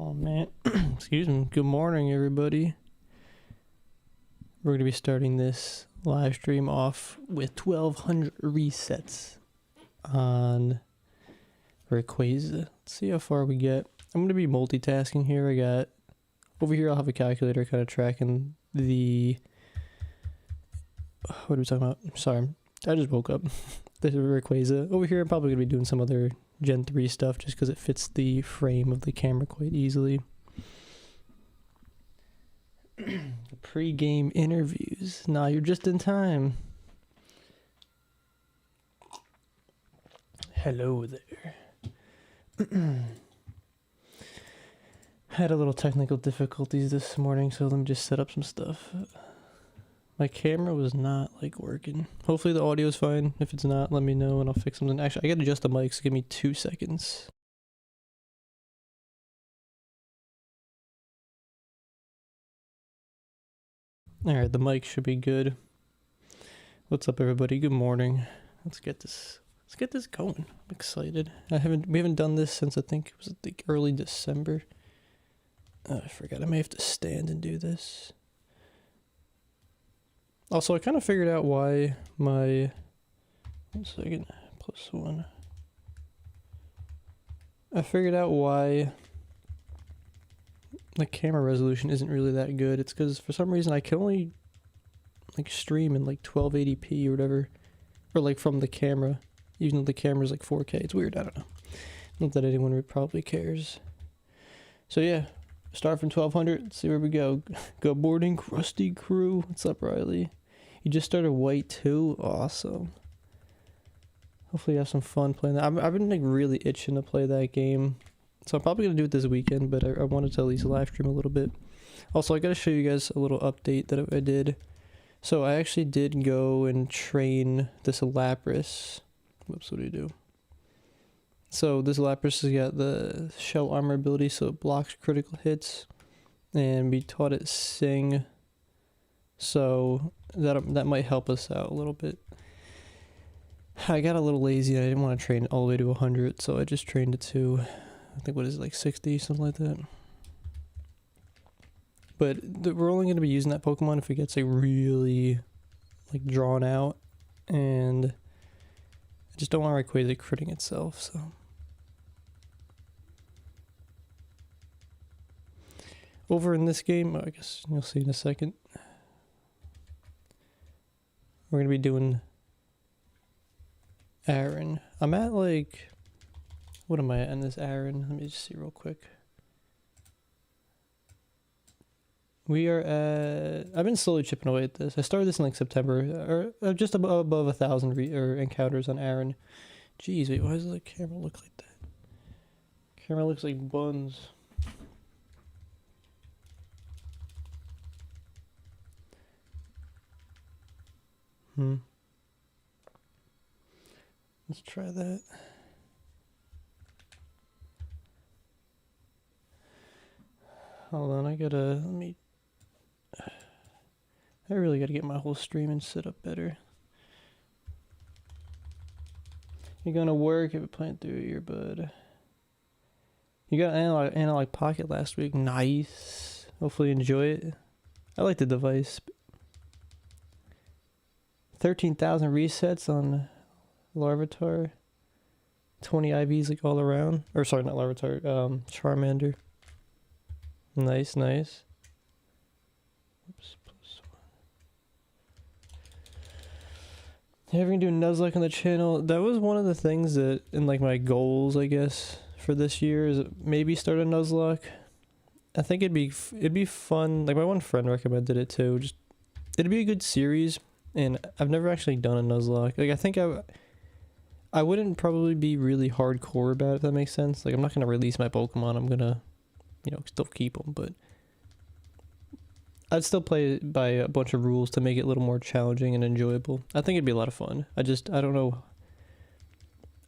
Oh man, excuse me. Good morning, everybody. We're gonna be starting this live stream off with 1,200 resets on Rayquaza. Let's see how far we get. I'm gonna be multitasking here. I got over here. I'll have a calculator kind of tracking the. What are we talking about? Sorry, I just woke up. This is Rayquaza. Over here, I'm probably gonna be doing some other Gen 3 stuff just because it fits the frame of the camera quite easily. Pre-game interviews. Nah, you're just in time. Hello there. Had a little technical difficulties this morning, so let me just set up some stuff. My camera was not working. Hopefully the audio is fine. If it's not, let me know and I'll fix something. Actually, I gotta adjust the mic, so give me 2 seconds. Alright, the mic should be good. What's up, everybody? Good morning. Let's get this going. I'm excited. We haven't done this since I think it was early December. I forgot. I may have to stand and do this. Also, I kind of figured out why my 1 second +1. I figured out why the camera resolution isn't really that good. It's because for some reason I can only stream in 1280p or whatever, or from the camera, even though the camera's 4K. It's weird. I don't know. Not that anyone probably cares. So yeah, start from 1,200. See where we go. Go boarding, Krusty Crew. What's up, Riley? You just started White too? Awesome. Hopefully you have some fun playing that. I've been really itching to play that game. So I'm probably going to do it this weekend, but I wanted to at least live stream a little bit. Also, I got to show you guys a little update that I did. So I actually did go and train this Lapras. Whoops, what do you do? So this Lapras has got the shell armor ability, so it blocks critical hits. And we taught it Sing. So that might help us out a little bit. I got a little lazy. I didn't want to train it all the way to 100, so I just trained it to, I think, what is it, 60, something like that. But we're only going to be using that Pokemon if it gets really drawn out, and I just don't want Rayquaza critting itself. So over in this game, I guess you'll see in a second, we're going to be doing Aaron. I'm at what am I at in this Aaron? Let me just see real quick. We are at, I've been slowly chipping away at this. I started this in September, or just above 1,000 encounters on Aaron. Jeez, wait, why does the camera look like that? Camera looks like buns. Let's try that. Hold on, I really gotta get my whole streaming set up better. You're gonna work if you're playing through your earbud. You got an analog pocket last week. Nice. Hopefully you enjoy it. I like the device. 13,000 resets on Larvitar. 20 IVs all around. Or sorry, not Larvitar, Charmander. Nice, nice. Oops, +1. Yeah, we're gonna do Nuzlocke on the channel. That was one of the things that in my goals, I guess, for this year is maybe start a Nuzlocke. I think it'd be fun. My one friend recommended it too. Just it'd be a good series, and I've never actually done a Nuzlocke. I think I wouldn't probably be really hardcore about it, if that makes sense. I'm not gonna release my Pokemon. I'm gonna, still keep them, but I'd still play it by a bunch of rules to make it a little more challenging and enjoyable. I think it'd be a lot of fun. I don't know.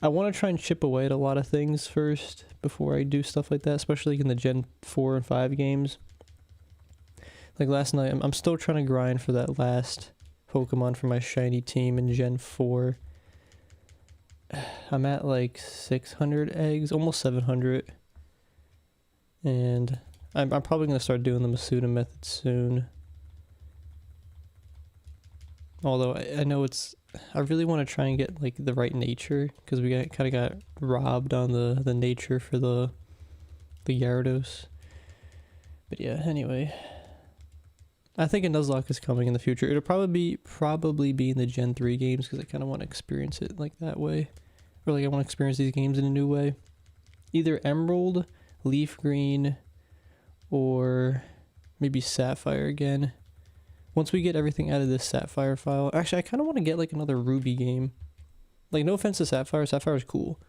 I want to try and chip away at a lot of things first before I do stuff like that, especially in the Gen 4 and 5 games. Last night, I'm still trying to grind for that last Pokemon for my shiny team in Gen 4. I'm at 600 eggs, almost 700. And I'm probably going to start doing the Masuda method soon. Although I know I really want to try and get like the right nature, because we kind of got robbed on the nature for the Gyarados. But yeah, anyway, I think a Nuzlocke is coming in the future. It'll probably be in the Gen 3 games, because I kind of want to experience it like that way, or like I want to experience these games in a new way. Either Emerald, Leaf Green, or maybe Sapphire again. Once we get everything out of this Sapphire file. Actually, I kind of want to get like another Ruby game. Like, no offense to Sapphire. Sapphire's cool.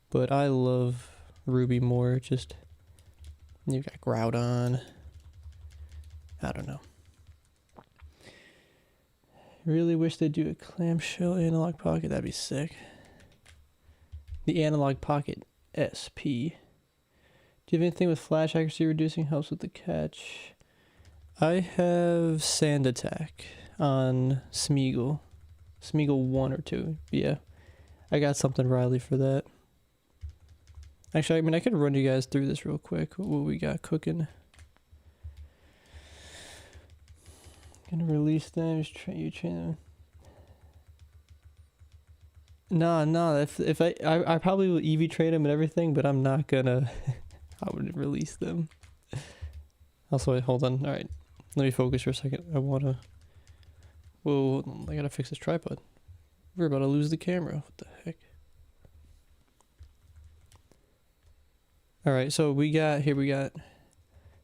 But I love Ruby more. Just, you've got Groudon. I don't know. Really wish they'd do a clamshell analog pocket. That'd be sick. The analog pocket SP. Do you have anything with flash accuracy reducing helps with the catch? I have Sand Attack on Smeagol. Smeagol 1 or 2. Yeah. I got something Riley for that. Actually, I mean, I could run you guys through this real quick. What we got cooking. Gonna release them. Just train them. No. If I probably will EV train them and everything, but I'm not gonna. I wouldn't release them. Also, wait, hold on. All right. Let me focus for a second. I wanna... Whoa, I gotta fix this tripod. We're about to lose the camera. What the heck? Alright, so we got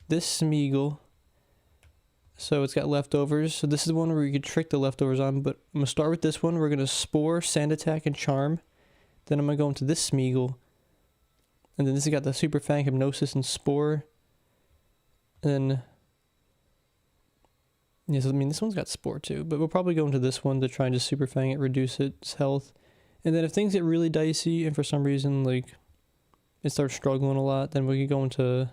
this Smeagol. So it's got leftovers. So this is the one where you could trick the leftovers on, but I'm gonna start with this one. We're gonna Spore, Sand Attack, and Charm. Then I'm gonna go into this Smeagol. And then this has got the Super Fang, Hypnosis, and Spore. And then... yes, I mean, this one's got Spore too, but we'll probably go into this one to try and just Super Fang it, reduce its health. And then if things get really dicey and for some reason, like, it starts struggling a lot, then we could go into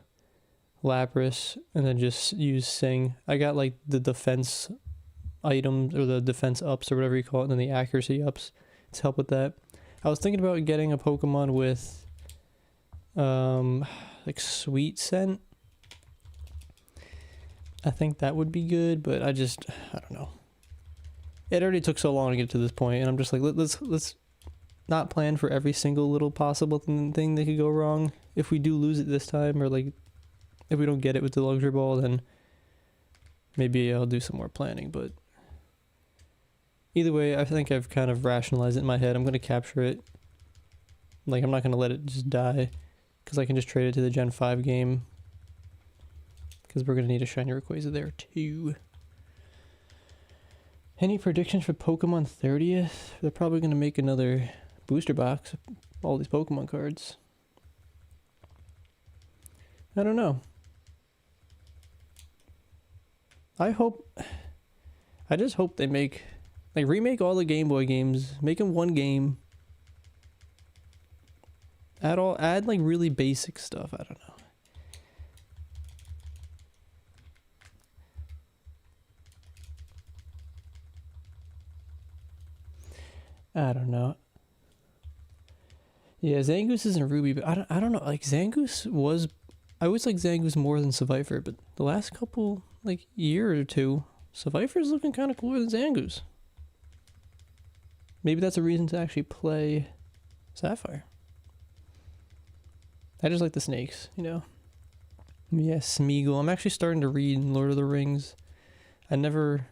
Lapras and then just use Sing. I got, like, the defense items, or the defense ups, or whatever you call it, and then the accuracy ups to help with that. I was thinking about getting a Pokemon with, like, Sweet Scent. I think that would be good, but I don't know. It already took so long to get to this point, and I'm just like, let's not plan for every single little possible thing that could go wrong. If we do lose it this time, or like, if we don't get it with the luxury ball, then maybe I'll do some more planning, but either way, I think I've kind of rationalized it in my head. I'm going to capture it. Like, I'm not going to let it just die, because I can just trade it to the Gen 5 game. Because we're going to need a shiny Rayquaza there too. Any predictions for Pokemon 30th? They're probably going to make another booster box of all these Pokemon cards. I don't know. I just hope they remake all the Game Boy games, make them one game. Add like really basic stuff, I don't know. I don't know. Yeah, Zangoose isn't Ruby, but I don't know. Like, Zangoose was... I always like Zangoose more than Survivor, but the last couple, like, year or two, Survivor's looking kind of cooler than Zangoose. Maybe that's a reason to actually play Sapphire. I just like the snakes, you know? Yeah, Smeagol. I'm actually starting to read Lord of the Rings. Not that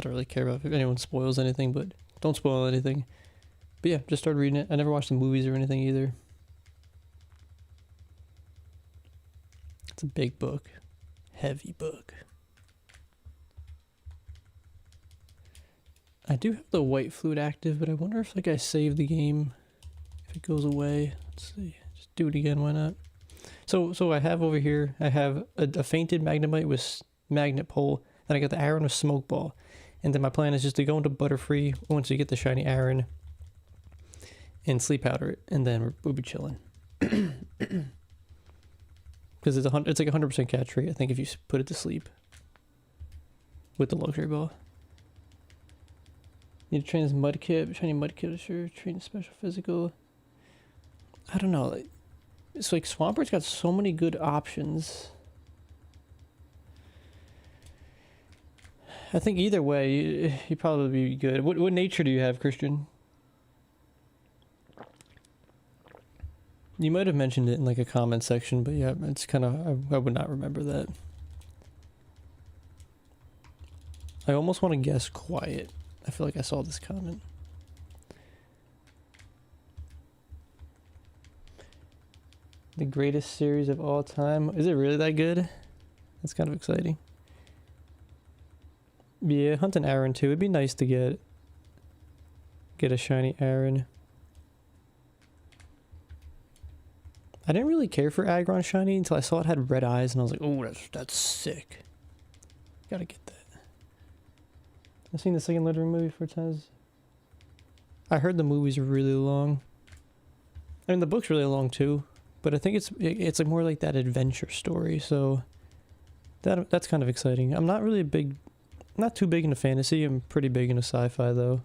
I really care about if anyone spoils anything, but don't spoil anything. But yeah, just started reading it. I never watched the movies or anything either. It's a big book. Heavy book. I do have the White Flute active, but I wonder if like I save the game, if it goes away. Let's see. Just do it again, why not? So I have over here, I have a fainted Magnemite with Magnet Pole. Then I got the Aron with Smoke Ball. And then my plan is just to go into Butterfree once you get the shiny Aron and Sleep Powder it, and then we'll be chilling. Because it's like 100% catch rate, I think, if you put it to sleep with the luxury ball. Need to train this Mudkip, shiny Mudkip, sure. Train special physical. I don't know. Like, It's like Swampert's got so many good options. I think either way, you'd probably be good. What nature do you have, Christian? You might have mentioned it in like a comment section, but yeah, it's kind of, I would not remember that. I almost want to guess quiet. I feel like I saw this comment. The greatest series of all time. Is it really that good? That's kind of exciting. Yeah, hunting Aaron too. It'd be nice to get a shiny Aaron. I didn't really care for Aggron shiny until I saw it had red eyes, and I was like, "Oh, that's sick. Gotta get that." I've seen the second Lord of the Ring movie 4 times. I heard the movie's really long. I mean, the book's really long too, but I think it's like more like that adventure story. So that's kind of exciting. I'm not really not too big into fantasy. I'm pretty big into sci-fi though.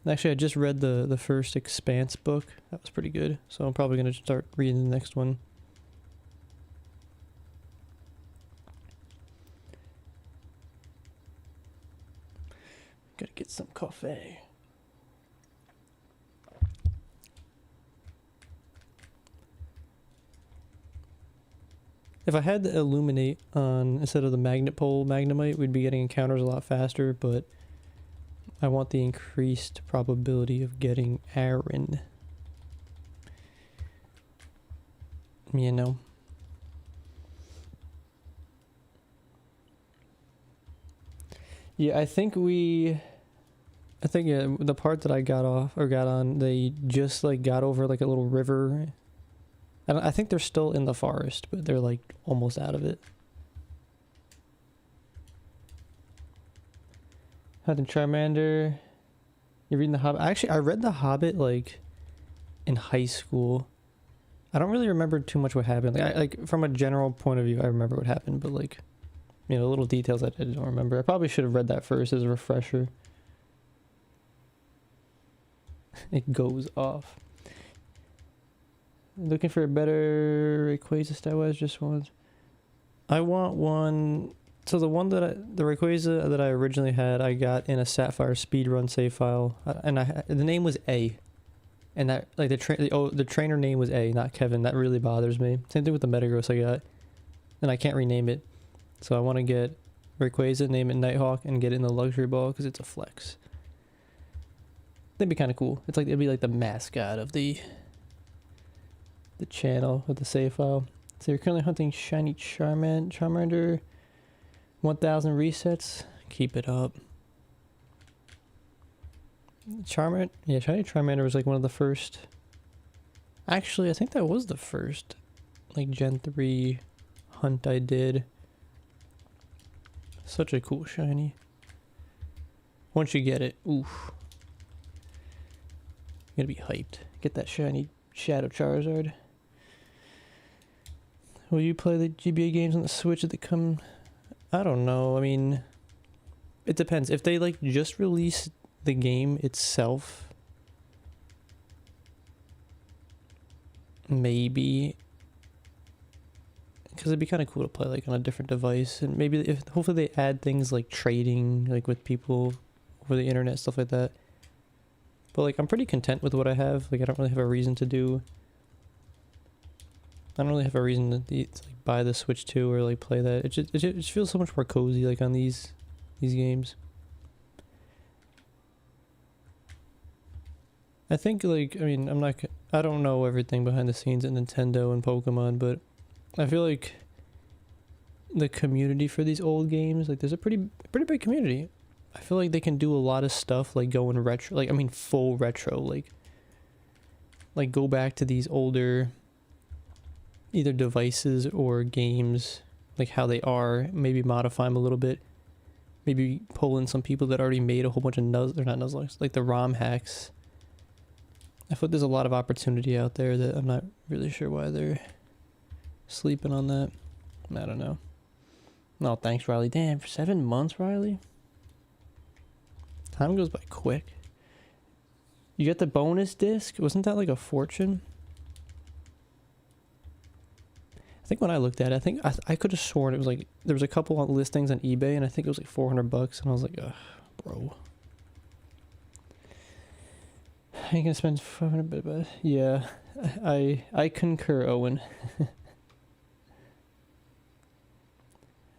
Actually, I just read the first Expanse book. That was pretty good. So I'm probably going to start reading the next one. Gotta get some coffee. If I had the Illuminate on instead of the Magnet Pole Magnemite, we'd be getting encounters a lot faster, but I want the increased probability of getting Aaron. You know. Yeah, I think yeah, the part that I got on, they just like got over like a little river. I think they're still in the forest, but they're like almost out of it. Hunting Charmander. You're reading The Hobbit. Actually, I read The Hobbit like in high school. I don't really remember too much what happened. Like from a general point of view, I remember what happened, but like, you know, little details I don't remember. I probably should have read that first as a refresher. It goes off. Looking for a better Rayquaza stat-wise, just one. I want one. So the Rayquaza that I originally had, I got in a Sapphire speedrun save file, and the name was A, and that like the trainer name was A, not Kevin. That really bothers me. Same thing with the Metagross I got, and I can't rename it. So I want to get Rayquaza, name it Nighthawk, and get it in the luxury ball because it's a flex. That'd be kind of cool. It'd be like the mascot of the channel with the save file. So you're currently hunting shiny Charmander. 1,000 resets. Keep it up. Shiny Charmander was like one of the first. Actually, I think that was the first like Gen 3 hunt I did. Such a cool shiny. Once you get it, oof. You're gonna be hyped. Get that shiny Shadow Charizard. Will you play the GBA games on the Switch that come? I don't know. I mean, it depends. If they like just release the game itself, maybe, because it'd be kind of cool to play like on a different device, and maybe hopefully they add things like trading like with people over the internet, stuff like that. But like I'm pretty content with what I have. Like I don't really have a reason to do. I don't really have a reason to like buy the Switch 2 or like play that. It just feels so much more cozy like on these games. I think like, I mean, I don't know everything behind the scenes at Nintendo and Pokemon, but I feel like the community for these old games, like there's a pretty big community. I feel like they can do a lot of stuff like going retro, like I mean full retro, like go back to these older either devices or games, like how they are, maybe modify them a little bit, maybe pull in some people that already made a whole bunch of they're not Nuzlocks, like the ROM hacks. I feel like there's a lot of opportunity out there that I'm not really sure why they're sleeping on that. I don't know. No, thanks, Riley. Damn, for 7 months, Riley? Time goes by quick. You get the bonus disc? Wasn't that like a fortune? I think when I looked at it, I think I could have sworn it was like, there was a couple on listings on eBay and I think it was like 400 bucks and I was like, ugh, bro. I ain't gonna spend 500, but yeah, I concur, Owen.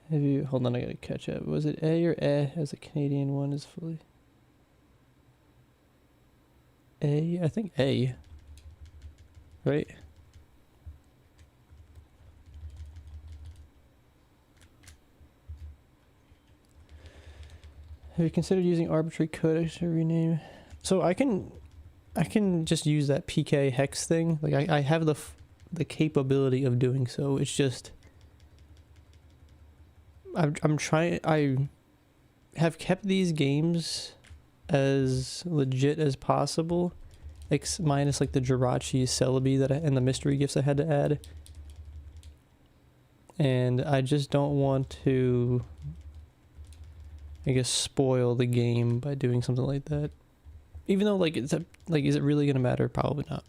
Have you, hold on, I gotta catch up. Was it A or Eh as a Canadian one is fully? A, I think A. Right? Have you considered using arbitrary codecs to rename? So I can just use that PK hex thing. Like I have the capability of doing so. It's just I'm trying. I have kept these games as legit as possible, minus like the Jirachi Celebi and the mystery gifts I had to add. And I just don't want to, I guess, spoil the game by doing something like that. Even though, like, is it really gonna matter? Probably not.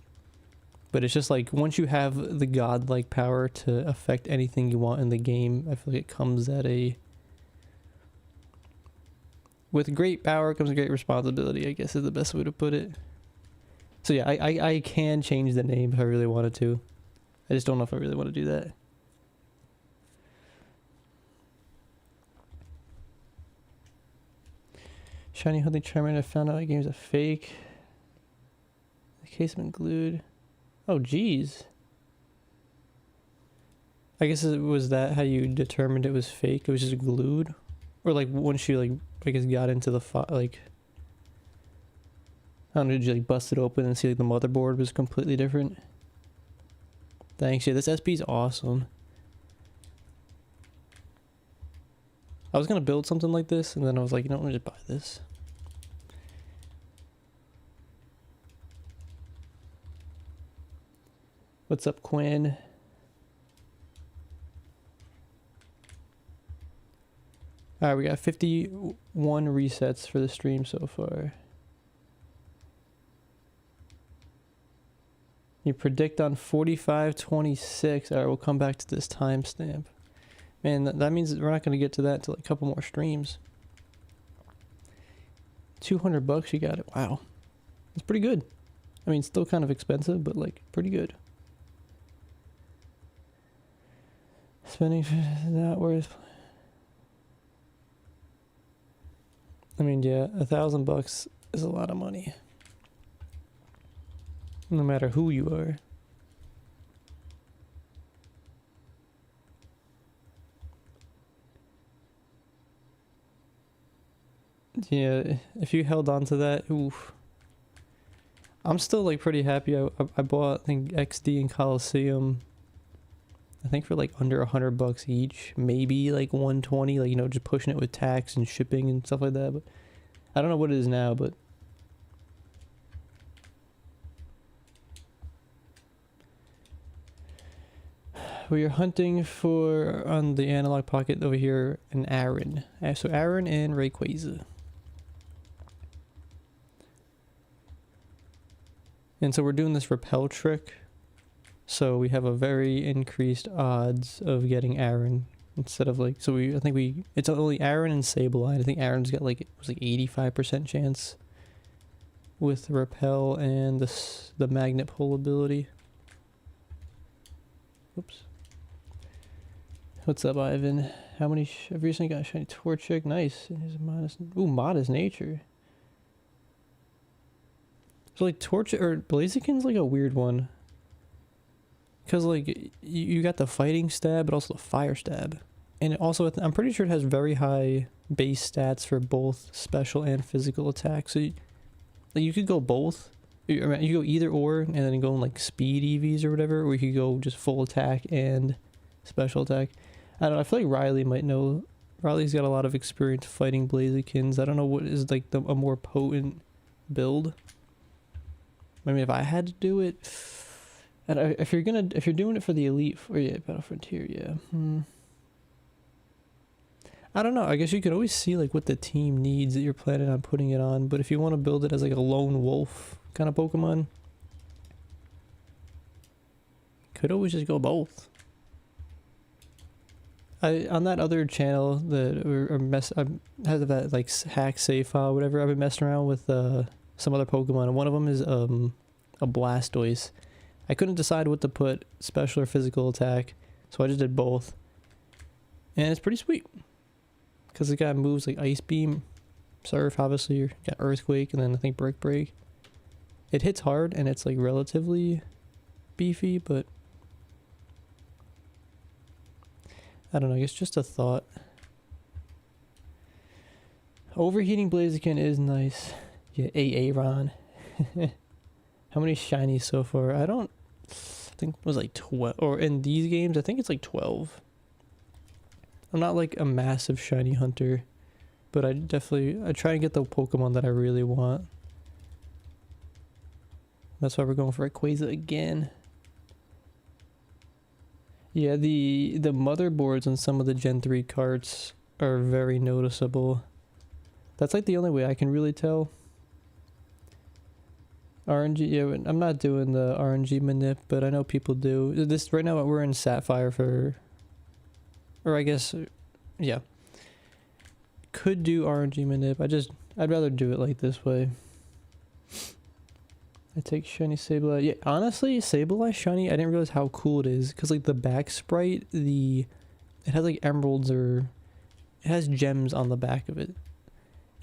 But it's just like, once you have the godlike power to affect anything you want in the game, I feel like it comes at a... With great power comes great responsibility, I guess is the best way to put it. So yeah, I can change the name if I really wanted to. I just don't know if I really want to do that. Shiny Hunting Charmander, I found out the game's a fake. The case been glued. Oh, geez. I guess was that how you determined it was fake? It was just glued? Or like once you like, I guess got into the like... I don't know, did you like bust it open and see like the motherboard was completely different? Thanks, yeah, this SP's awesome. I was gonna build something like this and then I was like, you know, I'm gonna just buy this. What's up, Quinn? Alright, we got 51 resets for the stream so far. You predict on 45:26. Alright, we'll come back to this timestamp. Man, that means we're not going to get to that until like a couple more streams. 200 bucks, you got it. Wow. That's pretty good. I mean, still kind of expensive, but like pretty good. Spending not worth. I mean, yeah, $1,000 is a lot of money. No matter who you are. Yeah, if you held on to that, oof. I'm still like pretty happy. I bought, I think, XD and Coliseum. I think for like under $100 each, maybe like 120, like, you know, just pushing it with tax and shipping and stuff like that. But I don't know what it is now, but we are hunting for on the analog pocket over here an Aaron. So Aaron and Rayquaza. And so we're doing this repel trick. So we have a very increased odds of getting Aaron instead of like, so I think it's only Aaron and Sableye. I think Aaron's got like, it was like 85% chance with repel and the magnet pull ability. Oops. What's up, Ivan? How many I've recently got a shiny Torchic. Nice. Here's a modest nature. So like Torchic or Blaziken's like a weird one. Because, like, you got the fighting stab, but also the fire stab. And it also, I'm pretty sure it has very high base stats for both special and physical attack. So, you could go both. You could go either or, and then go in, like, speed EVs or whatever. Or you could go just full attack and special attack. I don't know, I feel like Riley might know. Riley's got a lot of experience fighting Blazikins. I don't know what is, like, a more potent build. I mean, if I had to do it... And if you're doing it for the elite, yeah, Battle Frontier, yeah. I don't know. I guess you could always see like what the team needs that you're planning on putting it on. But if you want to build it as like a lone wolf kind of Pokemon, could always just go both. On that other channel that has that like hack save file, whatever. I've been messing around with some other Pokemon, and one of them is a Blastoise. I couldn't decide what to put, special or physical attack, so I just did both, and it's pretty sweet because it got moves like Ice Beam, Surf, obviously. You got Earthquake, and then I think Brick Break. It hits hard and it's like relatively beefy, but I don't know, I guess just a thought. Overheating Blaziken is nice. Yeah, Aaron. How many shinies so far? I think it was like 12, or in these games I think it's like 12. I'm not like a massive shiny hunter, but I try and get the Pokemon that I really want. That's why we're going for Rayquaza again. Yeah, the motherboards on some of the Gen 3 carts are very noticeable. That's like the only way I can really tell. RNG, yeah, I'm not doing the RNG manip, but I know people do. This right now we're in Sapphire or I guess, yeah. Could do RNG manip. I'd rather do it like this way. I take shiny Sableye. Yeah, honestly, Sableye shiny, I didn't realize how cool it is, because like the back sprite, it has like emeralds, or it has gems on the back of it,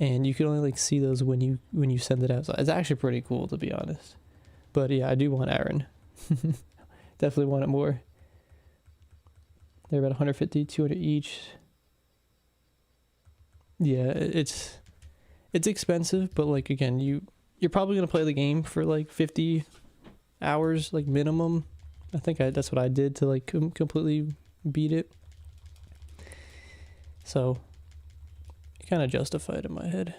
and you can only like see those when you send it out. So it's actually pretty cool, to be honest. But yeah, I do want Aaron. Definitely want it more. They're about 150, 200 each. Yeah, it's expensive, but like again, you're probably gonna play the game for like 50 hours, like minimum. I think that's what I did to like completely beat it. So it kind of justified in my head.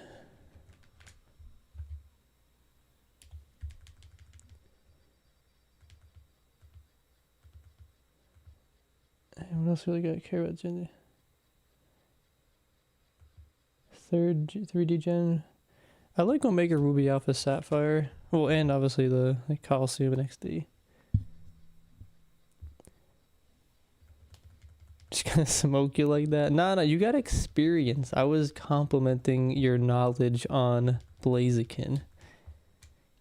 And what else really got to care about Gen? Third 3D Gen. I like Omega Ruby Alpha Sapphire. Well, and obviously the Coliseum and XD. Just gonna smoke you like that? Nah, you got experience. I was complimenting your knowledge on Blaziken.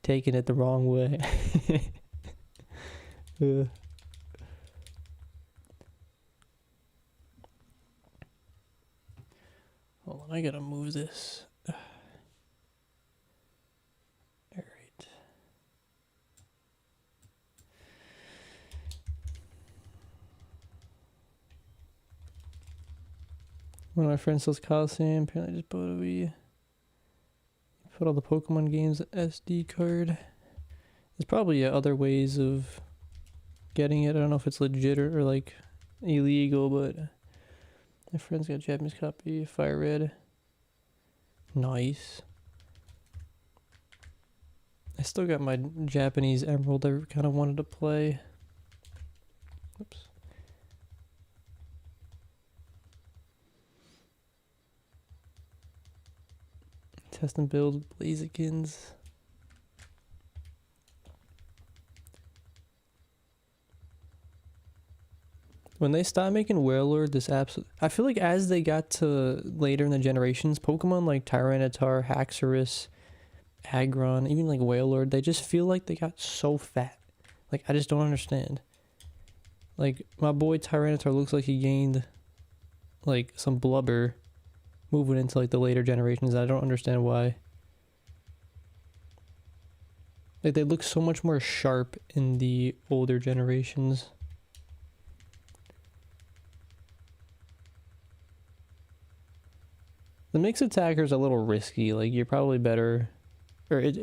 Taking it the wrong way. Hold on, I gotta move this. Alright. One of my friends sells Coliseum. Apparently just bought put all the Pokemon games SD card. There's probably other ways of getting it. I don't know if it's legit or like illegal, but my friend's got a Japanese copy, Fire Red. Nice. I still got my Japanese Emerald I kind of wanted to play. Oops. Test and build Blazikens. When they stopped making Wailord, I feel like as they got to later in the generations, Pokemon like Tyranitar, Haxorus, Aggron, even like Wailord, they just feel like they got so fat. Like, I just don't understand. Like, my boy Tyranitar looks like he gained like some blubber moving into like the later generations. I don't understand why. Like, they look so much more sharp in the older generations. The mixed attacker's a little risky. Like, you're probably better, like,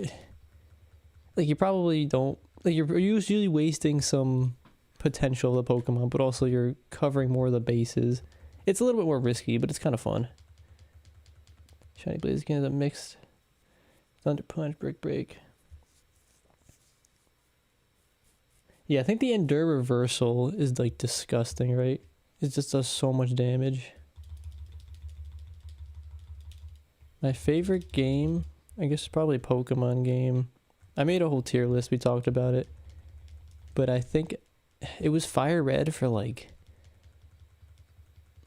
you probably don't, like, you're usually wasting some potential of the Pokemon, but also you're covering more of the bases. It's a little bit more risky, but it's kind of fun. Shiny Blaziken is a mixed Thunder Punch, Brick Break. Yeah, I think the Endure Reversal is like disgusting, right? It just does so much damage. My favorite game, I guess, is probably a Pokemon game. I made a whole tier list, we talked about it. But I think it was Fire Red for like,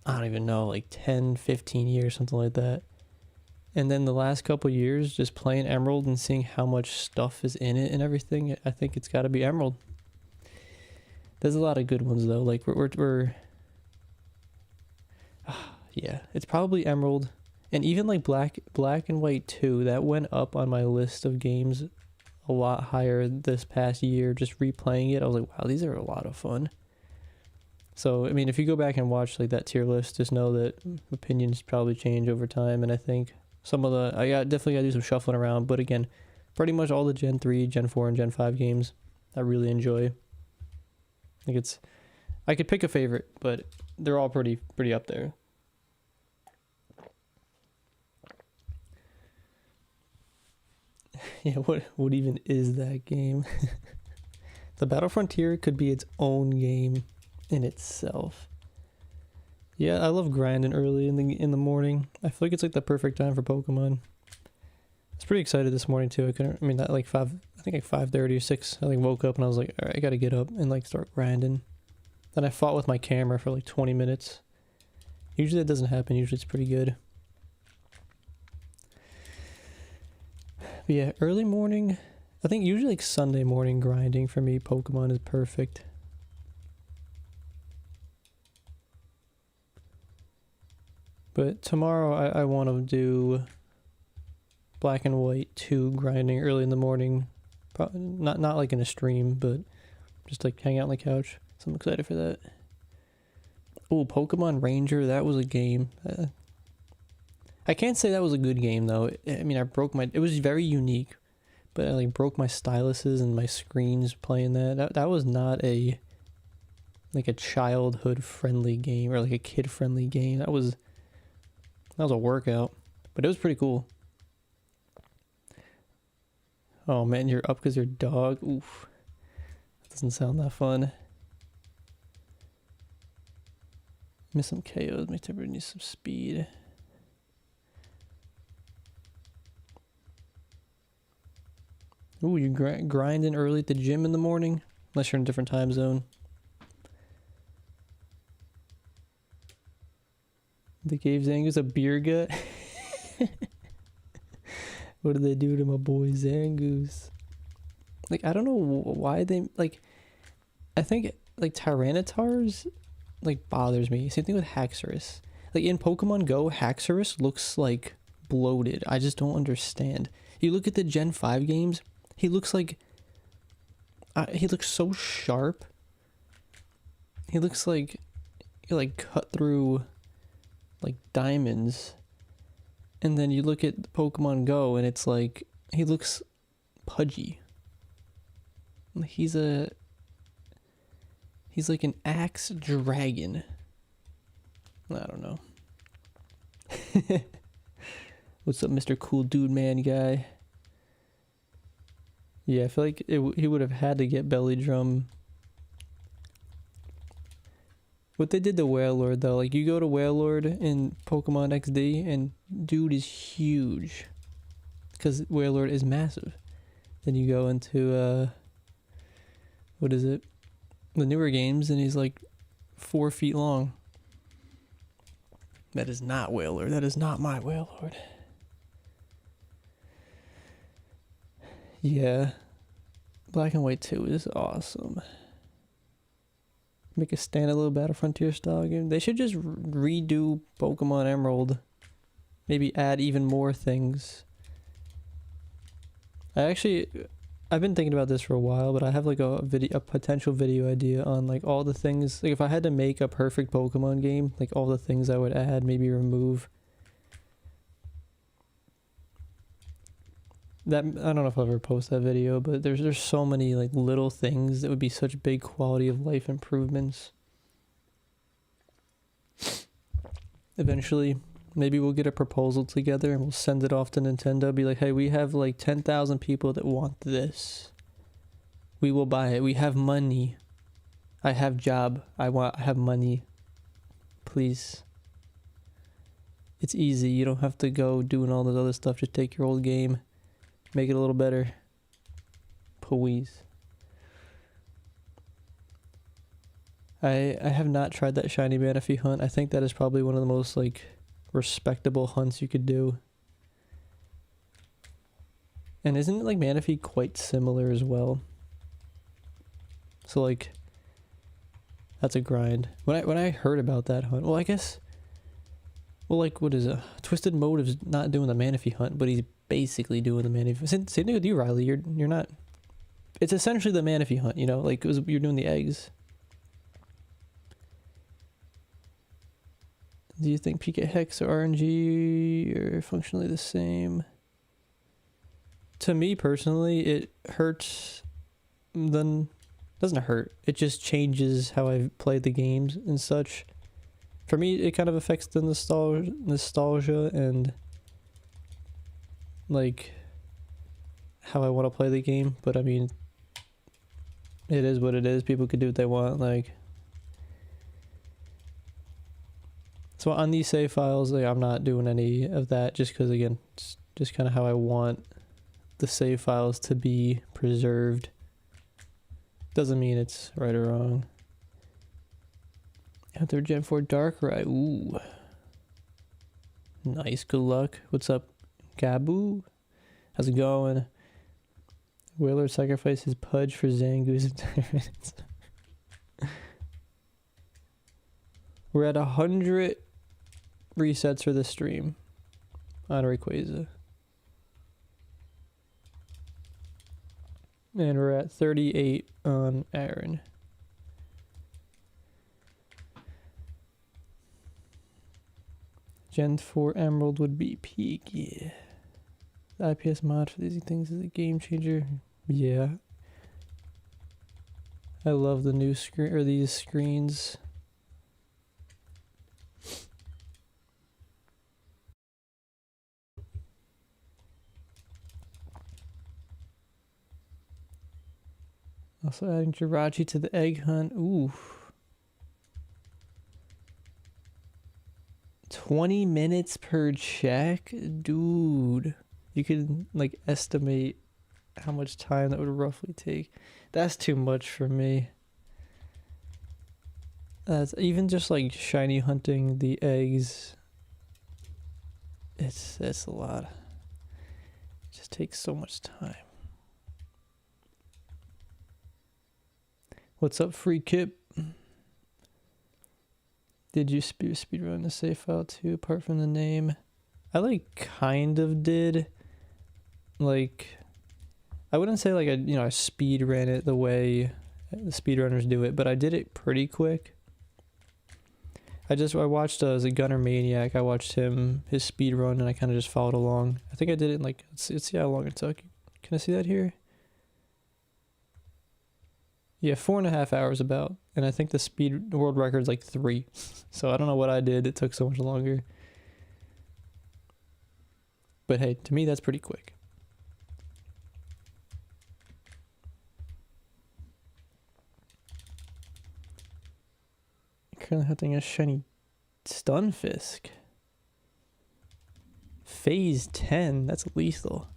I don't even know, like 10, 15 years, something like that. And then the last couple years, just playing Emerald and seeing how much stuff is in it and everything, I think it's got to be Emerald. There's a lot of good ones though. Like yeah, it's probably Emerald, and even like Black and White 2. That went up on my list of games a lot higher this past year. Just replaying it, I was like, wow, these are a lot of fun. So I mean, if you go back and watch like that tier list, just know that opinions probably change over time, and I think some of the definitely gotta do some shuffling around. But again, pretty much all the Gen 3, Gen 4, and Gen 5 games I really enjoy. I think I could pick a favorite, but they're all pretty up there. Yeah, what even is that game? The Battle Frontier could be its own game in itself. Yeah, I love grinding early in the morning. I feel like it's like the perfect time for Pokemon. I was pretty excited this morning too. Not like 5:30 or 6. I like woke up and I was like, all right, I gotta get up and like start grinding. Then I fought with my camera for like 20 minutes. Usually that doesn't happen. Usually it's pretty good. But yeah, early morning. I think usually like Sunday morning grinding for me, Pokemon is perfect. But tomorrow I want to do Black and White 2 grinding early in the morning. Probably not like in a stream, but just like hang out on the couch. So I'm excited for that. Oh, Pokemon Ranger, that was a game. I can't say that was a good game though. I mean, it was very unique, but I like broke my styluses and my screens playing that. That was not a childhood friendly game or like a kid friendly game. That was a workout, but it was pretty cool. Oh man, you're up because your dog. Oof, that doesn't sound that fun. Miss some KOs. Makes everybody need some speed. Ooh, you grinding early at the gym in the morning? Unless you're in a different time zone. They gave Zangoose a beer gut? What did they do to my boy Zangoose? Like, I don't know why they, like, I think, like, Tyrannitars, like, bothers me. Same thing with Haxorus. Like, in Pokemon Go, Haxorus looks, like, bloated. I just don't understand. You look at the Gen 5 games, he looks like, he looks so sharp. He looks like, cut through, like, diamonds. And then you look at Pokemon Go and it's like, he looks pudgy. He's like an axe dragon. I don't know. What's up, Mr. Cool Dude Man guy? Yeah, I feel like he would have had to get Belly Drum. What they did to Wailord though, like you go to Wailord in Pokemon XD and dude is huge. Because Wailord is massive. Then you go into, what is it? The newer games and he's like 4 feet long. That is not Wailord. That is not my Wailord. Yeah. Black and White 2 is awesome. Make a standalone Battle Frontier style game. They should just redo Pokemon Emerald. Maybe add even more things. I've been thinking about this for a while, but I have like a potential video idea on like all the things. Like if I had to make a perfect Pokemon game, like all the things I would add, maybe remove. That I don't know if I'll ever post that video, but there's so many like little things that would be such big quality of life improvements. Eventually, maybe we'll get a proposal together and we'll send it off to Nintendo. Be like, hey, we have like 10,000 people that want this. We will buy it. We have money. I have job. I have money. Please. It's easy. You don't have to go doing all this other stuff. Just take your old game. Make it a little better. Please. I have not tried that shiny Manaphy hunt. I think that is probably one of the most like respectable hunts you could do. And isn't it like Manaphy quite similar as well? So like that's a grind. When I heard about that hunt, well I guess like what is it? Twisted Motive's not doing the Manaphy hunt, but he's basically doing the Manaphy. Same thing with you, Riley. You're not. It's essentially the Manaphy hunt, you know, like you're doing the eggs. Do you think PK Hex or RNG are functionally the same? To me personally, it hurts. Then doesn't hurt. It just changes how I play the games and such. For me, it kind of affects the nostalgia and like how I want to play the game. But I mean, it is what it is. People could do what they want. Like, so on these save files, like I'm not doing any of that just because again, it's just kind of how I want the save files to be preserved. Doesn't mean it's right or wrong. After Gen 4 Darkrai, ooh. Nice, good luck. What's up, Gabu? How's it going? Whaler sacrificed his Pudge for Zangoose in 10 minutes. We're at 100 resets for this stream on Rayquaza. And we're at 38 on Aaron. Gen 4 Emerald would be peak, yeah. The IPS mod for these things is a game changer. Yeah. I love the new screen or these screens. Also adding Jirachi to the egg hunt. Ooh. 20 minutes per check? Dude. You could like estimate how much time that would roughly take. That's too much for me. That's even just like shiny hunting the eggs. It's a lot. It just takes so much time. What's up, Free Kip? Did you speedrun the save file too, apart from the name? I like kind of did. Like, I wouldn't say like I speed ran it the way the speedrunners do it, but I did it pretty quick. I watched as a Gunner Maniac. I watched his speed run and I kind of just followed along. I think I did it in like let's see how long it took. Can I see that here? Yeah, 4.5 hours about, and I think the world record's like 3. So I don't know what I did. It took so much longer. But hey, to me that's pretty quick. Currently hunting a shiny Stunfisk. Phase 10. That's lethal.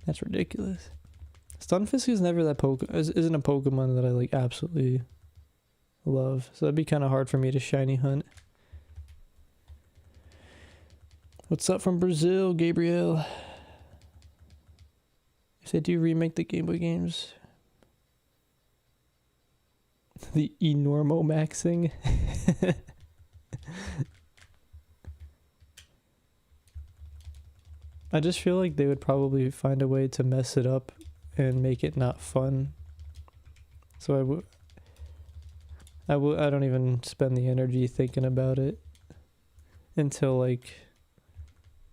That's ridiculous. Stunfisk is never that isn't a Pokemon that I like absolutely love, so that'd be kind of hard for me to shiny hunt. What's up from Brazil, Gabriel? If they do remake the Game Boy games, the enormo maxing. I just feel like they would probably find a way to mess it up and make it not fun. So I don't even spend the energy thinking about it until like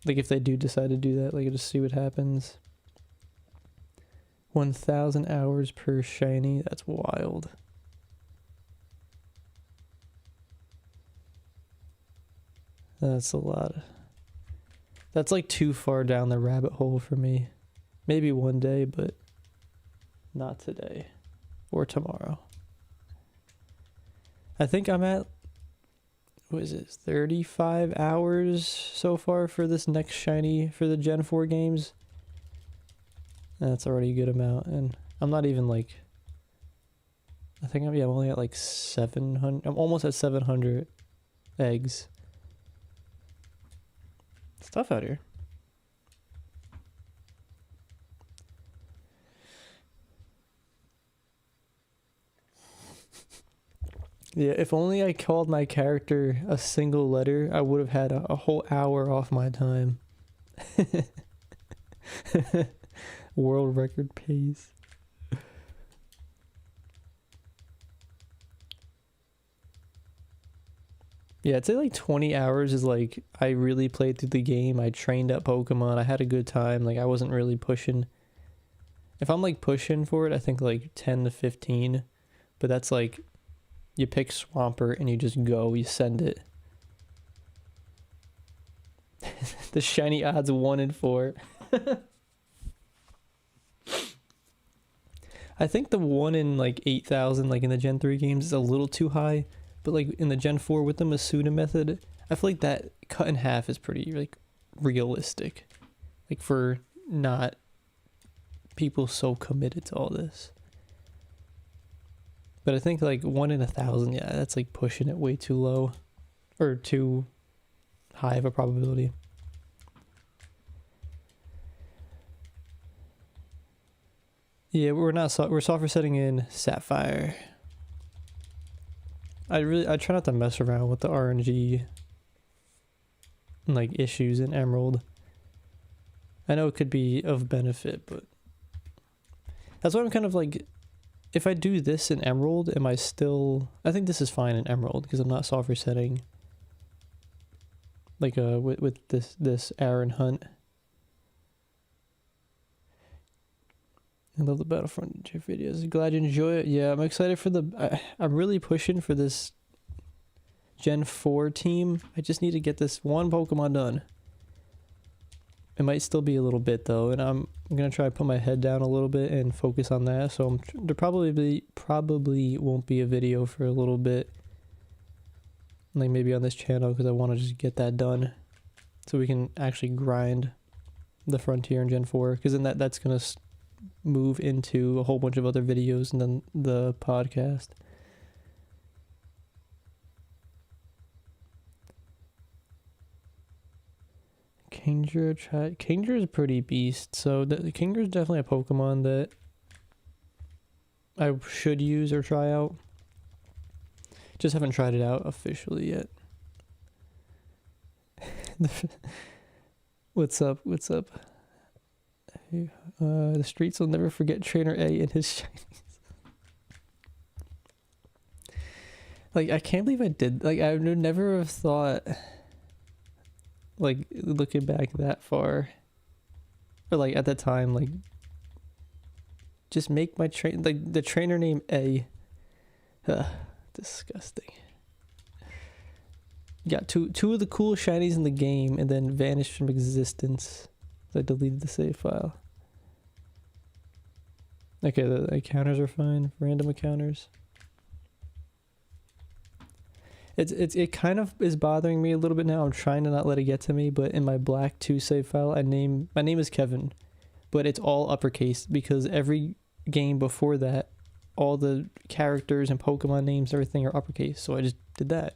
if they do decide to do that, like just see what happens. 1,000 hours per shiny, that's wild. That's a lot. That's like too far down the rabbit hole for me. Maybe one day, but not today or tomorrow. I think I'm at, what is it, 35 hours so far for this next shiny for the Gen 4 games. That's already a good amount, and I'm not even like I think I'm only at like 700. I'm almost at 700 eggs. It's tough out here. Yeah, if only I called my character a single letter, I would have had a whole hour off my time. World record pace. Yeah, I'd say like 20 hours is like, I really played through the game. I trained up Pokemon. I had a good time. Like, I wasn't really pushing. If I'm like pushing for it, I think like 10 to 15. But that's like, you pick Swampert and you just go, you send it. The shiny odds 1 in 4. I think the 1 in like 8,000, like in the Gen 3 games, is a little too high. But like in the Gen 4 with the Masuda method, I feel like that cut in half is pretty like realistic. Like for not people so committed to all this. But I think like 1 in 1,000, yeah, that's like pushing it way too low. Or too high of a probability. Yeah, we're software setting in Sapphire. I try not to mess around with the RNG like issues in Emerald. I know it could be of benefit, but that's why I'm kind of like, if I do this in Emerald, am I still, I think this is fine in Emerald because I'm not software setting like with this Aaron Hunt. I love the Battlefront videos. Glad you enjoy it. Yeah, I'm excited for I'm really pushing for this Gen 4 team. I just need to get this one Pokemon done. It might still be a little bit though, and I'm gonna try to put my head down a little bit and focus on that. So there probably won't be a video for a little bit, like maybe on this channel, because I want to just get that done, so we can actually grind the Frontier in Gen 4. Because then that's gonna move into a whole bunch of other videos and then the podcast. Kingdra is a pretty beast. So the Kingdra is definitely a Pokemon that I should use or try out. Just haven't tried it out officially yet. What's up? What's up? The streets will never forget Trainer A and his shinies. Like, I can't believe I did. Like, I would never have thought, like, looking back that far, or like at that time, like, just make my the trainer name A. Disgusting. Got two of the cool shinies in the game and then vanished from existence. I deleted the save file. Okay, the encounters are fine. Random encounters. It kind of is bothering me a little bit now. I'm trying to not let it get to me, but in my Black 2 save file, my name is Kevin, but it's all uppercase because every game before that, all the characters and Pokemon names, everything are uppercase. So I just did that.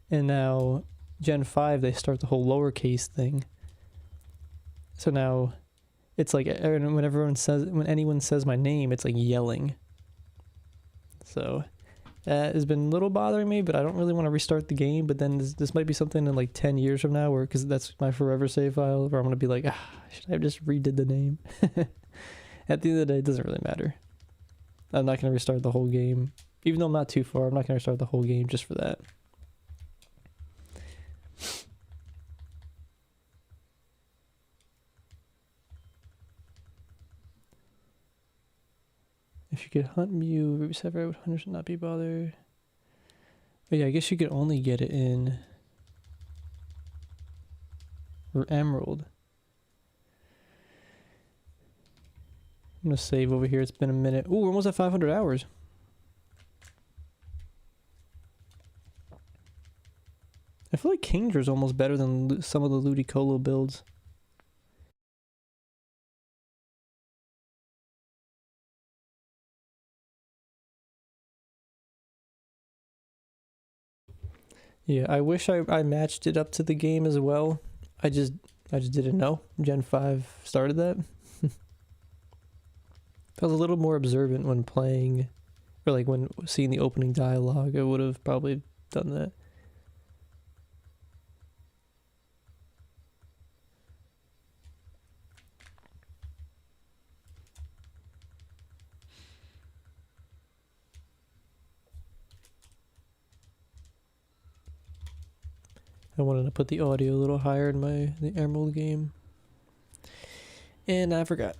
And now Gen 5, they start the whole lowercase thing. So now it's like when anyone says my name, it's like yelling. So that has been a little bothering me, but I don't really want to restart the game. But then this might be something in like 10 years from now, because that's my forever save file, where I'm going to be like, should I have just redid the name? At the end of the day, it doesn't really matter. I'm not going to restart the whole game. Even though I'm not too far, I'm not going to restart the whole game just for that. If you could hunt Mew, Ruby Sapphire would 100% not be bothered. But yeah, I guess you could only get it in Emerald. I'm gonna save over here. It's been a minute. Ooh, we're almost at 500 hours. I feel like Kingdra's almost better than some of the Ludicolo builds. Yeah, I wish I matched it up to the game as well. I just didn't know Gen 5 started that. If I was a little more observant when playing, or like when seeing the opening dialogue, I would have probably done that. I wanted to put the audio a little higher in the Emerald game. And I forgot.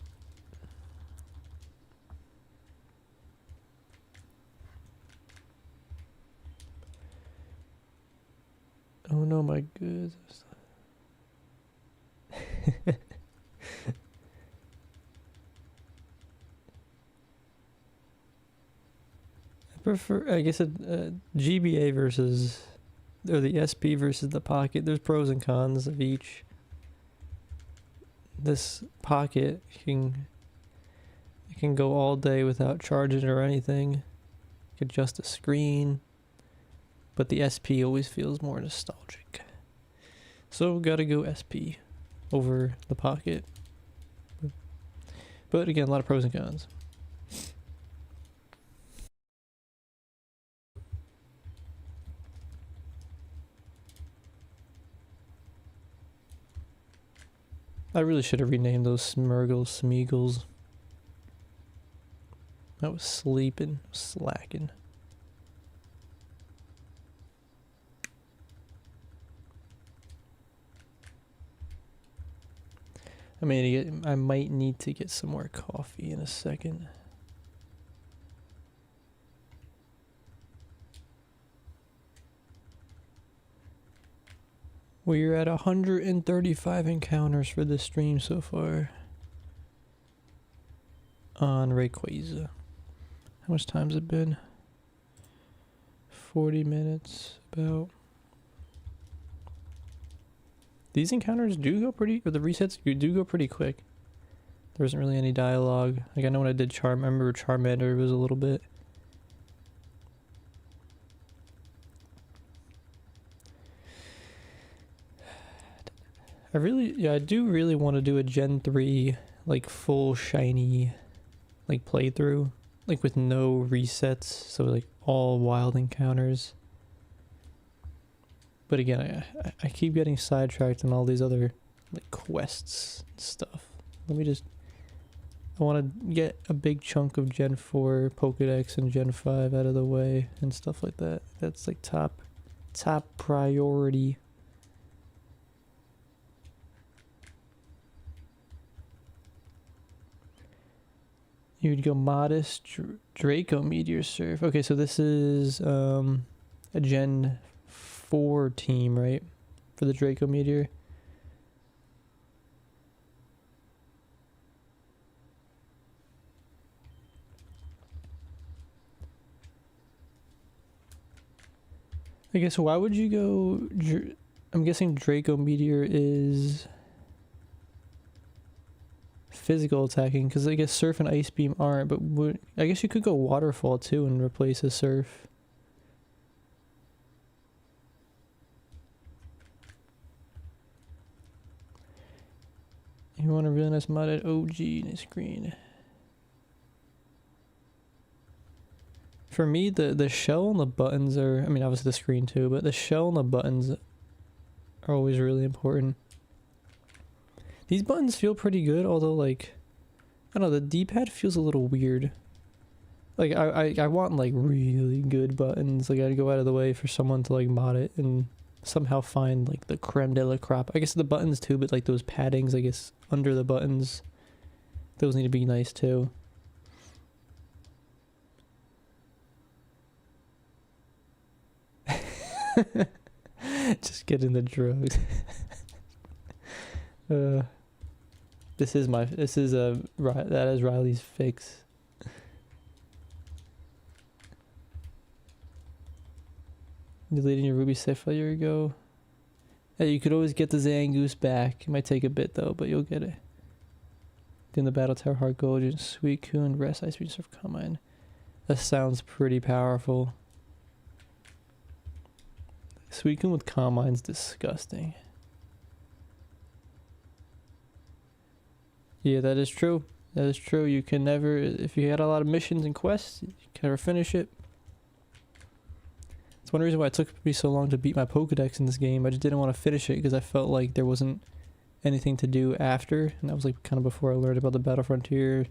Oh no, my goodness. I prefer, I guess, GBA versus, or the SP versus the Pocket. There's pros and cons of each. This Pocket can go all day without charging or anything. You can adjust the screen. But the SP always feels more nostalgic. So gotta go SP over the Pocket. But again, a lot of pros and cons. I really should have renamed those Smeagles. I was sleeping, slacking. I might need to get some more coffee in a second. We're at 135 encounters for this stream so far. On Rayquaza. How much time's it been? 40 minutes, about. These encounters do go pretty, or the resets do go pretty quick. There isn't really any dialogue. Like I know when I did I remember Charmander was a little bit. I do really want to do a Gen 3, like full shiny, like playthrough. Like with no resets, so like all wild encounters. But again, I keep getting sidetracked on all these other like quests and stuff. Let me just, I want to get a big chunk of Gen 4 Pokedex and Gen 5 out of the way and stuff like that. That's like top priority. You'd go Modest Draco Meteor Surf. Okay, so this is a Gen 4 team, right? For the Draco Meteor. I guess why would you go... I'm guessing Draco Meteor is physical attacking, because I guess Surf and Ice Beam aren't, but I guess you could go Waterfall too and replace a Surf. You want a really nice modded OG nice green. For me, the shell and the buttons are, I mean obviously the screen too, but the shell and the buttons are always really important. These buttons feel pretty good, although like, I don't know, the D-pad feels a little weird. Like I want like really good buttons, like I'd go out of the way for someone to like mod it and somehow find like the creme de la crop. I guess the buttons too, but like those paddings, I guess under the buttons, those need to be nice too. Just getting the drugs. That is Riley's fix. Deleting your Ruby Sapphire ago. Hey, you could always get the Zangoose back. It might take a bit though, but you'll get it. Then the Battle Tower Heart Gold, Sweet Coon, Rest Ice Beam Surf Combine. That sounds pretty powerful. Suicune with Combine's disgusting. Yeah, that is true. That is true. You can never, if you had a lot of missions and quests, you can never finish it. It's one reason why it took me so long to beat my Pokedex in this game. I just didn't want to finish it because I felt like there wasn't anything to do after. And that was like kind of before I learned about the Battle Frontier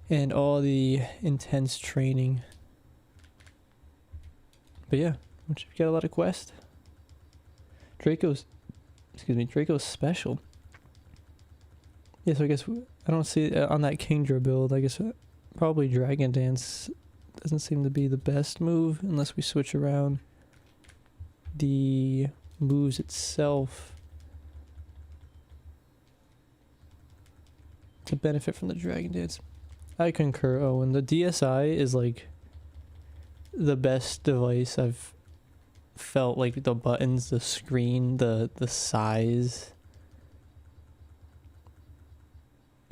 and all the intense training. But yeah, once you get a lot of quests. Draco's special. Yeah, so I guess I don't see it on that Kingdra build. I guess probably Dragon Dance doesn't seem to be the best move unless we switch around the moves itself to benefit from the Dragon Dance. I concur. Oh, and the DSi is like the best device I've felt. Like the buttons, the screen, the size.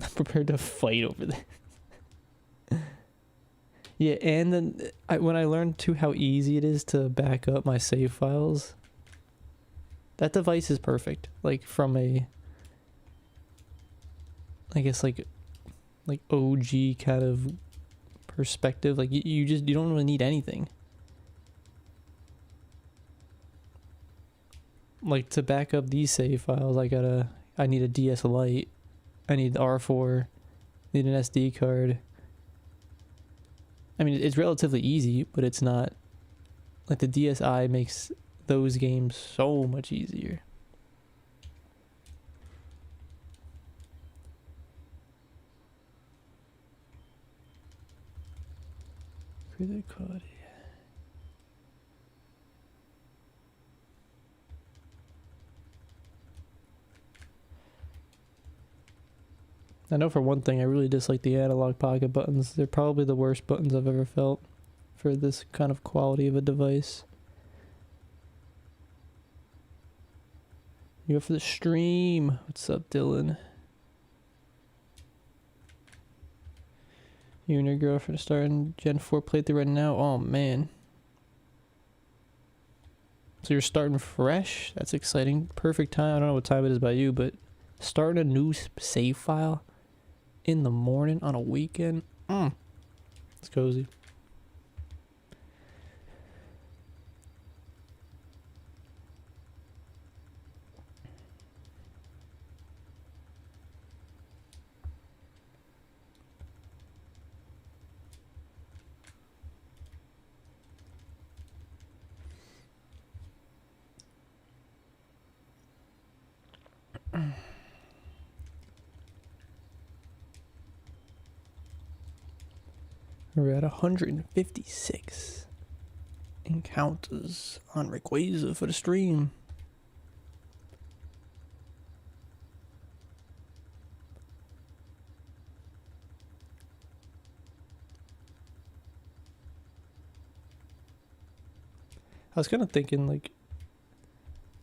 I'm prepared to fight over this. Yeah, and then when I learned too how easy it is to back up my save files, that device is perfect. Like from a, I guess like OG kind of perspective. Like you don't really need anything. Like to back up these save files, I need a DS Lite. I need the R4, need an SD card. I mean, it's relatively easy, but it's not, like the DSi makes those games so much easier. Credit card. I know for one thing, I really dislike the analog pocket buttons. They're probably the worst buttons I've ever felt for this kind of quality of a device. You go for the stream. What's up, Dylan? You and your girlfriend are starting Gen 4 playthrough right now? Oh, man. So you're starting fresh? That's exciting. Perfect time. I don't know what time it is by you, but starting a new save file in the morning on a weekend. It's cozy. We're at 156 encounters on Rayquaza for the stream. I was kind of thinking, like,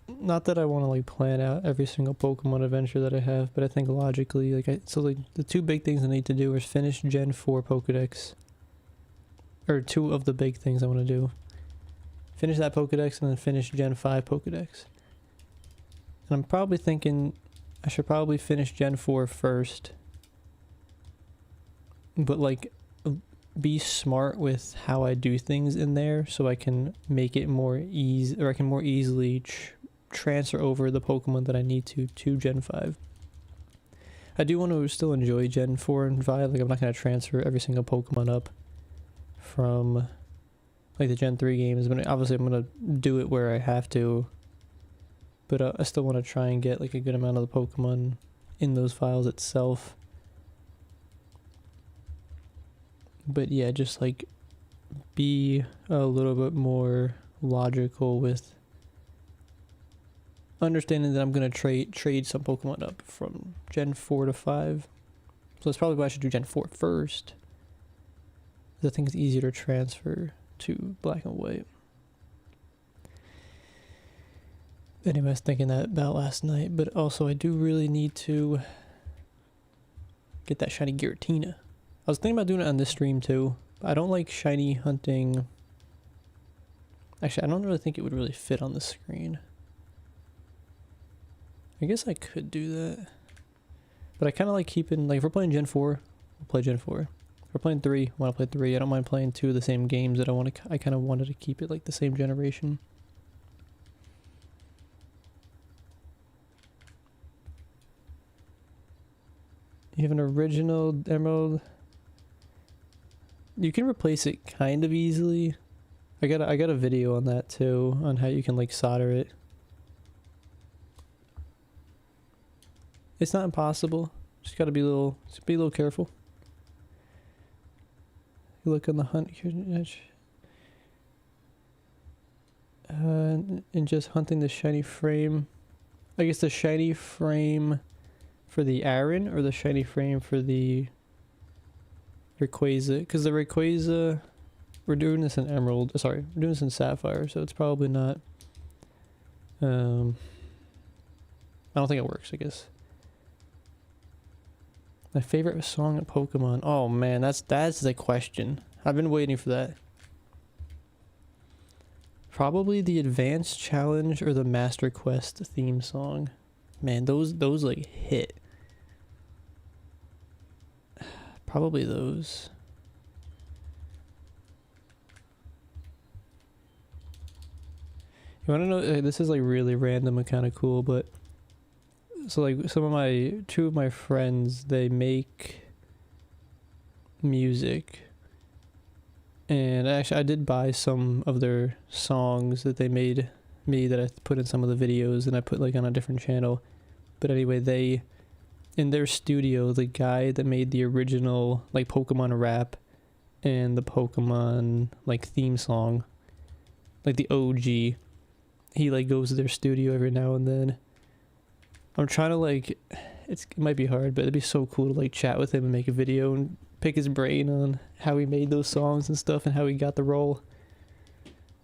not that I want to like plan out every single Pokemon adventure that I have, but I think logically, like, so like the two big things I need to do is finish Gen 4 Pokedex. Or two of the big things I want to do. Finish that Pokedex and then finish Gen 5 Pokedex. And I'm probably thinking I should probably finish Gen 4 first. But like be smart with how I do things in there so I can make it more easy, or I can more easily transfer over the Pokemon that I need to Gen 5. I do want to still enjoy Gen 4 and 5. Like I'm not going to transfer every single Pokemon up from like the Gen 3 games, but obviously I'm going to do it where I have to, but I still want to try and get like a good amount of the Pokemon in those files itself. But yeah, just like be a little bit more logical with understanding that I'm going to trade some Pokemon up from Gen 4 to 5. So that's probably why I should do Gen 4 first. I think it's easier to transfer to black and white. Anyway, I was thinking that about last night, but also I do really need to get that shiny Giratina. I was thinking about doing it on this stream too. I don't like shiny hunting Actually, I don't really think it would really fit on the screen. I guess I could do that. But I kind of like keeping, like if we're playing Gen 4, we'll play Gen 4. If we're playing 3, I want to play 3. I don't mind playing 2 of the same games that I kind of wanted to keep it like the same generation. You have an original Emerald. You can replace it kind of easily. I got a video on that too, on how you can like solder it. It's not impossible. Just gotta be a little careful. You look on the hunt edge. And just hunting the shiny frame. I guess the shiny frame for the Aaron or the shiny frame for the Rayquaza. Because the Rayquaza, we're doing this in Emerald. Sorry, we're doing this in Sapphire, so it's probably not. I don't think it works, I guess. My favorite song in Pokemon. Oh man, that's the question. I've been waiting for that. Probably the Advanced Challenge or the Master Quest theme song. Man, those like hit. Probably those. You want to know? This is like really random and kind of cool, but so like two of my friends, they make music, and actually I did buy some of their songs that they made me that I put in some of the videos, and I put like on a different channel. But anyway, in their studio, the guy that made the original like Pokemon rap and the Pokemon like theme song, like the OG, he like goes to their studio every now and then. I'm trying to like, it might be hard, but it'd be so cool to like chat with him and make a video and pick his brain on how he made those songs and stuff and how he got the role.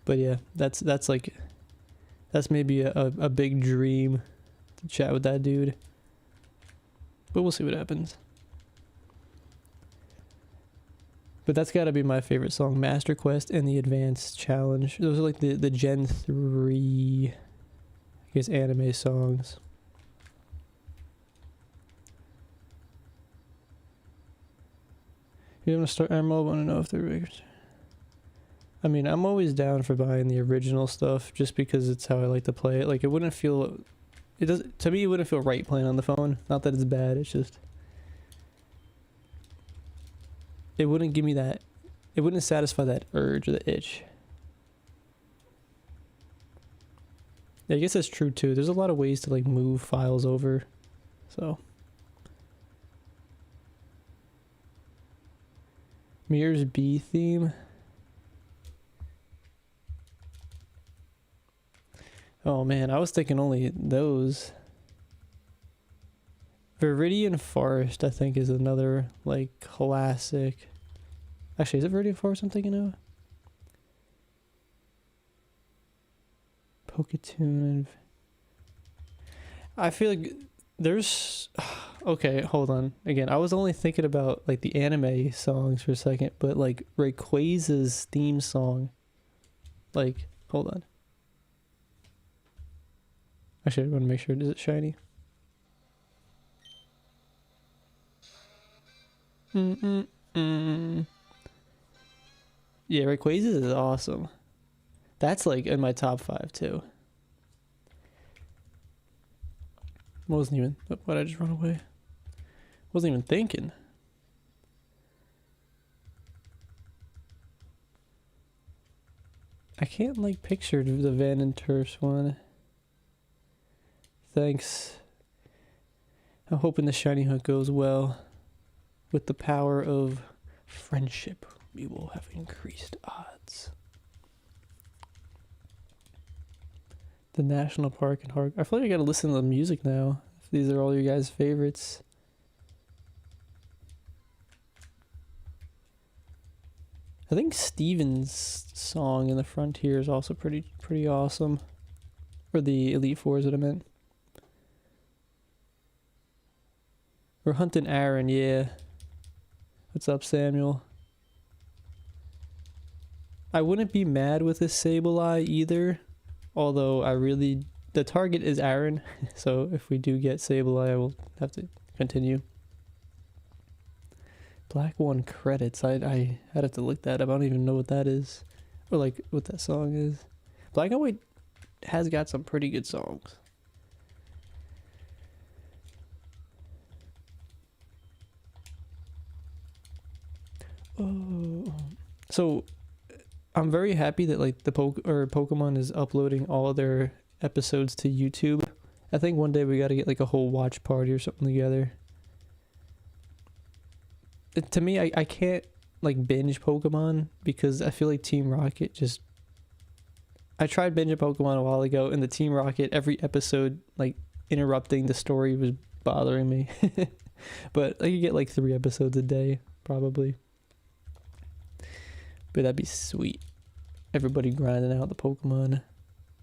But yeah, that's maybe a big dream to chat with that dude. But we'll see what happens. But that's gotta be my favorite song, Master Quest and the Advanced Challenge. Those are like the Gen 3, I guess, anime songs. You want to start Emerald? I want to know if they're bigger. I mean, I'm always down for buying the original stuff just because it's how I like to play it. Like, it wouldn't feel... to me, it wouldn't feel right playing on the phone. Not that it's bad, it's just... It wouldn't give me that... It wouldn't satisfy that urge or the itch. Yeah, I guess that's true too. There's a lot of ways to like move files over. So... Mirror's B theme. Oh man, I was thinking only those. Viridian Forest, I think, is another like classic. Actually, is it Viridian Forest I'm thinking of? Poketoon. I feel like there's... Okay, hold on. Again, I was only thinking about like the anime songs for a second, but like Rayquaza's theme song. Like, hold on. Actually, I want to make sure. Is it shiny? Yeah, Rayquaza is awesome. That's like in my top 5 too. Wasn't even... Why'd I just run away? Wasn't even thinking. I can't like picture the Van and Terse one. Thanks. I'm hoping the shiny hunt goes well. With the power of friendship, we will have increased odds. The National Park and Hark. I feel like I gotta listen to the music now. If these are all your guys' favorites. I think Steven's song in the Frontier is also pretty awesome. Or the Elite Four is what I meant. We're hunting Aaron, yeah. What's up, Samuel? I wouldn't be mad with a Sableye either, although the target is Aaron, so if we do get Sableye, I will have to continue. Black One credits. I had to look that up. I don't even know what that is, or like what that song is. Black and White has got some pretty good songs. Oh, so I'm very happy that like Pokemon is uploading all of their episodes to YouTube. I think one day we got to get like a whole watch party or something together. To me, I can't like binge Pokemon because I feel like Team Rocket just. I tried binging Pokemon a while ago, and the Team Rocket every episode like interrupting the story was bothering me. But I could get like 3 episodes a day probably. But that'd be sweet. Everybody grinding out the Pokemon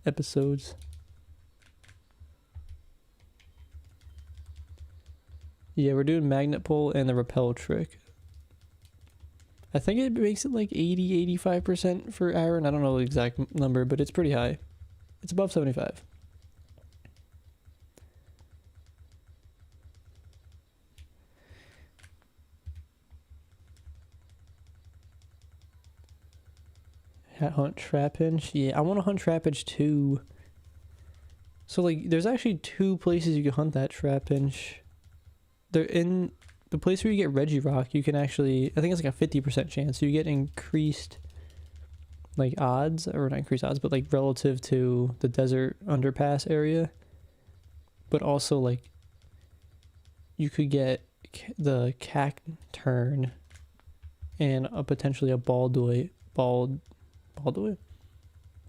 episodes. Yeah, we're doing Magnet Pull and the Repel Trick. I think it makes it like 80-85% for Aaron. I don't know the exact number, but it's pretty high. It's above 75. Hunt Trapinch. Yeah, I want to hunt Trapinch too. So like there's actually 2 places you can hunt that Trapinch. They're in the place where you get Regirock. You can actually, I think it's like a 50% chance. So you get increased like odds, or not increased odds, but like relative to the desert underpass area. But also like you could get the Cacturn and potentially a Baldoy.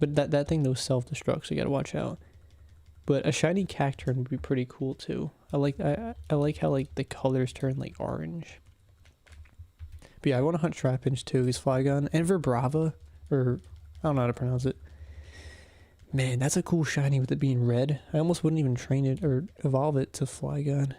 But that thing though self-destructs, so you gotta watch out. But a shiny Cacturn would be pretty cool too. I like how like the colors turn like orange. But yeah, I want to hunt Trapinch too. He's Flygon and Vibrava, or I don't know how to pronounce it. Man, that's a cool shiny with it being red. I almost wouldn't even train it or evolve it to Flygon.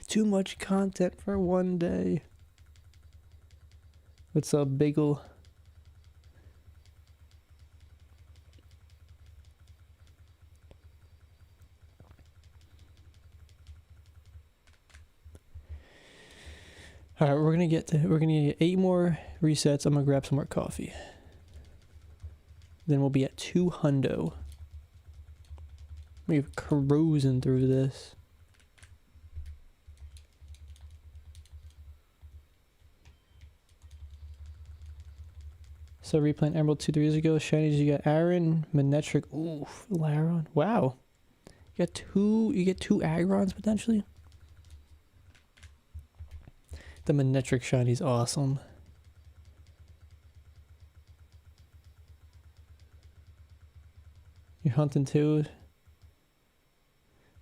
Too much content for one day. What's up, Bagel? All right, we're gonna get 8 more resets. I'm gonna grab some more coffee. Then we'll be at 200. We're cruising through this. So replaying Emerald 2-3 years ago. Shinies, you got Aaron, Manectric, ooh, Laron. Wow. You get two Agrons potentially. The Manectric shiny's awesome. You're hunting too.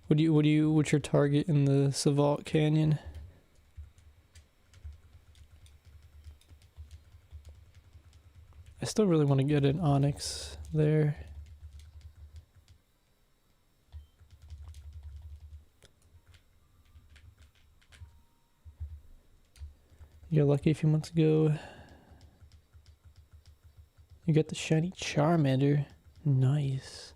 What's your target in the Savalt Canyon? I still really want to get an Onyx there. You got lucky a few months ago. You got the shiny Charmander. Nice.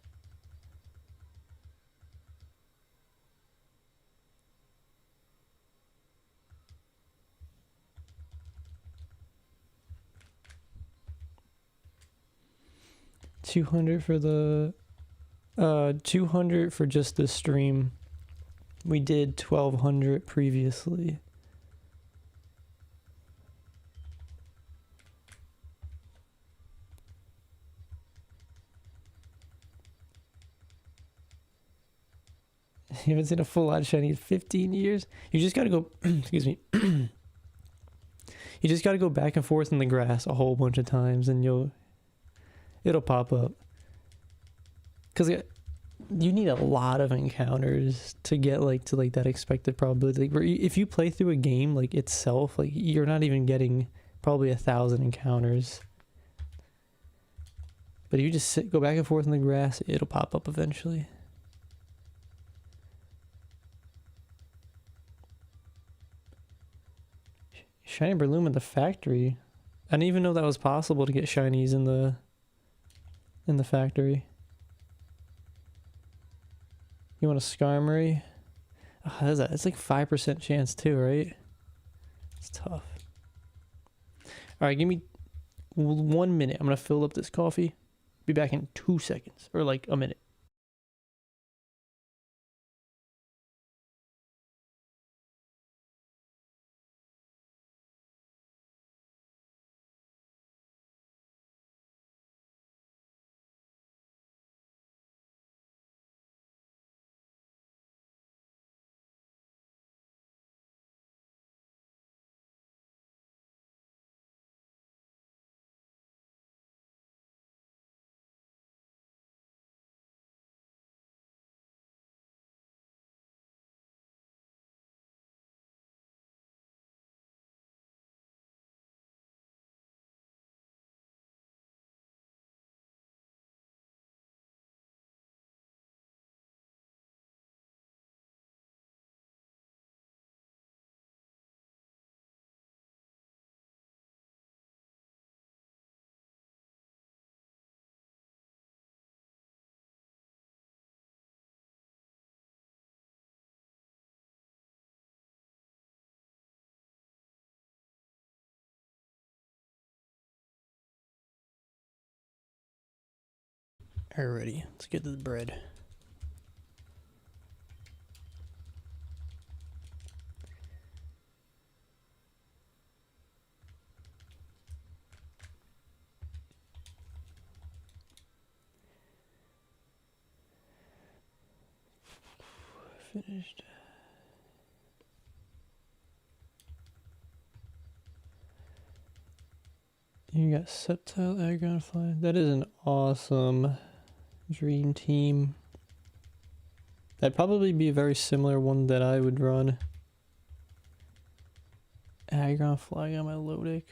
$200 for the 200 for just this stream. We did 1200 previously. You haven't seen a full on shiny in 15 years. You just gotta go excuse me. You just gotta go back and forth in the grass a whole bunch of times and it'll pop up. Cause you need a lot of encounters to get to that expected probability. Like if you play through a game like itself, like you're not even getting probably 1,000 encounters. But if you just go back and forth in the grass, it'll pop up eventually. Shiny Breloom in the factory. I didn't even know that was possible to get shinies in the factory. You want a Skarmory? Oh, what is that? It's like 5% chance too, right? It's tough. Alright, give me 1 minute. I'm gonna fill up this coffee. Be back in 2 seconds. Or like a minute. Alrighty, let's get to the bread. Finished. You got Sceptile, Aggron, Fly. That is an awesome dream team. That'd probably be a very similar one that I would run. Aggron, Flygon, Milotic.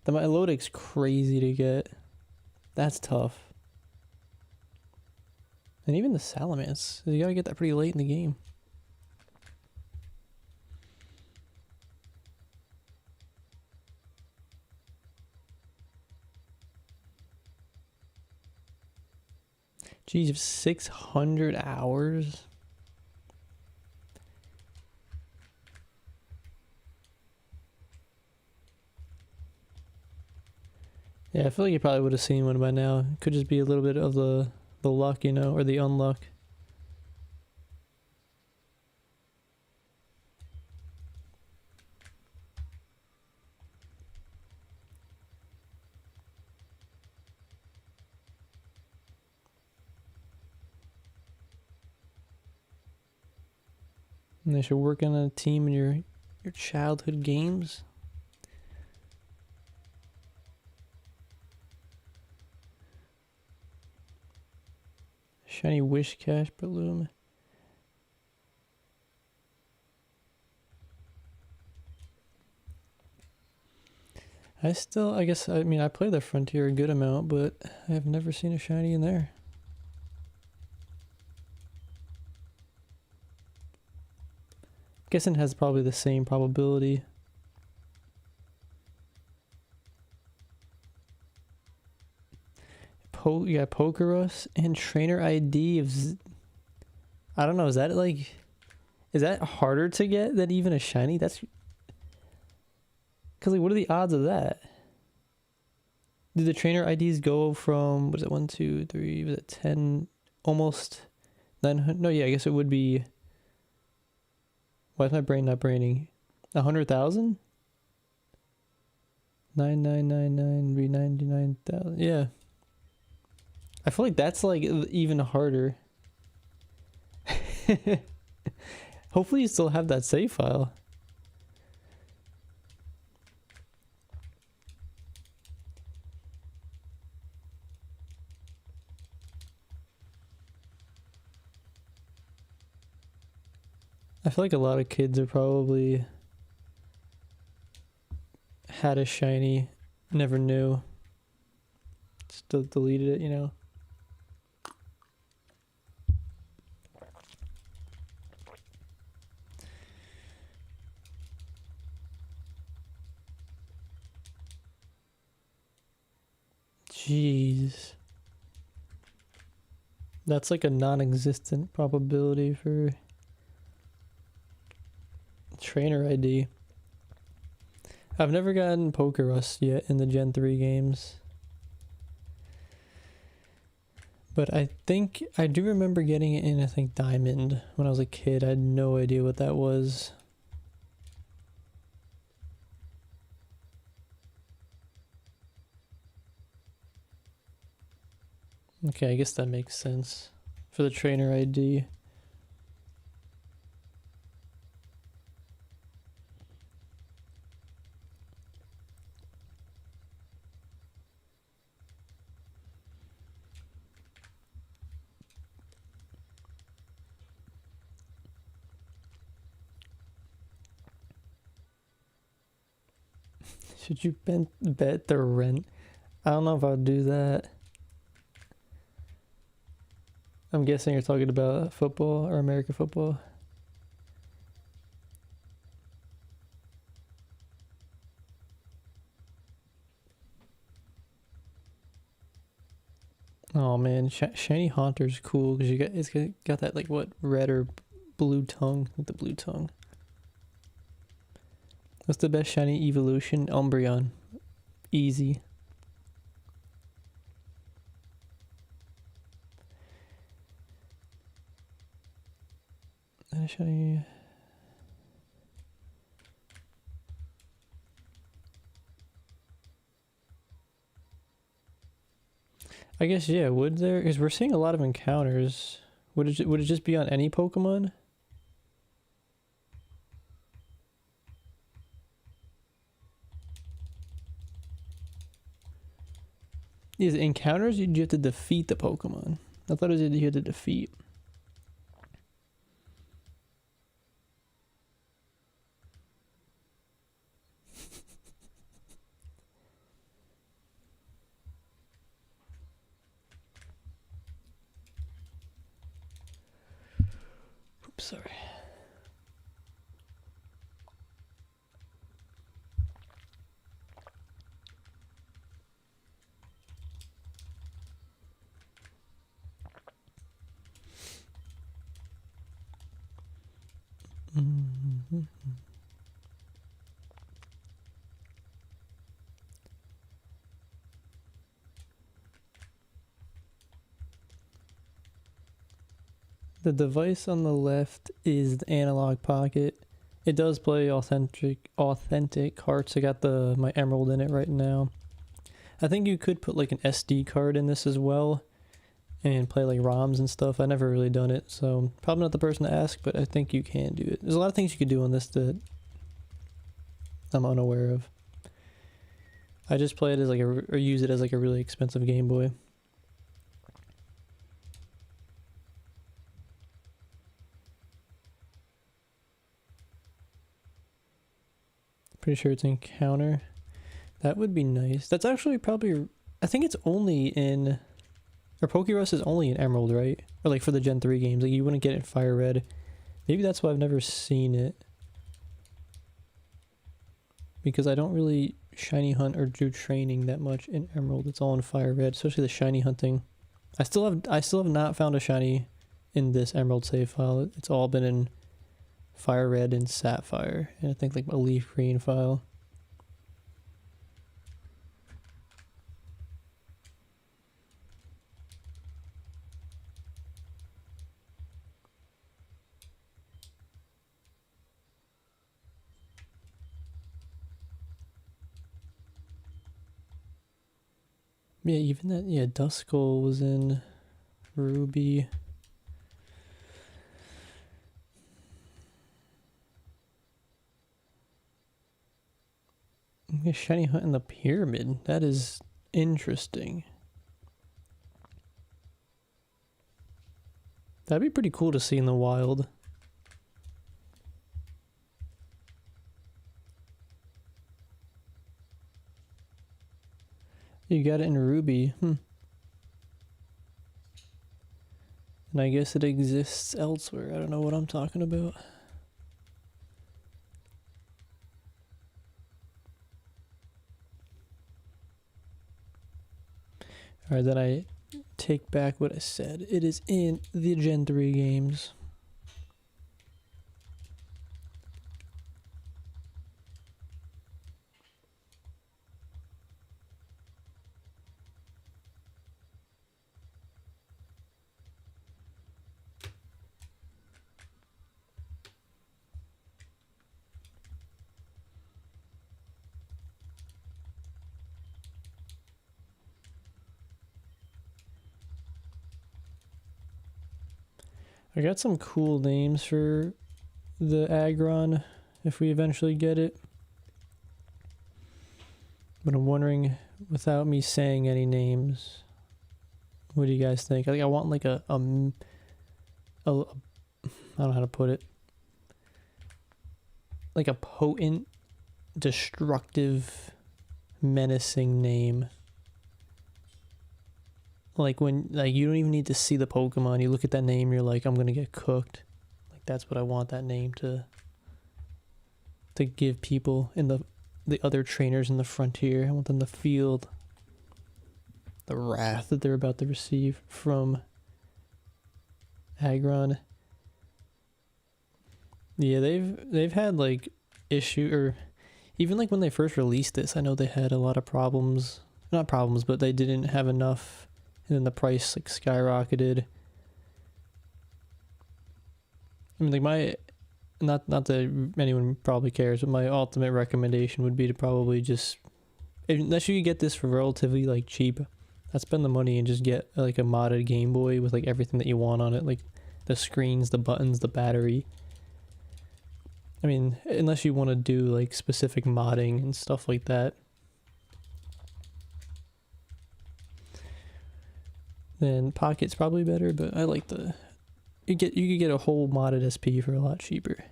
The Milotic's crazy to get. That's tough. And even the Salamence. You gotta get that pretty late in the game. Geez, 600 hours? Yeah, I feel like you probably would have seen one by now. It could just be a little bit of the luck, you know, or the unluck. And they should work on a team in your childhood games. Shiny Wishcash Breloom. I guess, I mean, I play the Frontier a good amount, but I have never seen a shiny in there. Guessing it has probably the same probability. You got Pokerus and Trainer ID of I don't know, is that harder to get than even a shiny? That's because, like, what are the odds of that? Do the trainer IDs go from, was it 1, 2, 3, was it 10, almost 900? No, yeah, I guess it would be, why is my brain not braining? 100,000? 9999 be 99,000. Yeah. I feel like that's like even harder. Hopefully you still have that save file. I feel like a lot of kids are probably had a shiny Never knew. Still deleted it, you know. Jeez. That's like a non-existent probability for trainer ID. I've never gotten Poker Rust yet in the Gen 3 games. But I think, I do remember getting it in, I think, Diamond when I was a kid. I had no idea what that was. Okay, I guess that makes sense for the trainer ID. Should you bet the rent? I don't know if I'll do that. I'm guessing you're talking about football or American football. Oh man, shiny Haunter's cool because it's got that like what, red or blue tongue with the blue tongue. What's the best shiny evolution? Umbreon. Easy. And a shiny. I guess, yeah, would there? Because we're seeing a lot of encounters. Would it just be on any Pokemon? Is it encounters? You have to defeat the Pokemon. I thought it was you had to defeat. Oops, sorry. Mm-hmm. The device on the left is the analog pocket. It does play authentic carts. I got my Emerald in it right now. I think you could put like an SD card in this as well and play like ROMs and stuff. I never really done it, so probably not the person to ask, but I think you can do it. There's a lot of things you could do on this that I'm unaware of. I just play it as like or use it as like a really expensive Game Boy. Pretty sure it's encounter. That would be nice. That's actually probably, I think it's only in, or Pokerus is only in Emerald, right? Or like for the Gen 3 games, like you wouldn't get it in Fire Red. Maybe that's why I've never seen it. Because I don't really shiny hunt or do training that much in Emerald. It's all in Fire Red, especially the shiny hunting. I still have not found a shiny in this Emerald save file. It's all been in Fire Red and Sapphire, and I think like a Leaf Green file. Yeah, even that, yeah, Duskull was in Ruby. Yeah, shiny hunt in the pyramid. That is interesting. That'd be pretty cool to see in the wild. You got it in Ruby. And I guess it exists elsewhere. I don't know what I'm talking about. Alright, then I take back what I said. It is in the Gen 3 games. I got some cool names for the Aggron if we eventually get it. But I'm wondering, without me saying any names, what do you guys think? I think I want like a I don't know how to put it. Like a potent, destructive, menacing name. Like when, like you don't even need to see the Pokemon. You look at that name, you're like, I'm gonna get cooked. Like that's what I want that name to give people in the other trainers in the frontier. I want them to feel the wrath that they're about to receive from Aggron. Yeah, they've had like issue, or even like when they first released this, I know they had a lot of problems. Not problems, but they didn't have enough. And then the price like skyrocketed. I mean, like my, not that anyone probably cares, but my ultimate recommendation would be to probably just, unless you could get this for relatively like cheap, I'd spend the money and just get like a modded Game Boy with like everything that you want on it, like the screens, the buttons, the battery. I mean, unless you want to do like specific modding and stuff like that. Then Pocket's probably better, but I like the you could get a whole modded SP for a lot cheaper.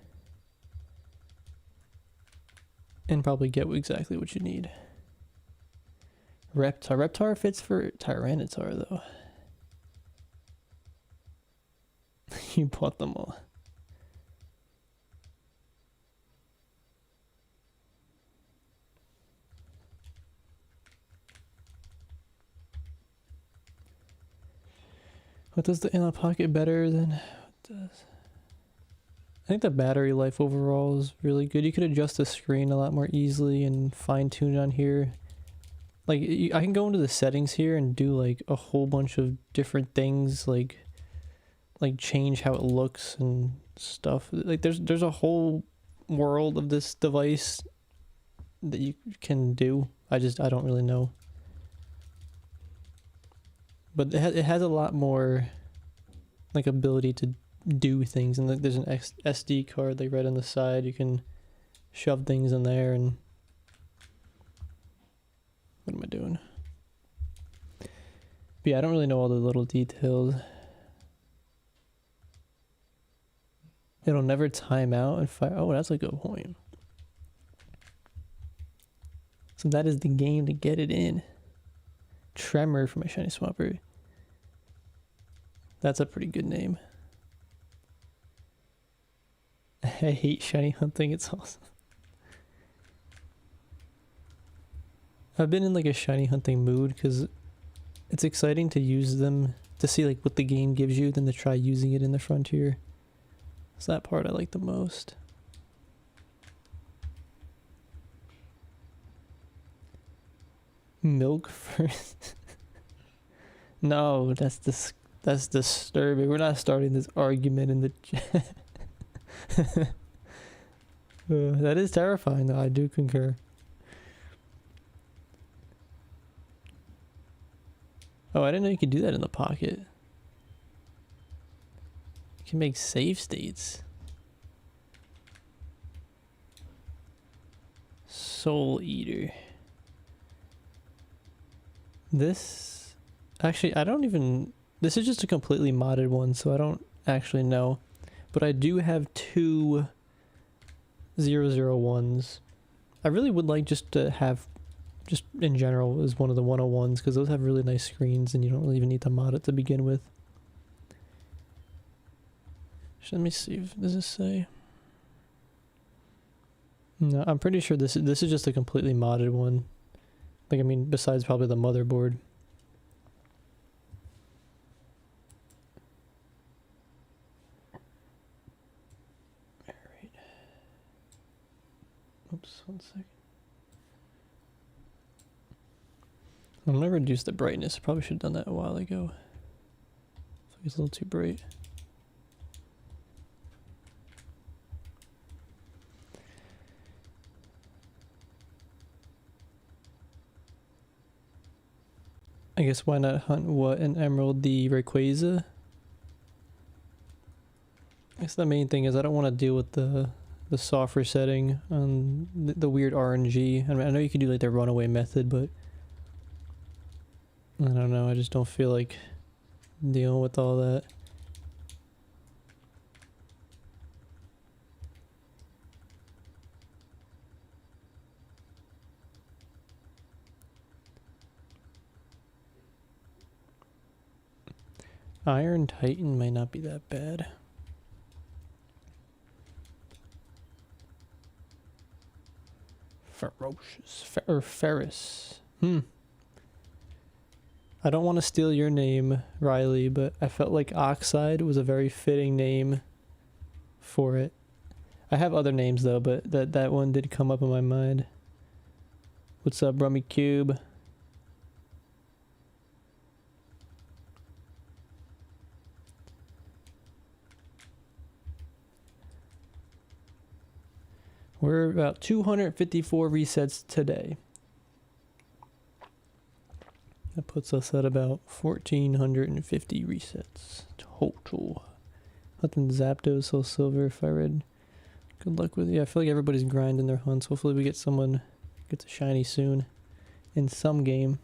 And probably get exactly what you need. Reptar fits for Tyranitar though. You bought them all. What does the Inner Pocket better than what does? I think the battery life overall is really good. You could adjust the screen a lot more easily and fine tune it on here. Like I can go into the settings here and do like a whole bunch of different things, like change how it looks and stuff. Like there's a whole world of this device that you can do. I don't really know. But it has a lot more like ability to do things, and there's an SD card like right on the side. You can shove things in there. And what am I doing? But yeah, I don't really know all the little details. It'll never time out and fire. Oh, that's a good point. So that is the game to get it in. Tremor for my shiny Swampert. That's a pretty good name. I hate shiny hunting, it's awesome. I've been in like a shiny hunting mood because it's exciting to use them, to see like what the game gives you, than to try using it in the frontier. So that part I like the most. Milk first. No, that's disturbing. We're not starting this argument in the chat. That is terrifying though, I do concur. Oh, I didn't know you could do that in the Pocket. You can make save states. Soul Eater. This, actually, I don't even, this is just a completely modded one, so I don't actually know. But I do have two 001s. I really would like just to have just in general is one of the 101s because those have really nice screens and you don't really even need to mod it to begin with. Let me see. Does this say? No, I'm pretty sure this is just a completely modded one. Like, I mean, besides probably the motherboard. Alright. Oops, 1 second. I'm gonna reduce the brightness. I probably should have done that a while ago. I think it's a little too bright. I guess why not hunt what an emerald, the Rayquaza? I guess the main thing is I don't want to deal with the software setting on the weird RNG. I mean, I know you can do like the runaway method, but I don't know. I just don't feel like dealing with all that. Iron Titan might not be that bad. Ferocious. Ferris. I don't want to steal your name, Riley, but I felt like Oxide was a very fitting name for it. I have other names though, but that one did come up in my mind. What's up, Rummy Cube? We're about 254 resets today. That puts us at about 1,450 resets total. Nothing Zapdos, Soul Silver, if I read. Good luck with it. Yeah, I feel like everybody's grinding their hunts. Hopefully we get someone gets a shiny soon in some game.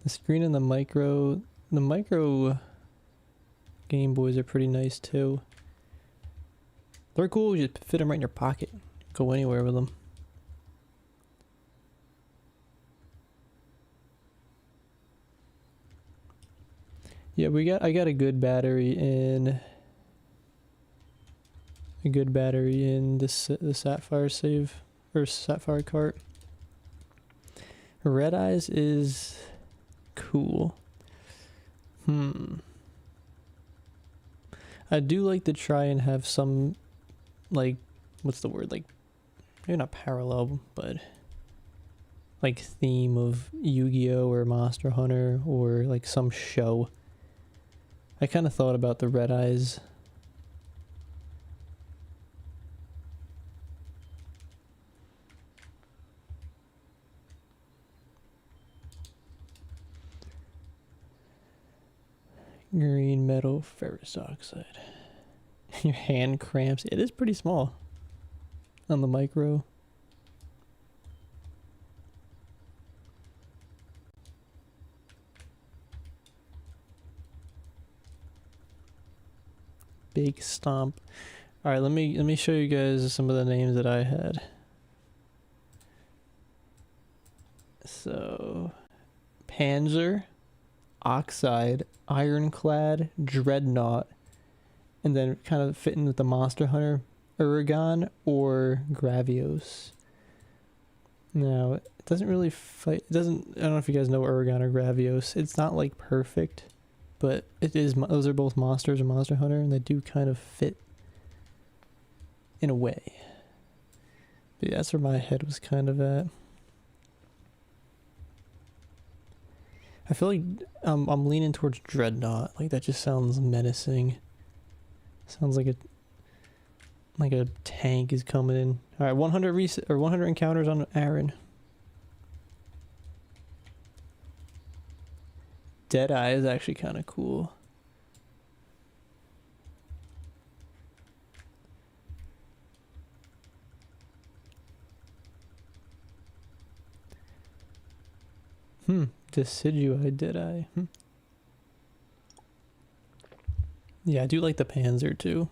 The screen and the micro Game Boys are pretty nice too. They're cool, you just fit them right in your pocket. Go anywhere with them. Yeah, I got a good battery in the Sapphire save or Sapphire cart. Red Eyes is cool. I do like to try and have some, like, what's the word, like, maybe not parallel, but like theme of Yu-Gi-Oh or Monster Hunter or like some show. I kind of thought about the Red Eyes. Green metal ferrous oxide. Your hand cramps. It is pretty small on the micro. Big stomp. All right, let me show you guys some of the names that I had. So, Panzer, Oxide, Ironclad, Dreadnought, and then kind of fitting with the Monster Hunter, Uragon or Gravios. Now, it doesn't really fight. It doesn't. I don't know if you guys know Uragon or Gravios. It's not like perfect, but it is. Those are both monsters or Monster Hunter, and they do kind of fit in a way. But yeah, that's where my head was kind of at. I feel like I'm leaning towards Dreadnought. Like that just sounds menacing. Sounds like a tank is coming in. All right, 100 encounters on Aaron. Deadeye is actually kind of cool. Decidueye Deadeye. Yeah, I do like the Panzer too.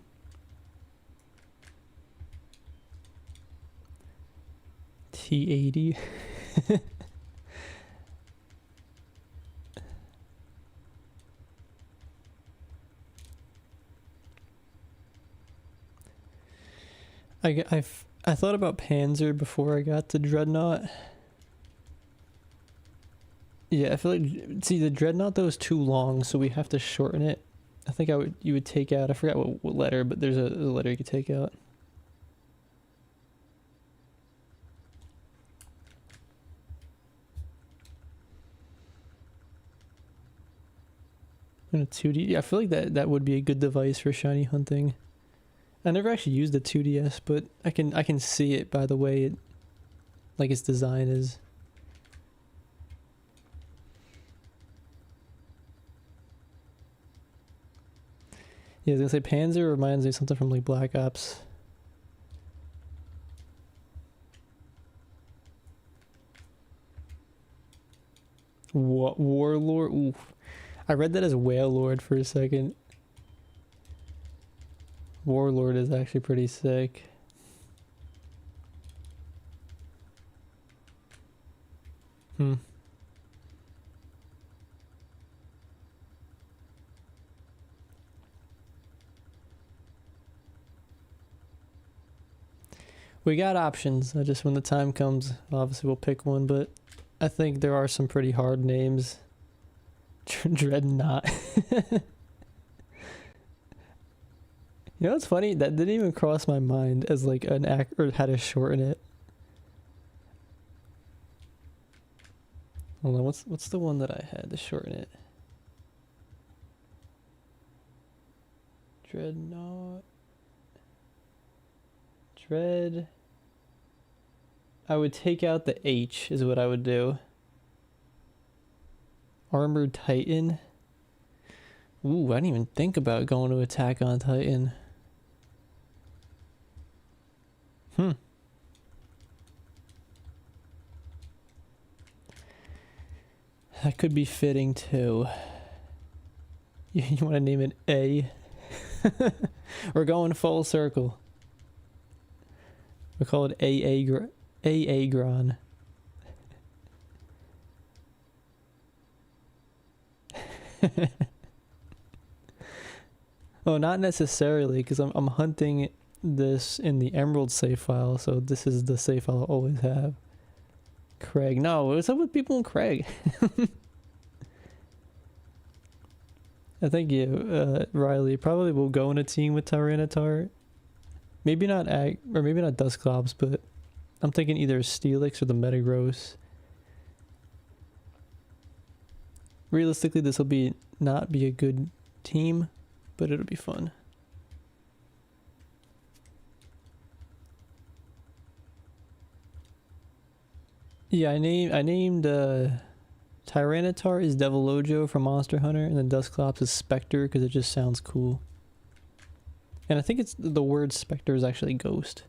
T80. I thought about Panzer before I got to Dreadnought. Yeah, I feel like, see, the Dreadnought though is too long, so we have to shorten it. I think you would take out, I forgot what letter, but there's a letter you could take out. And a 2D, yeah, I feel like that would be a good device for shiny hunting. I never actually used the 2DS, but I can see it by the way it, like its design is. Yeah, I was gonna say Panzer reminds me of something from like Black Ops. What, Warlord? Ooh, I read that as Whale Lord for a second. Warlord is actually pretty sick. Hmm. We got options. I just, when the time comes, obviously we'll pick one, but I think there are some pretty hard names. Dreadnought. You know what's funny? That didn't even cross my mind as like an act, or how to shorten it. Hold on, what's the one that I had to shorten it? Dreadnought. Dread. I would take out the H is what I would do. Armored Titan. Ooh, I didn't even think about going to Attack on Titan. That could be fitting too. You want to name it A? We're going full circle. We call it Aagron. Oh, not necessarily, because I'm hunting this in the Emerald save file, so this is the save file I'll always have. Craig. No, what's up with people in Craig? I think you, Riley, probably will go in a team with Tyranitar. Maybe not or maybe not Dusclops, but I'm thinking either Steelix or the Metagross. Realistically, this will not be a good team, but it'll be fun. Yeah, I named Tyranitar is Devilojo from Monster Hunter, and then Dusclops is Spectre because it just sounds cool. And I think it's the word Spectre is actually ghost,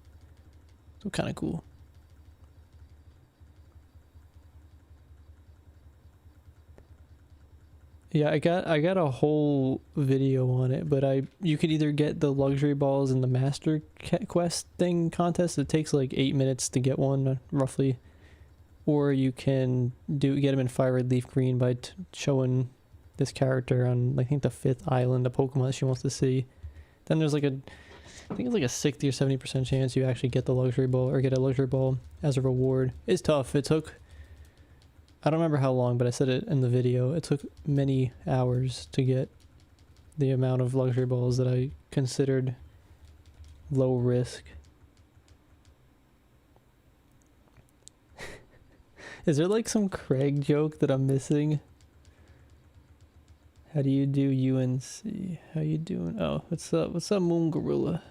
so kind of cool. Yeah, I got a whole video on it, but you could either get the luxury balls in the Master Quest thing contest. It takes like 8 minutes to get one, roughly, or you can get them in Fire Red Leaf Green by showing this character on, I think, the 5th island, a Pokemon that she wants to see. Then there's like I think it's like a 60 or 70% chance you actually get the luxury ball or get a luxury ball as a reward. It's tough. It took, I don't remember how long, but I said it in the video. It took many hours to get the amount of luxury balls that I considered low risk. Is there like some Craig joke that I'm missing? How do you do, UNC? How you doing? Oh, what's up? What's up, Moon Gorilla?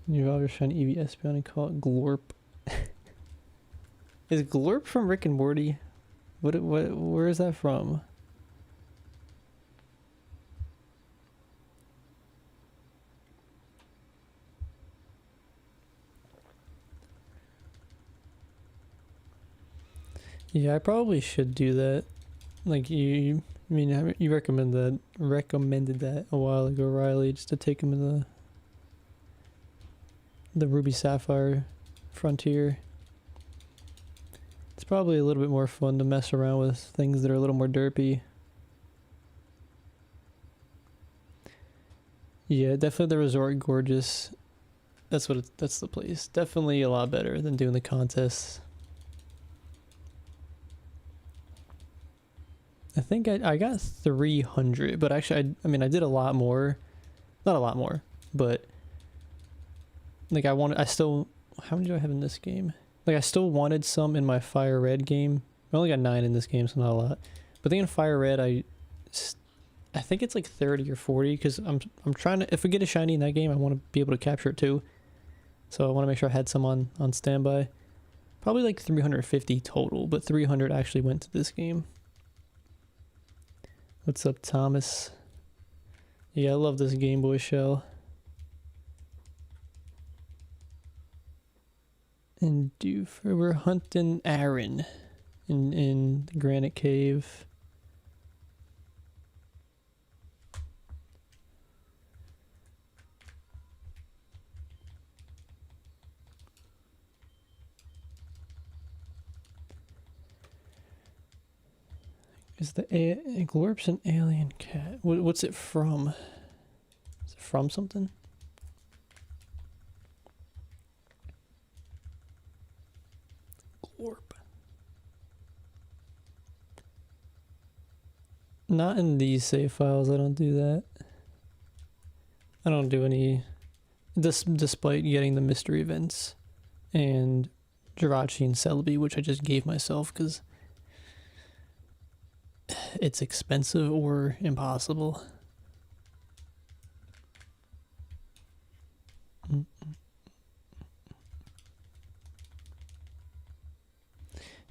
You're always trying EVS and call it Glorp. Is Glorp from Rick and Morty? Where is that from? Yeah, I probably should do that. Like I mean, you recommended that a while ago, Riley, just to take him in the Ruby Sapphire frontier. It's probably a little bit more fun to mess around with things that are a little more derpy. Yeah, definitely the Resort Gorgeous. That's the place. Definitely a lot better than doing the contests. I think I got 300, but actually I mean I did a lot more. Not a lot more, but like I still, how many do I have in this game? Like I still wanted some in my Fire Red game. I only got 9 in this game, so not a lot. But then in Fire Red I think it's like 30 or 40 because I'm trying to, if we get a shiny in that game, I want to be able to capture it too. So I want to make sure I had some on standby. Probably like 350 total, but 300 actually went to this game. What's up, Thomas? Yeah, I love this Game Boy shell. And we're hunting Aaron in the Granite Cave. Is the Glorp's an alien cat? What's it from? Is it from something? Glorp. Not in these save files, I don't do that. I don't do any, despite getting the mystery events and Jirachi and Celebi, which I just gave myself because it's expensive or impossible.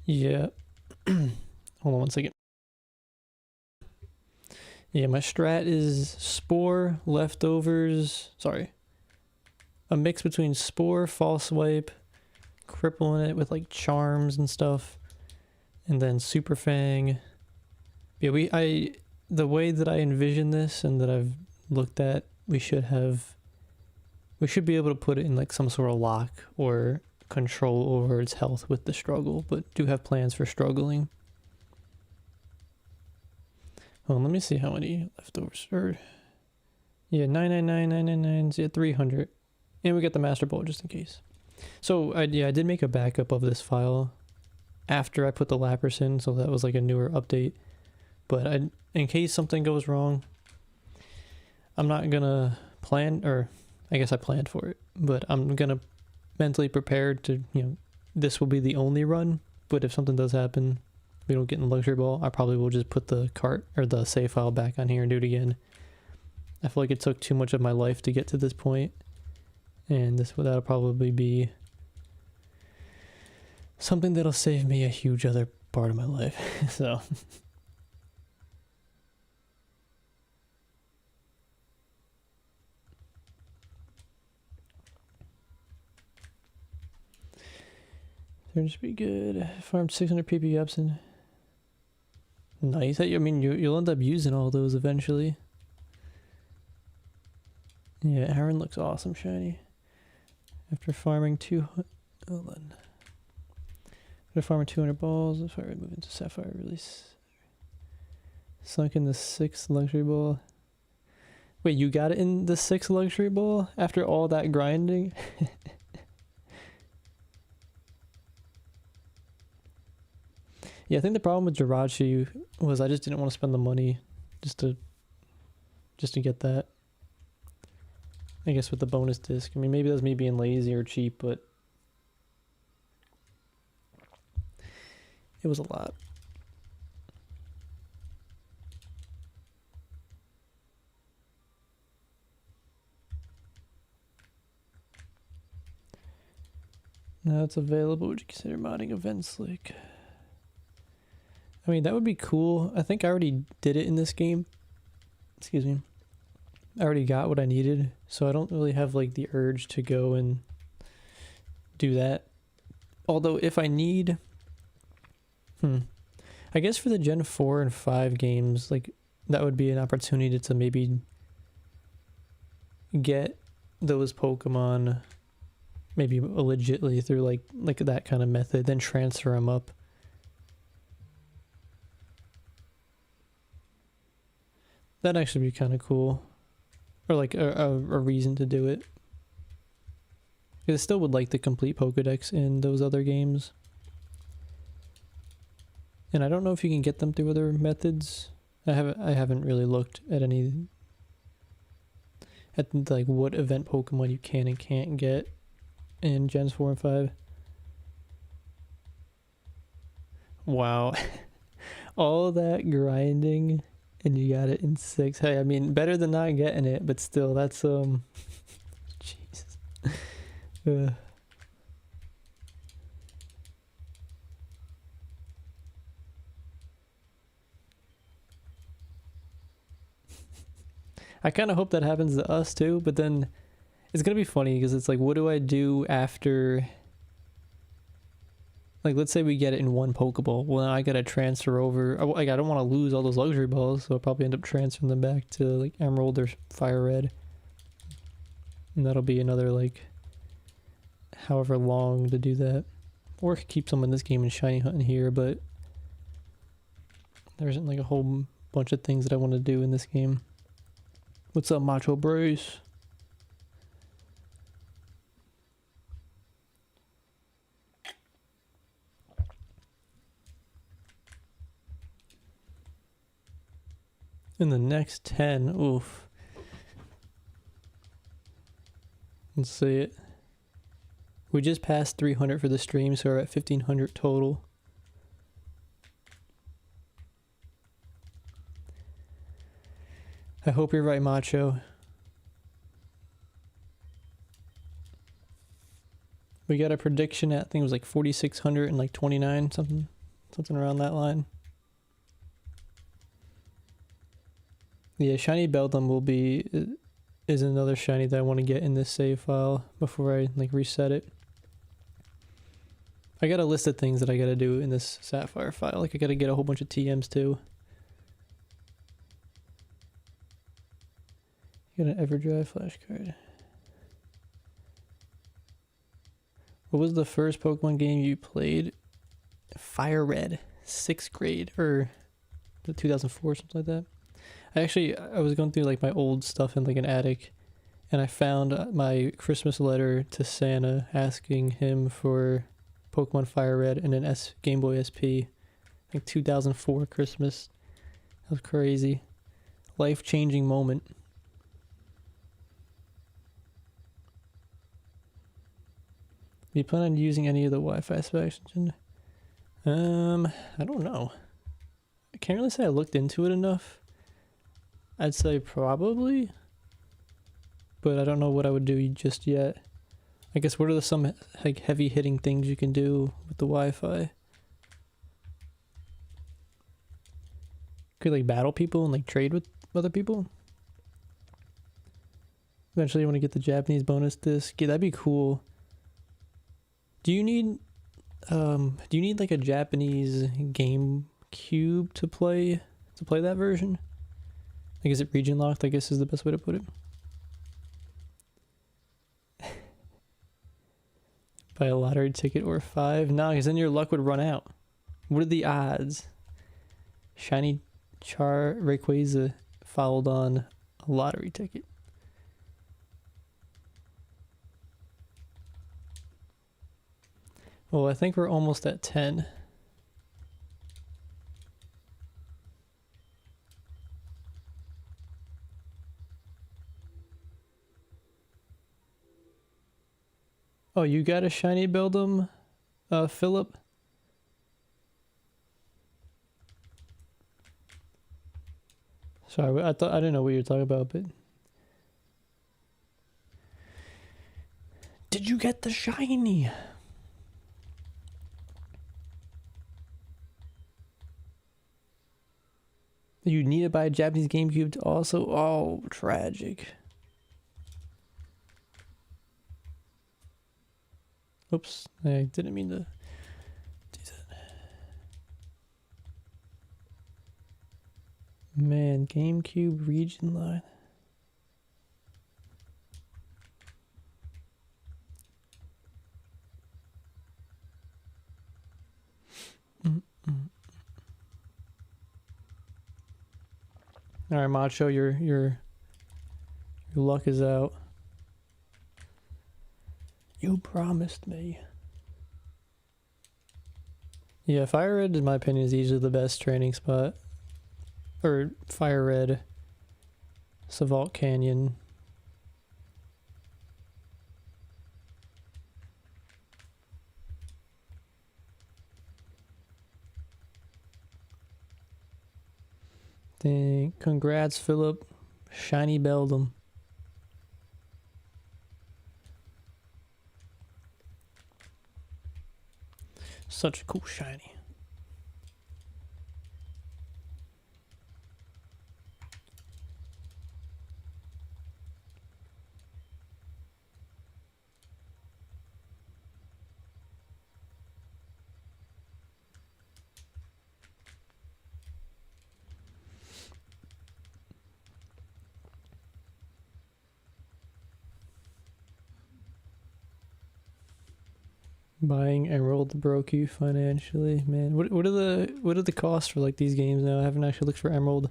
Yeah. Hold on one second. Yeah, my strat is Spore, Leftovers, sorry. A mix between Spore, False Swipe, crippling it with like charms and stuff, and then Super Fang. Yeah, the way that I envision this and that I've looked at, we should be able to put it in like some sort of lock or control over its health with the struggle, but do have plans for struggling. Well, let me see how many leftovers are. Yeah, 999, yeah, 300. And we got the Master Ball just in case. So, I did make a backup of this file after I put the Lapras in, so that was like a newer update. But in case something goes wrong, I'm not gonna plan, or I guess I planned for it, but I'm gonna mentally prepared to, this will be the only run, but if something does happen, we don't get in the luxury ball, I probably will just put the cart or the save file back on here and do it again. I feel like it took too much of my life to get to this point, and that'll probably be something that'll save me a huge other part of my life. So Turn should be good. Farmed 600 PP ups and nice. I mean, you'll end up using all those eventually. Yeah, Aaron looks awesome shiny. After farming 200, hold on. After farming 200 balls, if I move into Sapphire release. Sunk in the 6th luxury ball. Wait, you got it in the 6th luxury ball after all that grinding? Yeah, I think the problem with Jirachi was I just didn't want to spend the money just to get that. I guess with the bonus disc. I mean, maybe that's me being lazy or cheap, but it was a lot. Now it's available. Would you consider modding events like... I mean, that would be cool. I think I already did it in this game. Excuse me. I already got what I needed, so I don't really have like the urge to go and do that. Although if I need I guess for the Gen 4 and 5 games, like, that would be an opportunity to maybe get those Pokemon maybe legitly through like that kind of method, then transfer them up. That'd actually be kind of cool. Or like a reason to do it. Because I still would like the complete Pokedex in those other games. And I don't know if you can get them through other methods. I haven't really looked at any like what event Pokemon you can and can't get in Gens 4 and 5. Wow. All that grinding and you got it in 6. Hey, I mean, better than not getting it, but still, that's Jesus. I kind of hope that happens to us too, but then it's gonna be funny because it's like, what do I do after? Like, let's say we get it in one Pokeball. Well, now I gotta transfer over. Like, I don't want to lose all those luxury balls, so I'll probably end up transferring them back to like Emerald or Fire Red, and that'll be another like however long to do that, or keep some in this game and shiny hunting here. But there isn't like a whole bunch of things that I want to do in this game. What's up, Macho Brace? In the next 10, oof. Let's see it. We just passed 300 for the stream, so we're at 1,500 total. I hope you're right, Macho. We got a prediction at, I think it was like 4,600 and like 29, something around that line. Yeah, shiny Beldum is another shiny that I want to get in this save file before I like reset it. I got a list of things that I gotta do in this Sapphire file. Like, I gotta get a whole bunch of TMs too. You got an Everdrive flashcard. What was the first Pokemon game you played? Fire Red, 6th grade, or 2004, something like that. I was going through like my old stuff in like an attic, and I found my Christmas letter to Santa asking him for Pokemon Fire Red and an Game Boy SP, like 2004 Christmas. That was crazy. Life-changing moment. Do you plan on using any of the Wi-Fi specs? I don't know. I can't really say I looked into it enough. I'd say probably, but I don't know what I would do just yet. I guess what are some like heavy hitting things you can do with the Wi-Fi? Could like battle people and like trade with other people. Eventually, you want to get the Japanese bonus disc. Yeah, that'd be cool. Do you need like a Japanese GameCube to play that version? Like, is it region locked, I guess is the best way to put it. Buy a lottery ticket or 5? Nah, because then your luck would run out. What are the odds? Shiny Rayquaza followed on a lottery ticket. Well, I think we're almost at 10. Oh, you got a shiny Beldum, Philip? Sorry, I didn't know what you were talking about, but did you get the shiny? You need to buy a Japanese GameCube also? Oh, tragic. Oops, I didn't mean to do that. Man, GameCube region line. All right, Macho, your luck is out. You promised me. Yeah, Fire Red, in my opinion, is easily the best training spot. Or Fire Red, Savalt Canyon. Dang, congrats, Philip. Shiny Beldum. Such a cool shiny. Buying Emerald broke you financially, man. What are the costs for like these games now? I haven't actually looked for Emerald.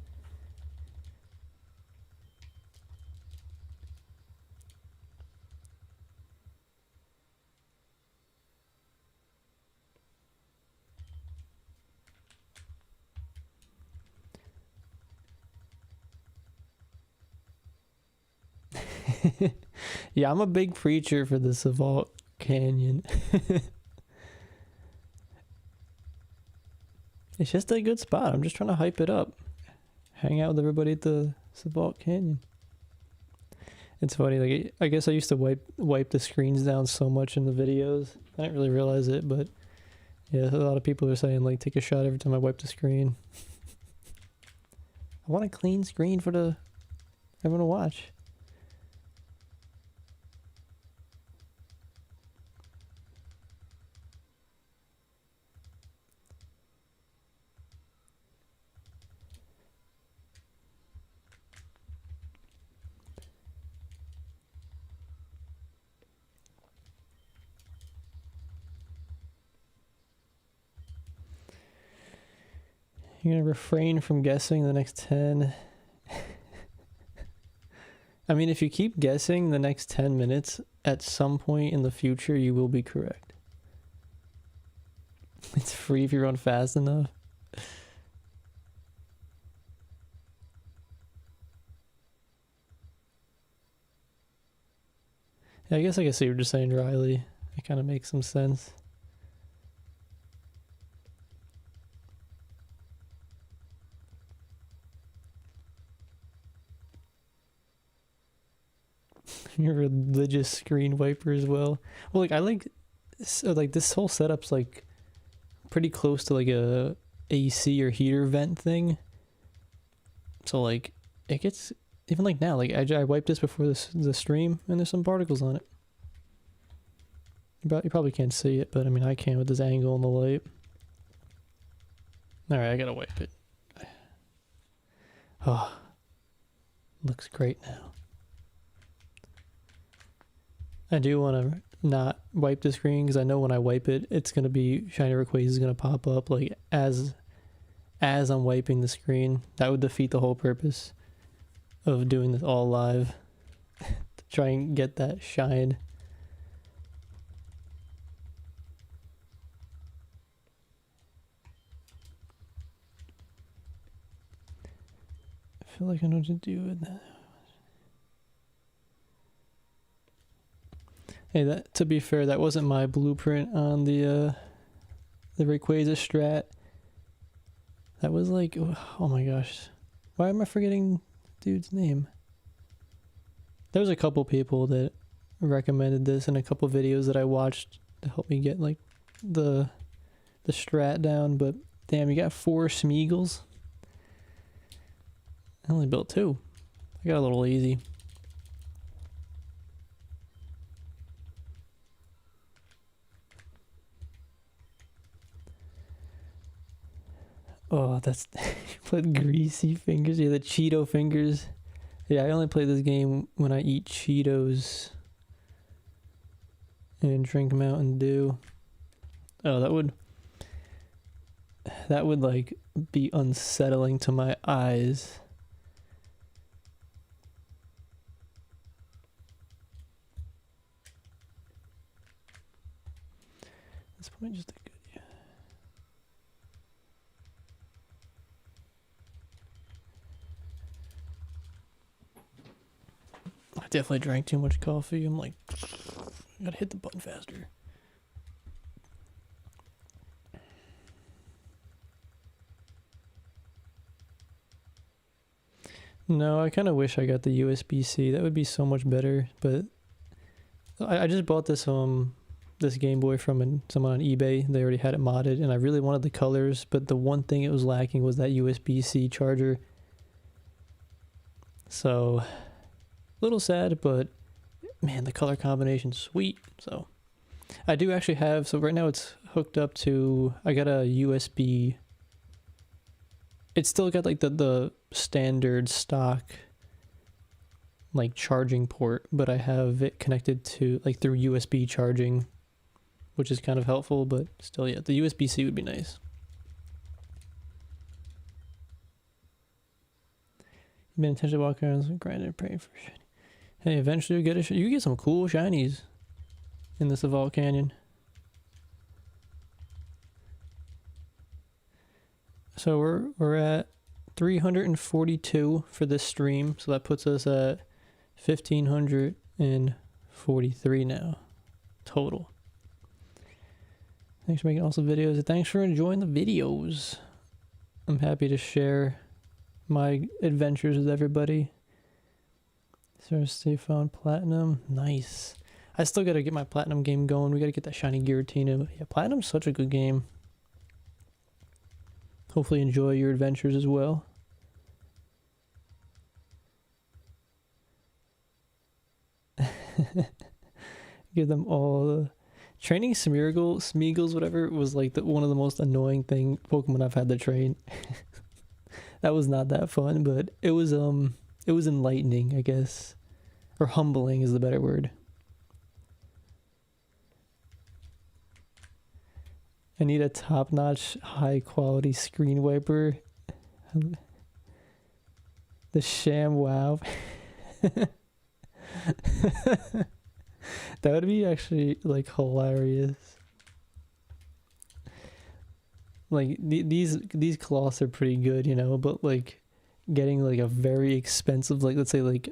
Yeah, I'm a big preacher for the Savalt Canyon. It's just a good spot. I'm just trying to hype it up. Hang out with everybody at the Savalt Canyon. It's funny, like I guess I used to wipe the screens down so much in the videos. I didn't really realize it, but yeah, a lot of people are saying like take a shot every time I wipe the screen. I want a clean screen for everyone to watch. You're gonna refrain from guessing the next 10. I mean, if you keep guessing the next 10 minutes, at some point in the future, you will be correct. It's free if you run fast enough. Yeah, I guess I can see what you're saying, Riley. It kind of makes some sense. You're a religious screen wiper as well. Well, like I like this whole setup's like pretty close to like a AC or heater vent thing. So like it gets even like now. Like I wiped this before the stream, and there's some particles on it. You probably can't see it, but I mean I can with this angle and the light. All right, I gotta wipe it. Oh, looks great now. I do want to not wipe the screen because I know when I wipe it, it's gonna be shiny Rayquaza is gonna pop up like as I'm wiping the screen. That would defeat the whole purpose of doing this all live. To try and get that shine. I feel like I know what to do with that. Hey, that to be fair, that wasn't my blueprint on the Rayquaza strat. That was like, oh my gosh, why am I forgetting dude's name? There was a couple people that recommended this in a couple videos that I watched to help me get like the strat down, but damn, you got 4 Smeagol's. I only built 2. I got a little lazy. Oh, that's put greasy fingers. Yeah, the Cheeto fingers. Yeah, I only play this game when I eat Cheetos and drink Mountain Dew. Oh, that would like be unsettling to my eyes. At this point, just a good, yeah. I definitely drank too much coffee. I'm like, I gotta hit the button faster. No, I kind of wish I got the USB-C. That would be so much better. But I just bought this Game Boy from someone on eBay. They already had it modded, and I really wanted the colors. But the one thing it was lacking was that USB-C charger. So, a little sad, but man, the color combination's sweet. So, I do actually have. So right now it's hooked up to. I got a USB. It's still got like the standard stock like charging port, but I have it connected to like through USB charging, which is kind of helpful, but still, yeah, the USB-C would be nice. You've been intentionally walking around grinding and praying for shiny. Hey, eventually you'll get you get some cool shinies in this Evolve Canyon. So we're at 342 for this stream, so that puts us at 1,543 now total. Thanks for making awesome videos, and thanks for enjoying the videos. I'm happy to share my adventures with everybody. So stay found platinum, nice. I still gotta get my platinum game going. We gotta get that shiny Giratina. Yeah, platinum's such a good game. Hopefully enjoy your adventures as well. Give them all the training Smeagol's whatever was like one of the most annoying Pokemon I've had to train. That was not that fun, but it was enlightening, I guess. Or humbling is the better word. I need a top-notch, high-quality screen wiper. The ShamWow. That would be actually like hilarious. Like these cloths are pretty good, you know, but like getting like a very expensive, like let's say like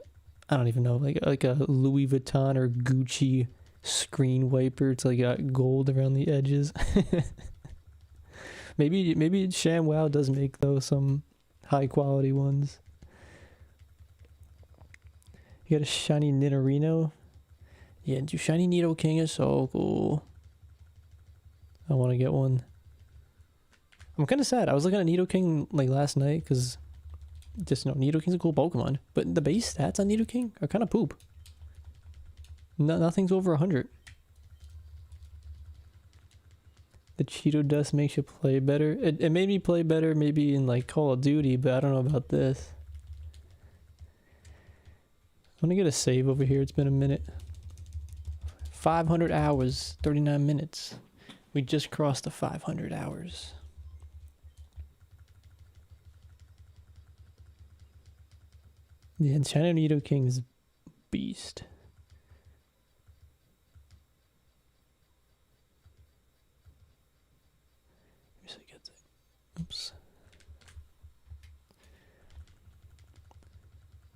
I don't even know, like a Louis Vuitton or Gucci screen wiper. It's like got gold around the edges. maybe ShamWow does make though some high quality ones. You got a shiny Nidorino. Yeah, shiny Nidoking is so cool. I want to get one. I'm kind of sad. I was looking at Nidoking like last night because just Nidoking's a cool Pokemon, but the base stats on Nidoking are kind of poop. Nothing's over 100. The Cheeto dust makes you play better. It made me play better maybe in like Call of Duty, but I don't know about this. I'm gonna get a save over here. It's been a minute. 500 hours, 39 minutes. We just crossed the 500 hours. Yeah, China Nidoking's beast. Oops.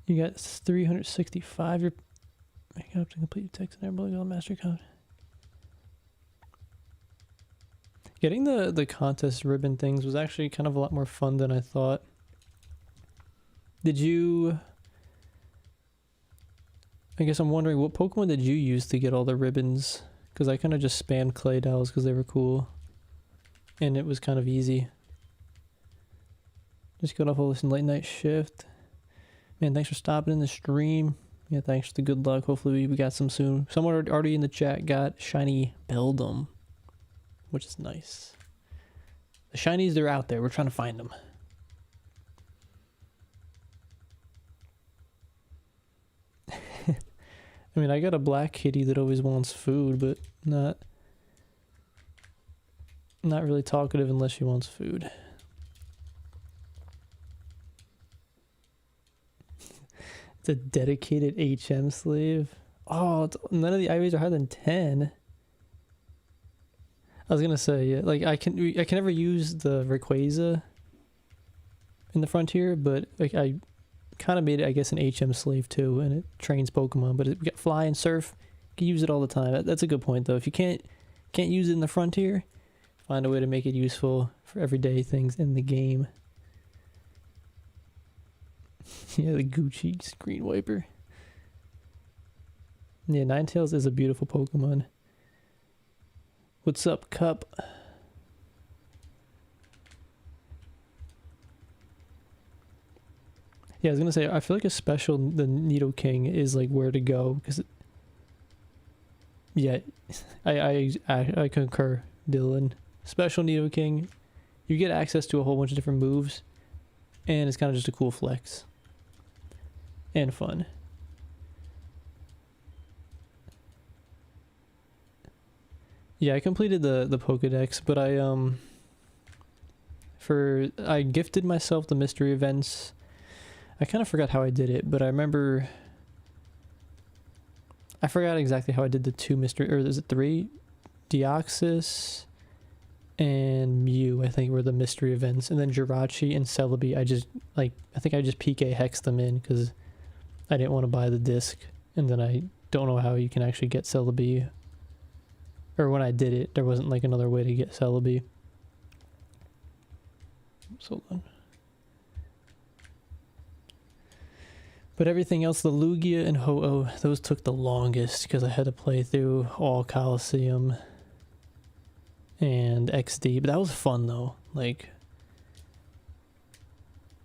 You got 365. You're making up to complete your text and everybody on master code. Getting the contest ribbon things was actually kind of a lot more fun than I thought. Did you... I guess I'm wondering, what Pokemon did you use to get all the ribbons? Because I kind of just spammed Clay Dolls because they were cool. And it was kind of easy. Just got off a late night shift. Man, thanks for stopping in the stream. Yeah, thanks for the good luck. Hopefully we got some soon. Someone already in the chat got shiny Beldum, which is nice. The shinies, they're out there. We're trying to find them. I mean, I got a black kitty that always wants food, but not really talkative unless she wants food. It's a dedicated HM slave. Oh, none of the IVs are higher than 10. I was gonna say, yeah, like I can never use the Rayquaza in the frontier, but like I kind of made it, I guess, an HM slave too, and it trains Pokemon. But we got fly and surf. You can use it all the time. That's a good point though. If you can't use it in the frontier, find a way to make it useful for everyday things in the game. Yeah, the Gucci screen wiper. Yeah, Ninetales is a beautiful Pokemon. What's up, Cup? Yeah, I was gonna say, I feel like the Nidoking is like where to go, because yeah, I concur, Dylan. Special Nidoking, you get access to a whole bunch of different moves, and it's kind of just a cool flex and fun. Yeah, I completed the Pokédex, but I gifted myself the mystery events. I kind of forgot how I did it, but I remember I forgot exactly how I did the 2 mystery, or is it 3? Deoxys and Mew, I think, were the mystery events, and then Jirachi and Celebi, I think I just PK hexed them in because I didn't want to buy the disc, and then I don't know how you can actually get Celebi. Or when I did it, there wasn't like another way to get Celebi. So hold on. But everything else, the Lugia and Ho-Oh, those took the longest because I had to play through all Coliseum and XD. But that was fun though. Like,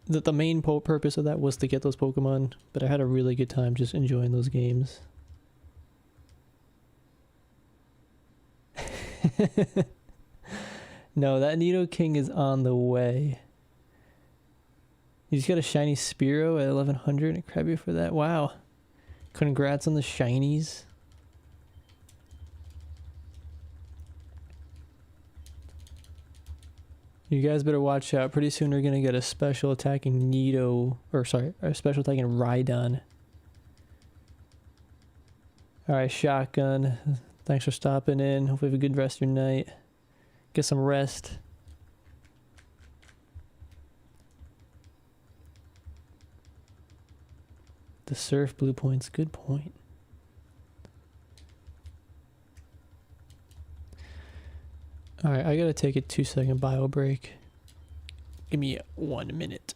the main purpose of that was to get those Pokemon, but I had a really good time just enjoying those games. No, that Nidoking is on the way. You just got a shiny Spearow at 1100 and crab you for that. Wow. Congrats on the shinies. You guys better watch out. Pretty soon we're gonna get a special attacking a special attacking Rhydon. Alright, Shotgun. Thanks for stopping in. Hope you have a good rest of your night. Get some rest. The surf blue points. Good point. Alright, I gotta take a 2-second bio break. Give me 1 minute.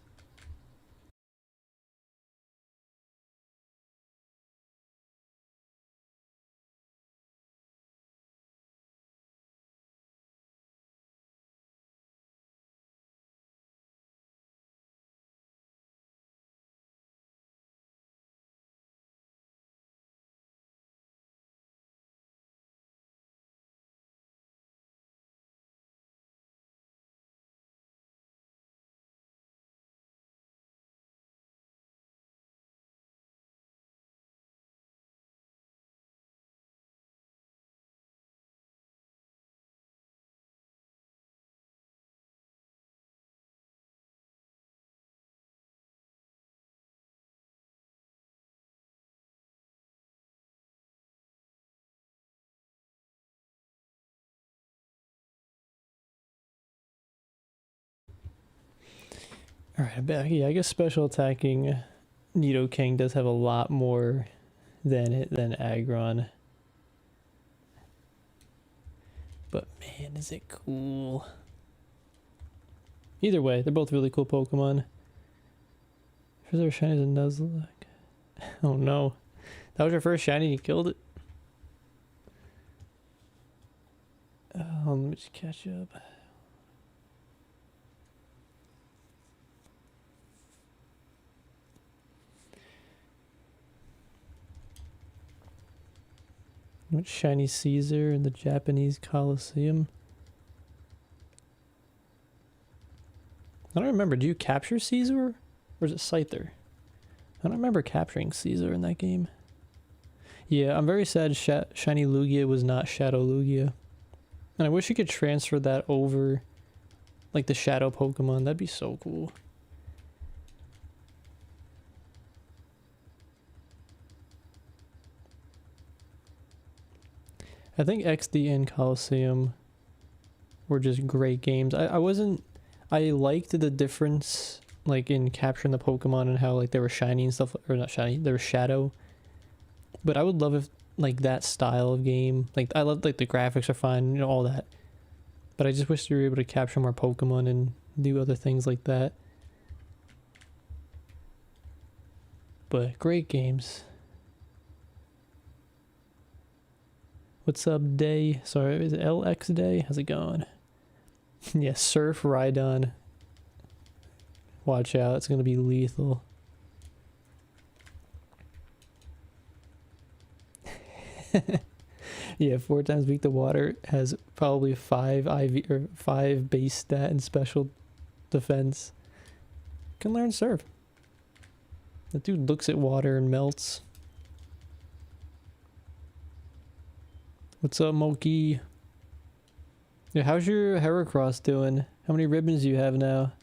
Alright, I'm back. Yeah, I guess special attacking Nidoking does have a lot more than Aggron. But man, is it cool. Either way, they're both really cool Pokemon. First ever shiny is a Nuzlocke. Oh no. That was your first shiny and you killed it? Let me just catch up. What shiny Caesar in the Japanese Coliseum? I don't remember. Do you capture Caesar? Or is it Scyther? I don't remember capturing Caesar in that game. Yeah, I'm very sad Shiny Lugia was not Shadow Lugia. And I wish you could transfer that over, like the Shadow Pokemon. That'd be so cool. I think XD and Coliseum were just great games. I liked the difference, like, in capturing the Pokemon and how, like, they were shiny and stuff, or not shiny, they were Shadow. But I would love if, like, that style of game, like, I love, like, the graphics are fine, you know, all that. But I just wish you were able to capture more Pokemon and do other things like that. But great games. What's up, Day? Sorry, is it LX Day? How's it going? Yeah, Surf Rhydon. Watch out, it's gonna be lethal. Yeah, 4 times weak to water has probably 5 IV or 5 base stat and special defense. Can learn Surf. That dude looks at water and melts. What's up, Moki? Yeah, how's your Heracross doing? How many ribbons do you have now?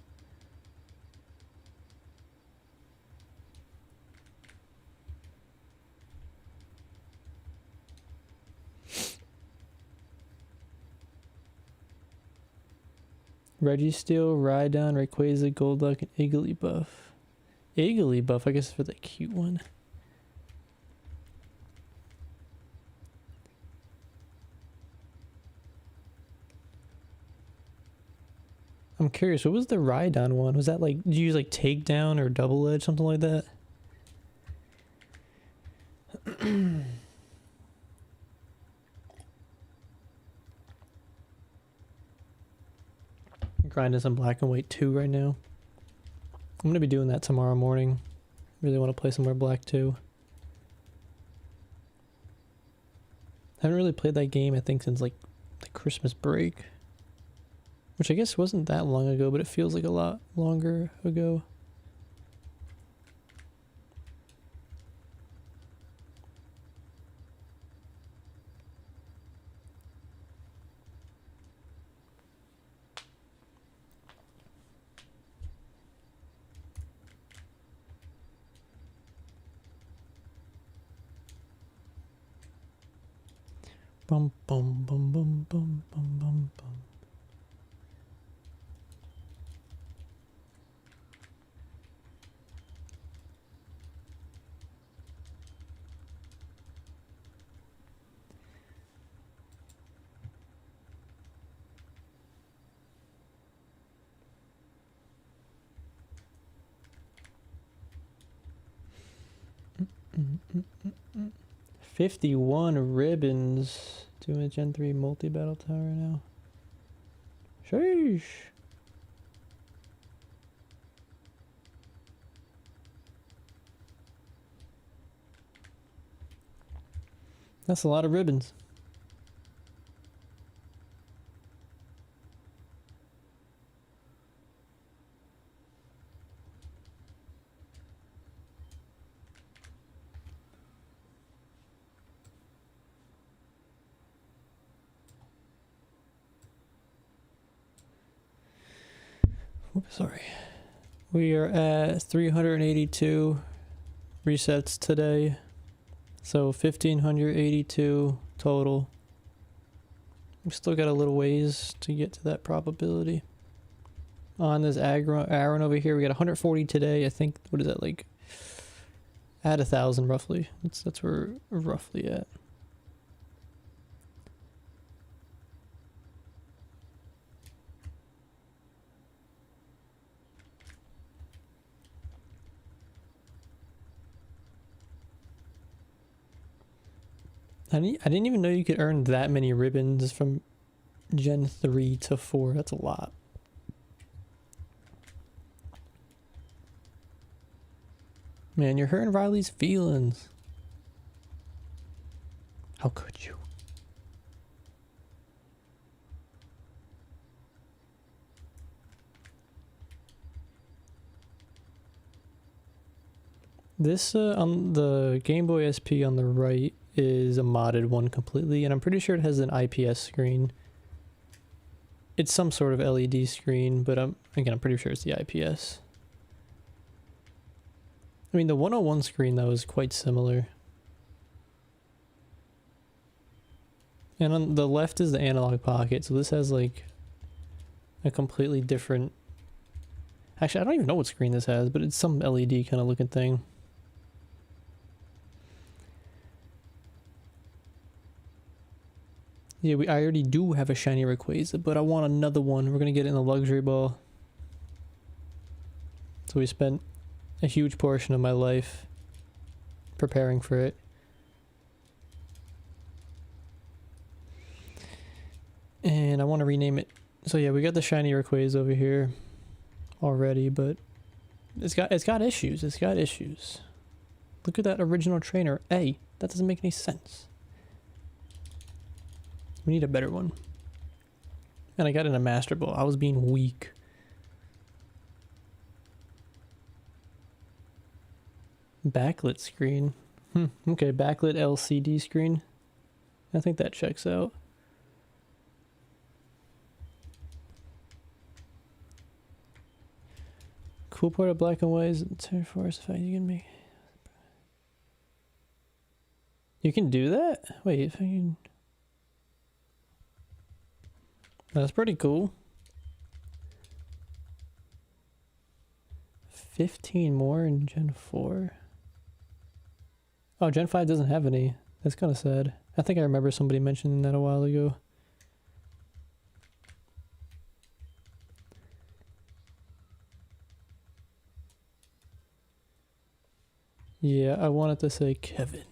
Registeel, Rhydon, Rayquaza, Golduck, and Igglybuff. Igglybuff, I guess for the cute one. I'm curious, what was the Rhydon one? Was that like, did you use like Takedown or Double Edge, something like that? Grinding some Black and White 2 right now. I'm gonna be doing that tomorrow morning. Really want to play some more Black 2. Haven't really played that game, I think, since like the Christmas break. Which I guess wasn't that long ago, but it feels like a lot longer ago. Bum bum bum bum bum bum bum bum. Mm, mm, mm, mm. 51 ribbons. Doing a Gen 3 multi-battle tower now. Sheesh. That's a lot of ribbons. Oops, sorry. We are at 382 resets today. So 1582 total. We still got a little ways to get to that probability. On this Aaron over here, we got 140 today. I think, what is that, like? At 1,000 roughly. That's where we're roughly at. I didn't even know you could earn that many ribbons from Gen 3 to 4. That's a lot. Man, you're hurting Riley's feelings. How could you? This on the Game Boy SP on the right is a modded one completely, and I'm pretty sure it has an IPS screen. It's some sort of LED screen, but I'm pretty sure it's the IPS. I mean, the 101 screen though is quite similar. And on the left is the analog pocket, so this has like a completely different... Actually, I don't even know what screen this has, but it's some LED kind of looking thing. Yeah, I already do have a shiny Rayquaza, but I want another one. We're gonna get it in the luxury ball. So we spent a huge portion of my life preparing for it. And I want to rename it. So yeah, we got the shiny Rayquaza over here already, but it's got issues. It's got issues. Look at that original trainer. Hey, that doesn't make any sense. We need a better one. And I got in a Master Ball. I was being weak. Backlit screen. Okay, backlit LCD screen. I think that checks out. Cool part of black and white is the forest effect you can make. You can do that? Wait, if I can... That's pretty cool. 15 more in Gen 4. Oh, Gen 5 doesn't have any. That's kind of sad. I think I remember somebody mentioning that a while ago. Yeah, I wanted to say Kevin.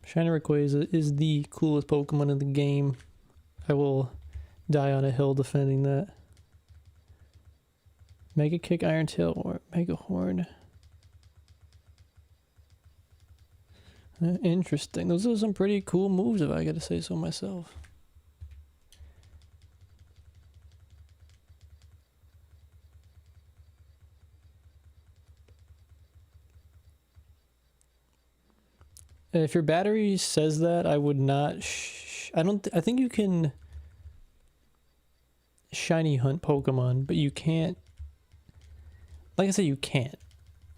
Shiny Rayquaza is the coolest Pokemon in the game. I will die on a hill defending that. Mega Kick, Iron Tail, or Mega Horn. Interesting. Those are some pretty cool moves if I gotta say so myself. If your battery says that, I would not... I think you can shiny hunt Pokemon, but you can't... Like I said, you can't.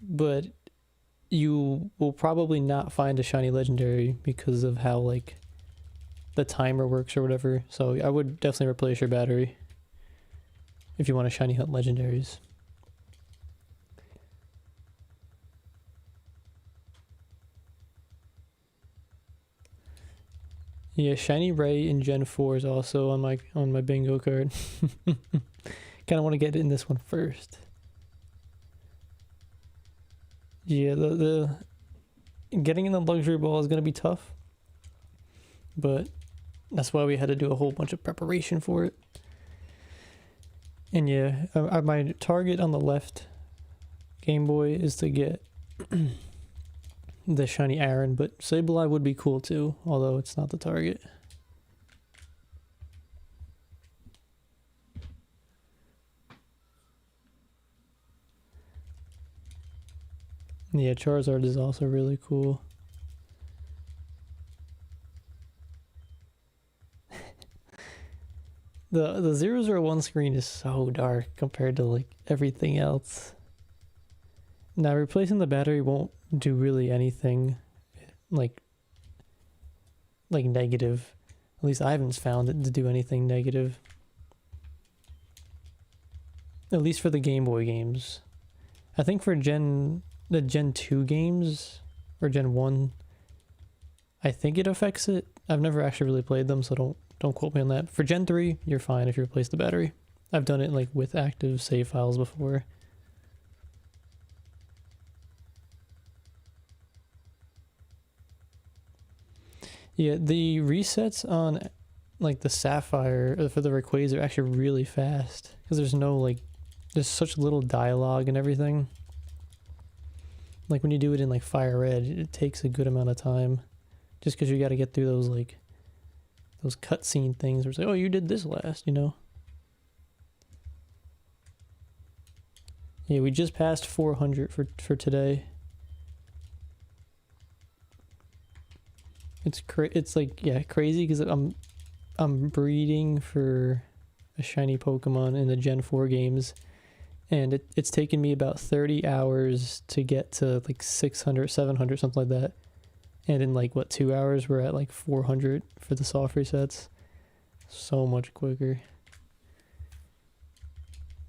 But you will probably not find a shiny legendary because of how, like, the timer works or whatever. So I would definitely replace your battery if you want to shiny hunt legendaries. Yeah, Shiny Ray in Gen 4 is also on my bingo card. Kind of want to get in this one first. Yeah, the getting in the luxury ball is going to be tough, but that's why we had to do a whole bunch of preparation for it. And yeah, my target on the left Game Boy is to get the shiny Aaron, but Sableye would be cool too, although it's not the target. Yeah, Charizard is also really cool. The 001 screen is so dark compared to like everything else. Now replacing the battery won't do really anything like negative. At least I haven't found it to do anything negative. At least for the Game Boy games. I think for the Gen 2 games or Gen 1, I think it affects it. I've never actually really played them, so don't quote me on that. For Gen 3, you're fine if you replace the battery. I've done it like with active save files before. Yeah, the resets on like the Sapphire for the Rayquaza are actually really fast because there's such little dialogue and everything. Like when you do it in like Fire Red, it takes a good amount of time just because you got to get through those cutscene things where it's like, oh, you did this last, you know? Yeah, we just passed 400 for today. It's like, yeah, crazy because I'm breeding for a shiny Pokemon in the Gen 4 games, and it's taken me about 30 hours to get to like 600, 700, something like that. And in like, what, 2 hours, we're at like 400 for the soft resets. So much quicker.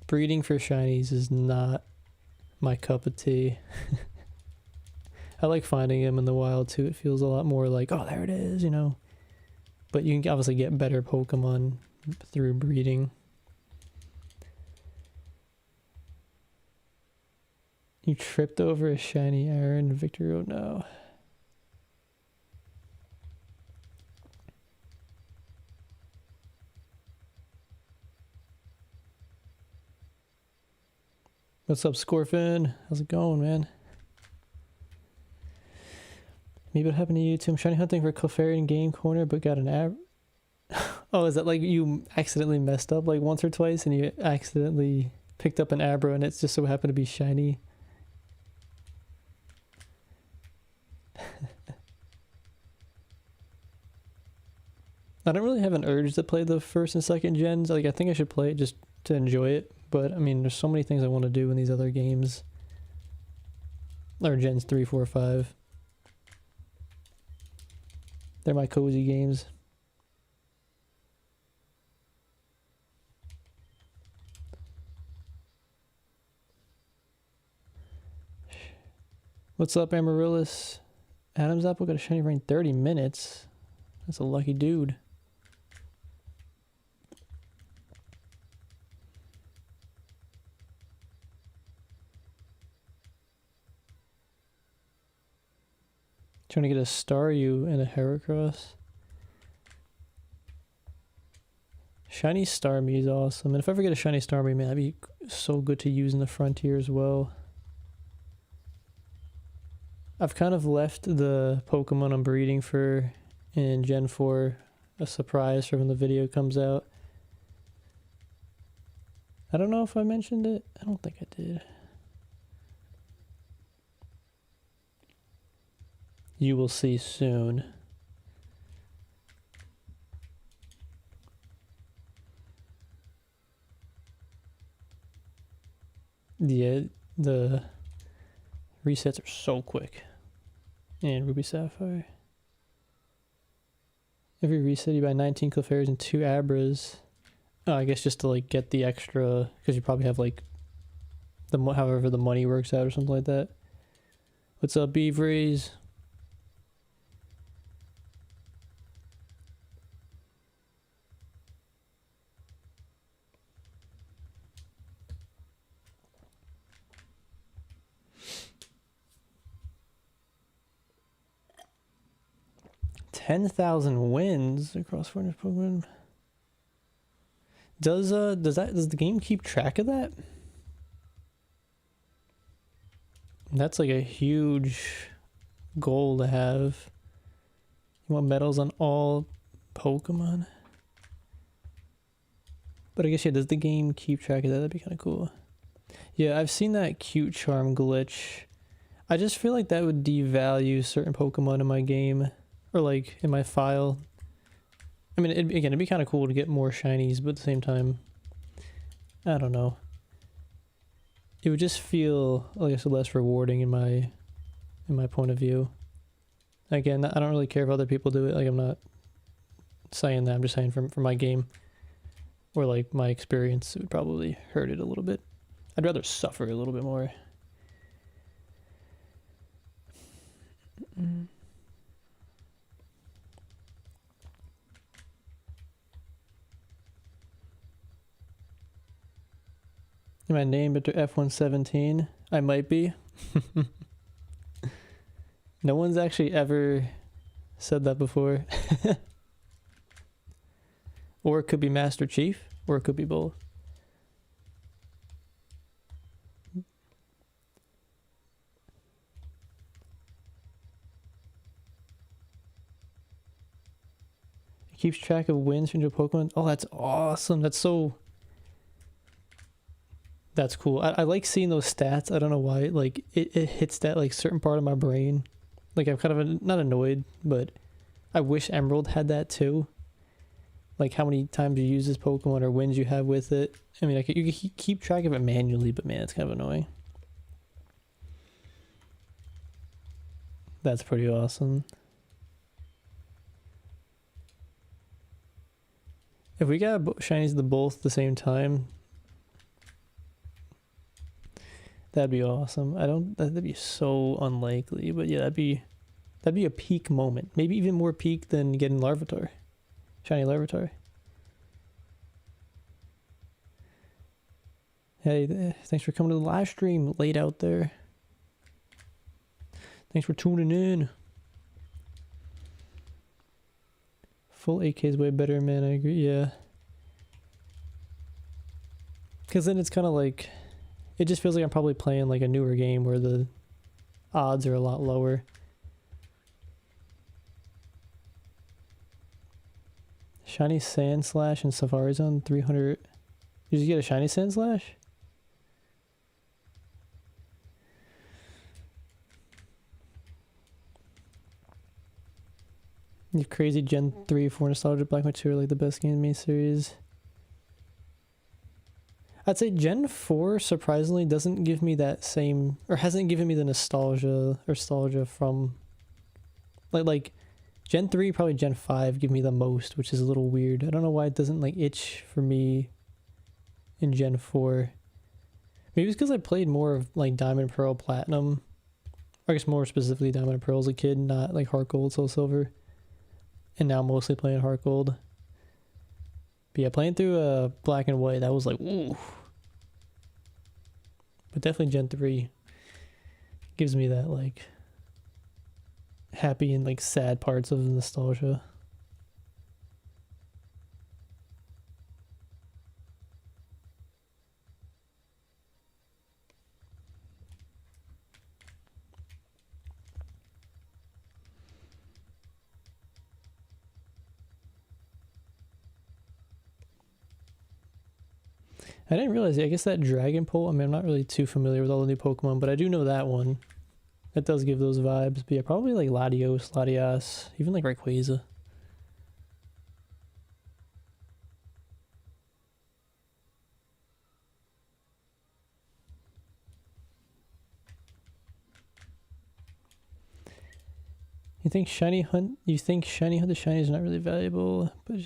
Breeding for shinies is not my cup of tea. I like finding them in the wild too. It feels a lot more like, oh, there it is, you know. But you can obviously get better Pokemon through breeding. You tripped over a shiny Aaron, Victor. Oh no. What's up, Scorpion? How's it going, man? Maybe what happened to you too? I'm shiny hunting for Clefairy Game Corner, but got an Oh, is that like you accidentally messed up like once or twice and you accidentally picked up an Abra and it's just so happened to be shiny? I don't really have an urge to play the first and second gens. Like, I think I should play it just to enjoy it. But, I mean, there's so many things I want to do in these other games. Or gens 3, 4, 5. They're my cozy games. What's up, Amaryllis? Adam's Apple got a shiny rain 30 minutes. That's a lucky dude. Trying to get a Staryu and a Heracross. Shiny Starmie is awesome. And if I ever get a shiny Starmie, man, that'd be so good to use in the Frontier as well. I've kind of left the Pokemon I'm breeding for in Gen 4 a surprise for when the video comes out. I don't know if I mentioned it. I don't think I did. You will see soon. Yeah, the resets are so quick. And Ruby Sapphire. Every reset you buy 19 Clefairies and 2 Abras. Oh, I guess just to like get the extra, because you probably have like however the money works out or something like that. What's up, Beavries? $10,000 wins across 400 Pokemon. Does the game keep track of that? That's like a huge goal to have. You want medals on all Pokemon? But I guess, yeah, does the game keep track of that? That'd be kind of cool. Yeah, I've seen that cute charm glitch. I just feel like that would devalue certain Pokemon in my game. Or like in my file. I mean, it'd be kind of cool to get more shinies, but at the same time, I don't know. It would just feel, I guess, less rewarding in my point of view. Again, I don't really care if other people do it. Like, I'm not saying that. I'm just saying for my game or like my experience, it would probably hurt it a little bit. I'd rather suffer a little bit more. Am I named after F-117? I might be. No one's actually ever said that before. Or it could be Master Chief, or it could be both. It keeps track of wins from your Pokemon. Oh, that's awesome. That's That's cool. I like seeing those stats. I don't know why. Like it hits that like certain part of my brain. Like I'm kind of not annoyed, but I wish Emerald had that too. Like how many times you use this Pokemon or wins you have with it. I mean, you can keep track of it manually, but man, it's kind of annoying. That's pretty awesome. If we got shinies the both at the same time, that'd be awesome. That'd be so unlikely, but yeah, that'd be a peak moment. Maybe even more peak than getting Larvitar. Shiny Larvitar. Hey, thanks for coming to the live stream late out there. Thanks for tuning in. Full 8K is way better, man. I agree. Yeah. Because then it's kind of like, it just feels like I'm probably playing like a newer game where the odds are a lot lower. Shiny Sand Slash and Safari Zone 300. Did you get a Shiny Sand Slash? You crazy Gen 3 4 nostalgia Black Material, like the best game in the main series. I'd say Gen 4 surprisingly doesn't give me that same, or hasn't given me the nostalgia from like Gen 3, probably Gen 5 give me the most, which is a little weird. I don't know why it doesn't like itch for me in Gen 4. Maybe it's because I played more of like Diamond, Pearl, Platinum. I guess more specifically Diamond and Pearl as a kid, not like Heart Gold, Soul Silver. And now mostly playing Heart Gold. But yeah, playing through Black and White, that was like, ooh. But definitely Gen 3 gives me that like happy and like sad parts of nostalgia. I didn't realize it. I guess that Dragon Pole, I mean, I'm not really too familiar with all the new Pokemon, but I do know that one. That does give those vibes. But yeah, probably like Latios, Latias, even like Rayquaza. You think Shiny Hunt the Shiny is not really valuable, but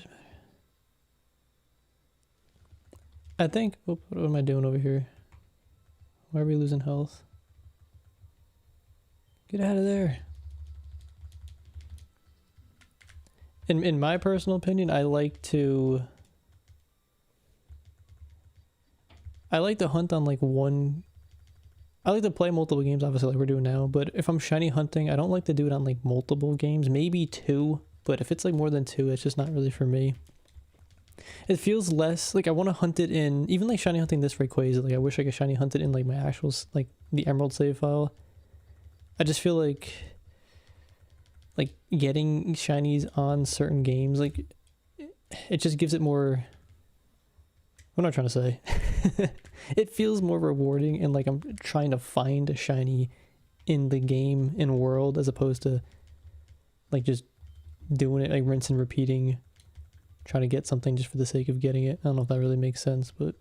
I think, what am I doing over here? Why are we losing health? Get out of there. In my personal opinion, I like to hunt on like one. I like to play multiple games, obviously, like we're doing now, but if I'm shiny hunting, I don't like to do it on like multiple games, maybe 2, but if it's like more than 2, it's just not really for me. It feels less like I want to hunt it in, even like shiny hunting this Rayquaza, like I wish I could shiny hunt it in like my actual, like the Emerald save file. I just feel like getting shinies on certain games, like it just gives it more, what am I trying to say? It feels more rewarding and like I'm trying to find a shiny in the game, in world, as opposed to like just doing it, like rinse and repeating, trying to get something just for the sake of getting it. I don't know if that really makes sense, but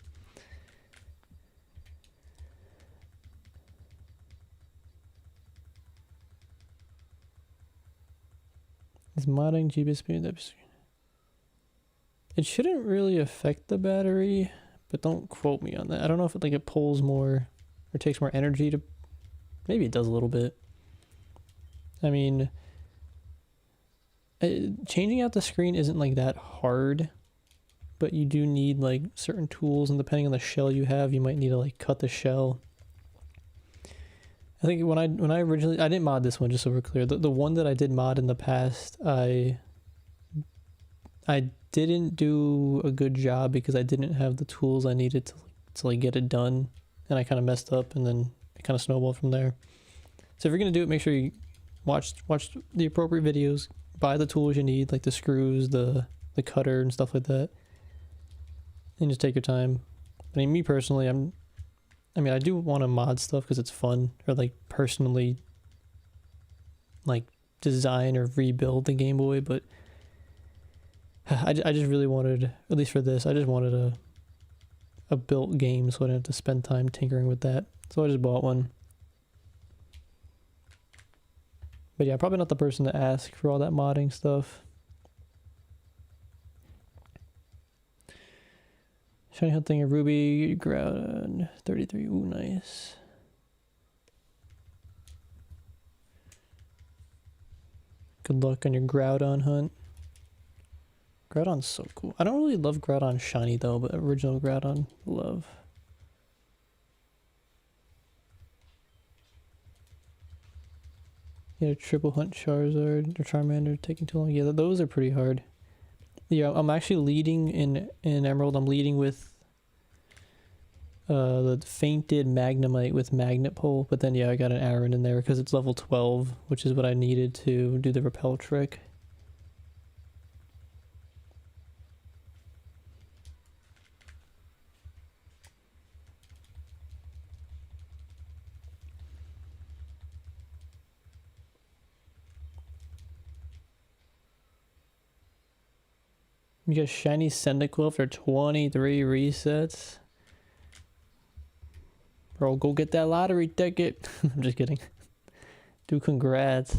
is modding GB speed? It shouldn't really affect the battery, but don't quote me on that. I don't know if it pulls more or takes more energy to, maybe it does a little bit. I mean, changing out the screen isn't like that hard, but you do need like certain tools, and depending on the shell you have, you might need to like cut the shell. I think when I originally, I didn't mod this one, just so we're clear. The one that I did mod in the past, I didn't do a good job because I didn't have the tools I needed to like get it done, and I kind of messed up, and then it kind of snowballed from there. So if you're gonna do it, make sure you watch the appropriate videos, buy the tools you need, like the screws, the cutter, and stuff like that, and just take your time. I mean, me personally, I'm I mean, I do want to mod stuff because it's fun, or like personally, like design or rebuild the Game Boy, but I just really wanted, at least for this, I just wanted a built game so I didn't have to spend time tinkering with that. So I just bought one. But yeah, probably not the person to ask for all that modding stuff. Shiny hunting a ruby, ground 33. Ooh, nice. Good luck on your Groudon hunt. Groudon's so cool. I don't really love Groudon shiny though, but original Groudon, love. Yeah, triple hunt Charizard or Charmander taking too long. Yeah, those are pretty hard. Yeah, I'm actually leading in Emerald. I'm leading with the fainted Magnemite with Magnet Pole, but then yeah, I got an Aaron in there because it's level 12, which is what I needed to do the repel trick. You got shiny Cyndaquil for 23 resets. Bro, go get that lottery ticket. I'm just kidding. Dude, congrats.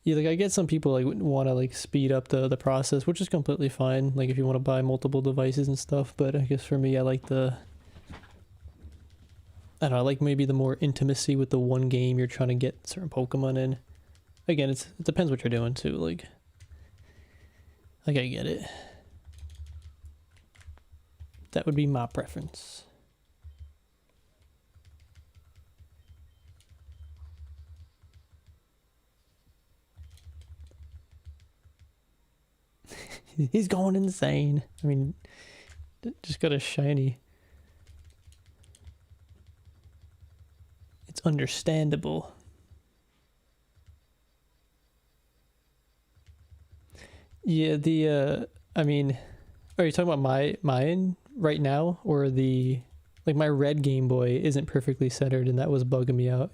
Yeah, like I get some people like want to like speed up the process, which is completely fine. Like if you want to buy multiple devices and stuff, but I guess for me, I like I don't know, I like maybe the more intimacy with the one game you're trying to get certain Pokemon in. Again, it depends what you're doing too. Like I get it. That would be my preference. He's going insane. I mean, just got a shiny. It's understandable. Yeah, I mean, are you talking about mine right now, or like my red Game Boy isn't perfectly centered and that was bugging me out.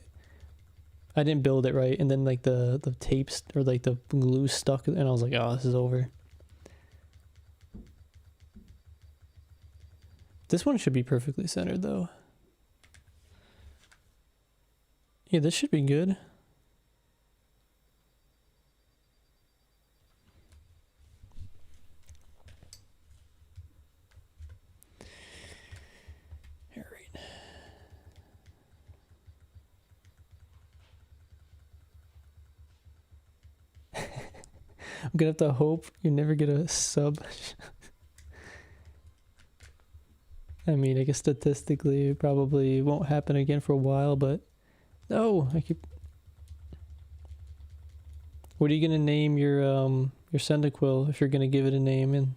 I didn't build it right, and then like the tapes or like the glue stuck, and I was like, oh, this is over. This one should be perfectly centered though. Yeah, this should be good. Alright. I'm gonna have to hope you never get a sub. I mean, I guess statistically it probably won't happen again for a while, but no, I keep. What are you gonna name your Cyndaquil if you're gonna give it a name? And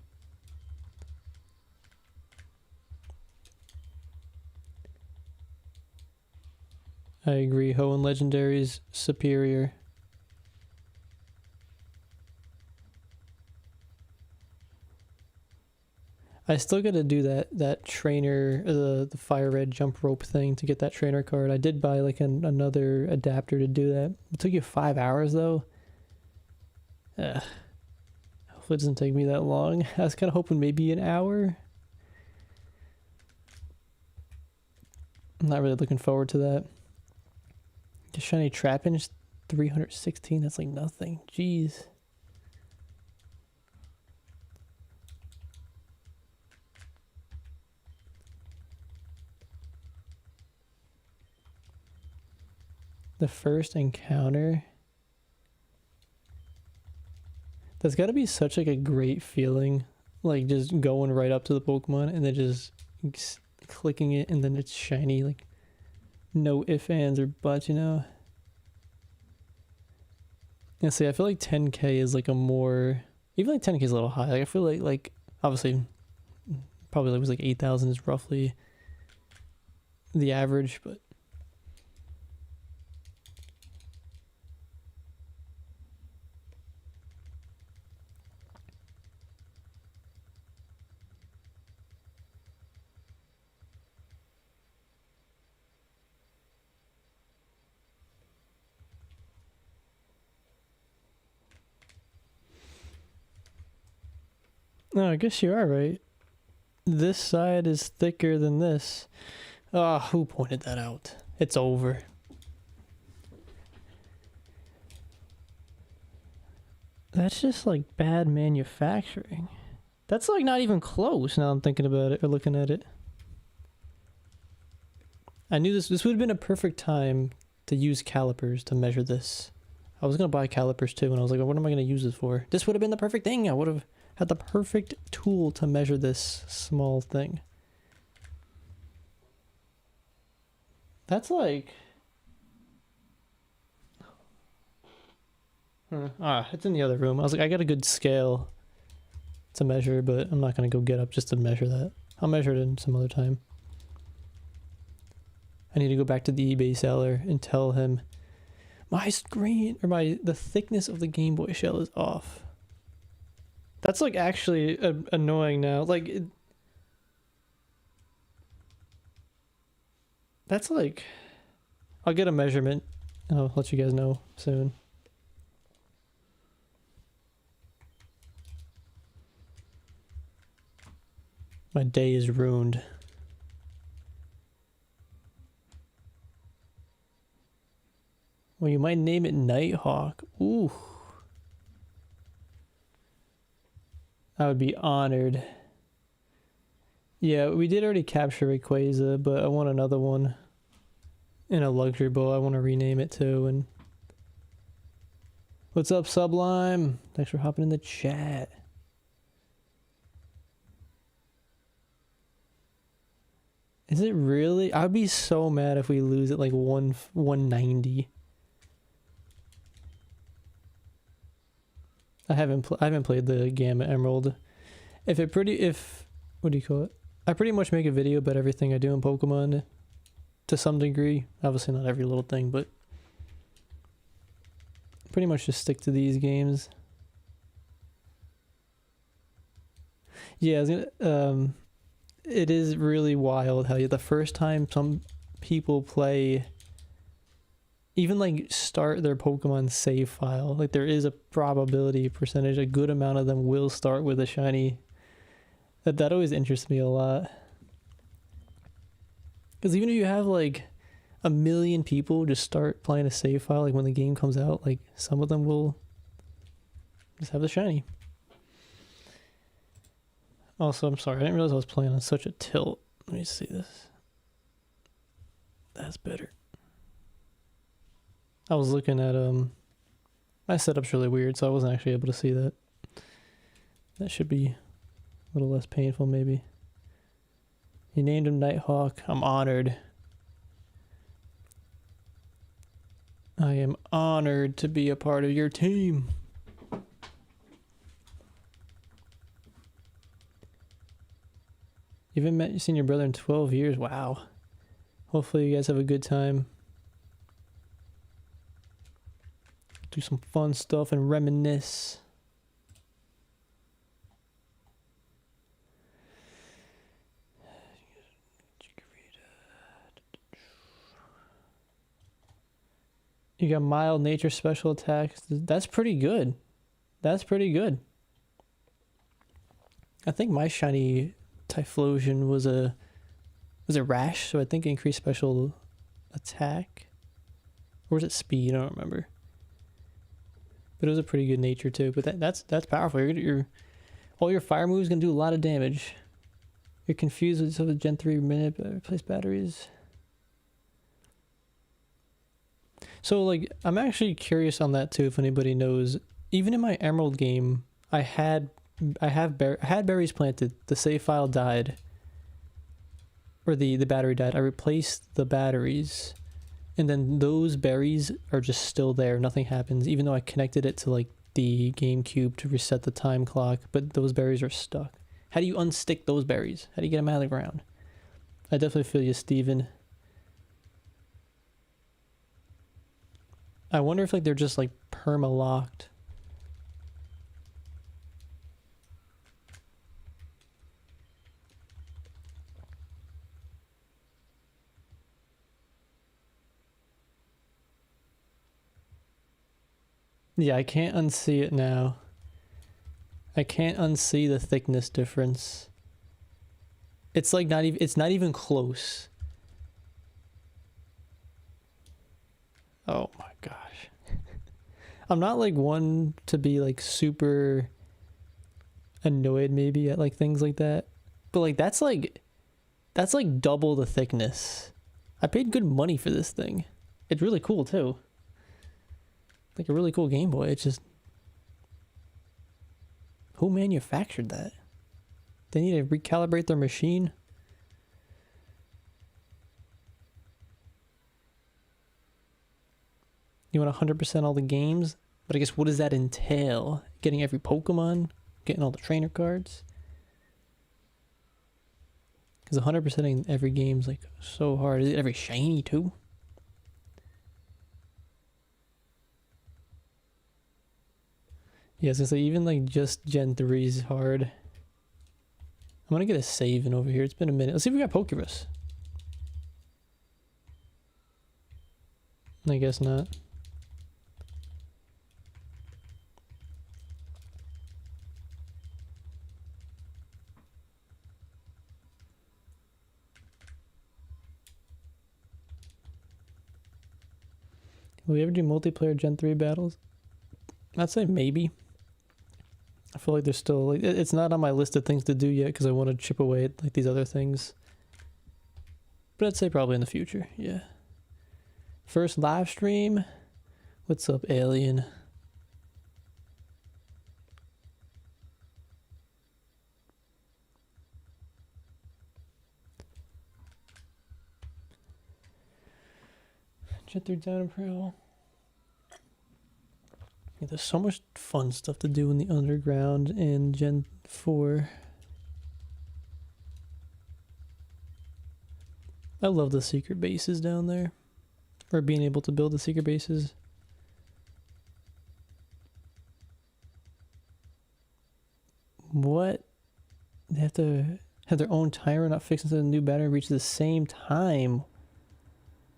I agree, Hoenn Legendary is superior. I still gotta do that trainer, the fire red jump rope thing to get that trainer card. I did buy like another adapter to do that. It took you 5 hours though. Hopefully it doesn't take me that long. I was kind of hoping maybe an hour. I'm not really looking forward to that. The shiny Trapinch, 316. That's like nothing. Jeez. The first encounter. That's got to be such like a great feeling, like just going right up to the Pokemon and then just clicking it and then it's shiny, like no ifs, ands, or buts, you know? Yeah, see, I feel like 10k is like a more, even like 10k is a little high. Like I feel like obviously probably it was like 8,000 is roughly the average, but No, I guess you are right. This side is thicker than this. Ah, who pointed that out? It's over. That's just like bad manufacturing. That's like not even close now I'm thinking about it or looking at it. I knew this would have been a perfect time to use calipers to measure this. I was going to buy calipers too, and I was like, what am I going to use this for? This would have been the perfect thing. I would have had the perfect tool to measure this small thing. That's like... it's in the other room. I was like, I got a good scale to measure, but I'm not going to go get up just to measure that. I'll measure it in some other time. I need to go back to the eBay seller and tell him my screen or the thickness of the Game Boy shell is off. That's like actually annoying now. Like that's like, I'll get a measurement and I'll let you guys know soon. My day is ruined. Well, you might name it Nighthawk. Ooh. I would be honored. Yeah, we did already capture Rayquaza, but I want another one. In a luxury bowl. I want to rename it too. And what's up, Sublime? Thanks for hopping in the chat. Is it really? I'd be so mad if we lose at like 190. I haven't played the Gamma Emerald. What do you call it? I pretty much make a video about everything I do in Pokemon to some degree. Obviously not every little thing, but pretty much just stick to these games. Yeah, I was gonna, it is really wild how the first time some people play, even like start their Pokemon save file, like there is a probability percentage, a good amount of them will start with a shiny. That always interests me a lot. Because even if you have like 1 million people just start playing a save file, like when the game comes out, like some of them will just have the shiny. Also, I'm sorry, I didn't realize I was playing on such a tilt. Let me see this. That's better. I was looking at, my setup's really weird, so I wasn't actually able to see that. That should be a little less painful, maybe. You named him Nighthawk. I'm honored. I am honored to be a part of your team. You haven't seen your brother in 12 years? Wow. Hopefully you guys have a good time. Do some fun stuff and reminisce. You got mild nature special attacks. That's pretty good. That's pretty good. I think my shiny Typhlosion was a rash, so I think increased special attack. Or was it speed? I don't remember. But it was a pretty good nature too. But that's powerful. All your fire moves gonna do a lot of damage. You're confused with some of the Gen 3 minute replace batteries. So like I'm actually curious on that too, if anybody knows. Even in my Emerald game, I had berries planted. The save file died. Or the battery died. I replaced the batteries. And then those berries are just still there. Nothing happens. Even though I connected it to like the GameCube to reset the time clock. But those berries are stuck. How do you unstick those berries? How do you get them out of the ground? I definitely feel you, Steven. I wonder if like they're just like perma-locked. Yeah, I can't unsee it now. I can't unsee the thickness difference. It's like it's not even close. Oh my gosh. I'm not like one to be like super annoyed maybe at like things like that. But like that's like double the thickness. I paid good money for this thing. It's really cool too. Like a really cool Game Boy. It's just, who manufactured that? They need to recalibrate their machine. You want 100% all the games? But I guess what does that entail? Getting every Pokemon? Getting all the trainer cards? Because 100%ing every game's like so hard. Is it every shiny too? Yeah, I was gonna say, even like just Gen 3 is hard. I'm gonna get a save in over here. It's been a minute. Let's see if we got Pokerus. I guess not. Will we ever do multiplayer Gen 3 battles? I'd say maybe. I feel like there's still, like, it's not on my list of things to do yet because I want to chip away at like these other things. But I'd say probably in the future, yeah. First live stream. What's up, alien? Gen 3 down and pro. Yeah, there's so much fun stuff to do in the underground in Gen 4. I love the secret bases down there. Or being able to build the secret bases. What? They have to have their own timer not fixed until the new battery reaches the same time.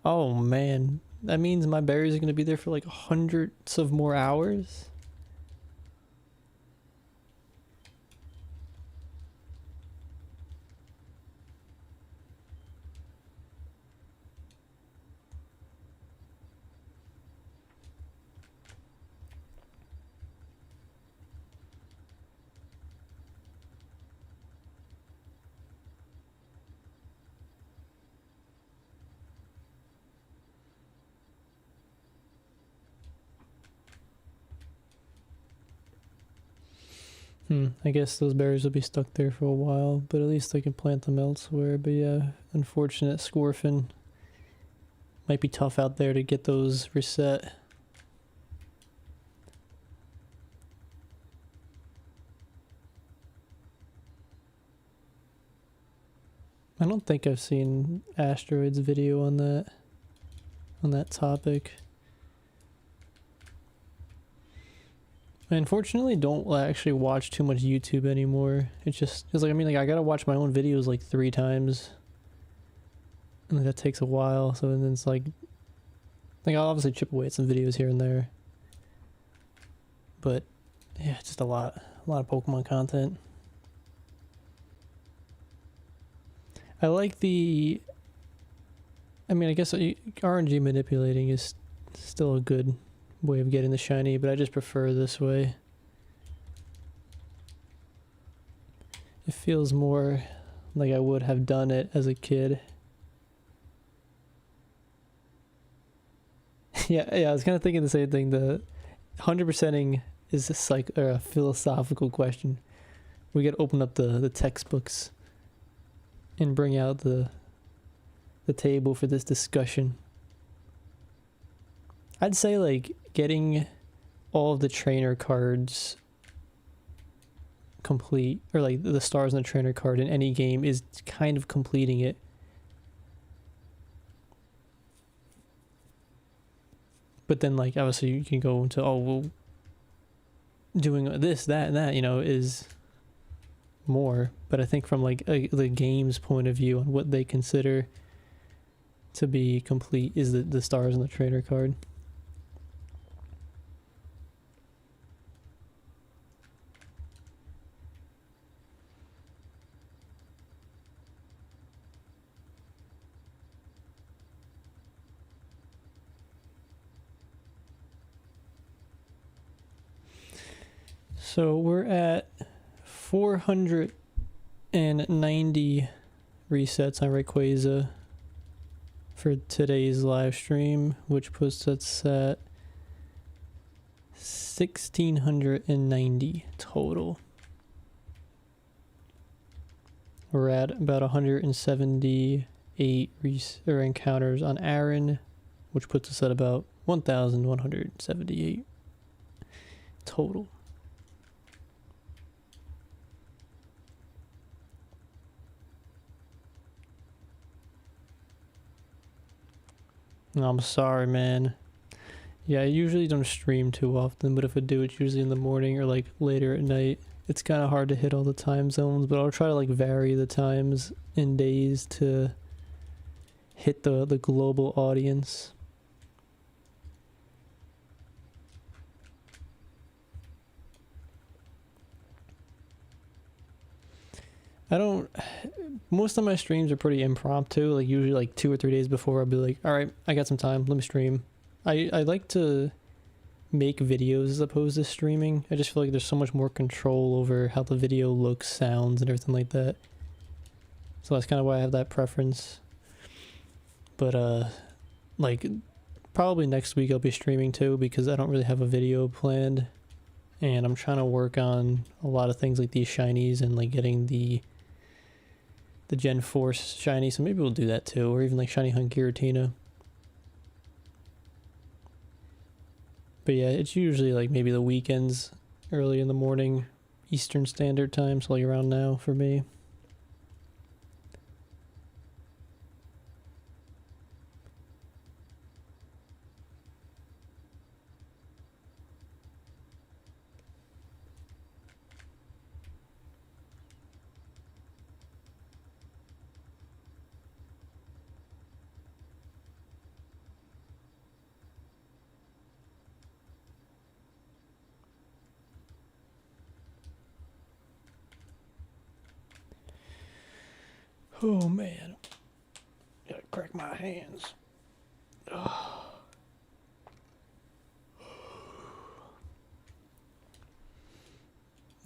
Oh man. That means my berries are going to be there for like hundreds of more hours. I guess those berries will be stuck there for a while, but at least I can plant them elsewhere. But yeah, unfortunate Scorfin. Might be tough out there to get those reset. I don't think I've seen Asteroid's video on that topic. I unfortunately don't actually watch too much YouTube anymore. It's like, I mean, like, I gotta watch my own videos like 3 times. And that takes a while, so then it's like I'll obviously chip away at some videos here and there. But yeah, just a lot of Pokemon content. I like I mean, I guess RNG manipulating is still a good way of getting the shiny, but I just prefer this way. It feels more like I would have done it as a kid. yeah, I was kind of thinking the same thing. The 100%ing is a philosophical question. We got to open up the textbooks and bring out the table for this discussion. I'd say like getting all of the trainer cards complete, or like the stars on the trainer card in any game, is kind of completing it. But then like obviously you can go into, oh well, doing this, that, and that, is more. But I think from like the game's point of view on what they consider to be complete is the stars on the trainer card. So we're at 490 resets on Rayquaza for today's live stream, which puts us at 1,690 total. We're at about 178 encounters on Aaron, which puts us at about 1,178 total. I'm sorry, man. Yeah, I usually don't stream too often, but if I do, it's usually in the morning or like later at night. It's kind of hard to hit all the time zones, but I'll try to like vary the times in days to hit the global audience. Most of my streams are pretty impromptu, like usually like 2 or 3 days before I'll be like, alright, I got some time, let me stream. I like to make videos as opposed to streaming. I just feel like there's so much more control over how the video looks, sounds, and everything like that. So that's kind of why I have that preference. But like probably next week I'll be streaming too, because I don't really have a video planned. And I'm trying to work on a lot of things like these shinies and like getting the Gen 4 shiny, so maybe we'll do that too, or even like shiny hunt Giratina. But yeah, it's usually like maybe the weekends, early in the morning, Eastern Standard Time, so like around now for me. Oh man, gotta crack my hands. Ugh.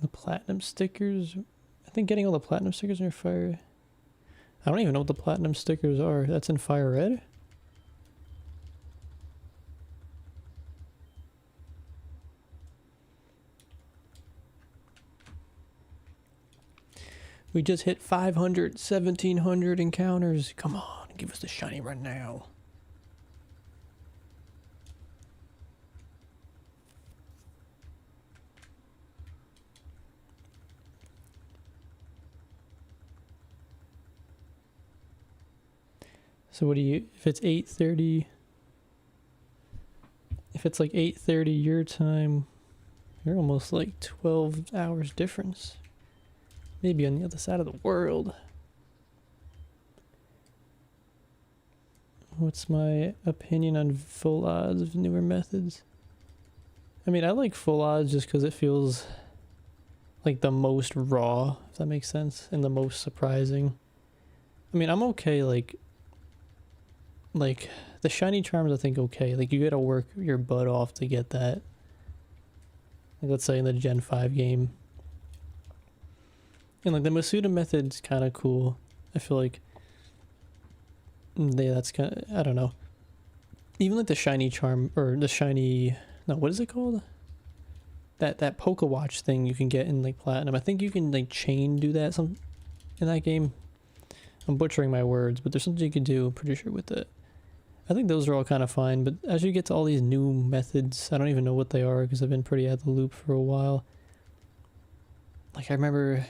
The platinum stickers, I think getting all the platinum stickers in Fire, I don't even know what the platinum stickers are. That's in Fire Red? We just hit 500, 1,700 encounters. Come on, give us the shiny right now. So what do you, if it's 8:30, if it's like 8:30 your time, you're almost like 12 hours difference. Maybe on the other side of the world. What's my opinion on full odds of newer methods? I mean, I like full odds just because it feels like the most raw, if that makes sense, and the most surprising. I mean, I'm okay, like the shiny charms, I think okay. Like, you gotta work your butt off to get that. Like, let's say in the Gen 5 game. And like the Masuda method's kind of cool. I feel like that's kind of, I don't know. Even like the shiny charm, or the shiny, no, what is it called? That Poké Watch thing you can get in like Platinum. I think you can like chain do that in that game. I'm butchering my words, but there's something you can do, I'm pretty sure, with it. I think those are all kind of fine, but as you get to all these new methods, I don't even know what they are because I've been pretty out of the loop for a while. Like I remember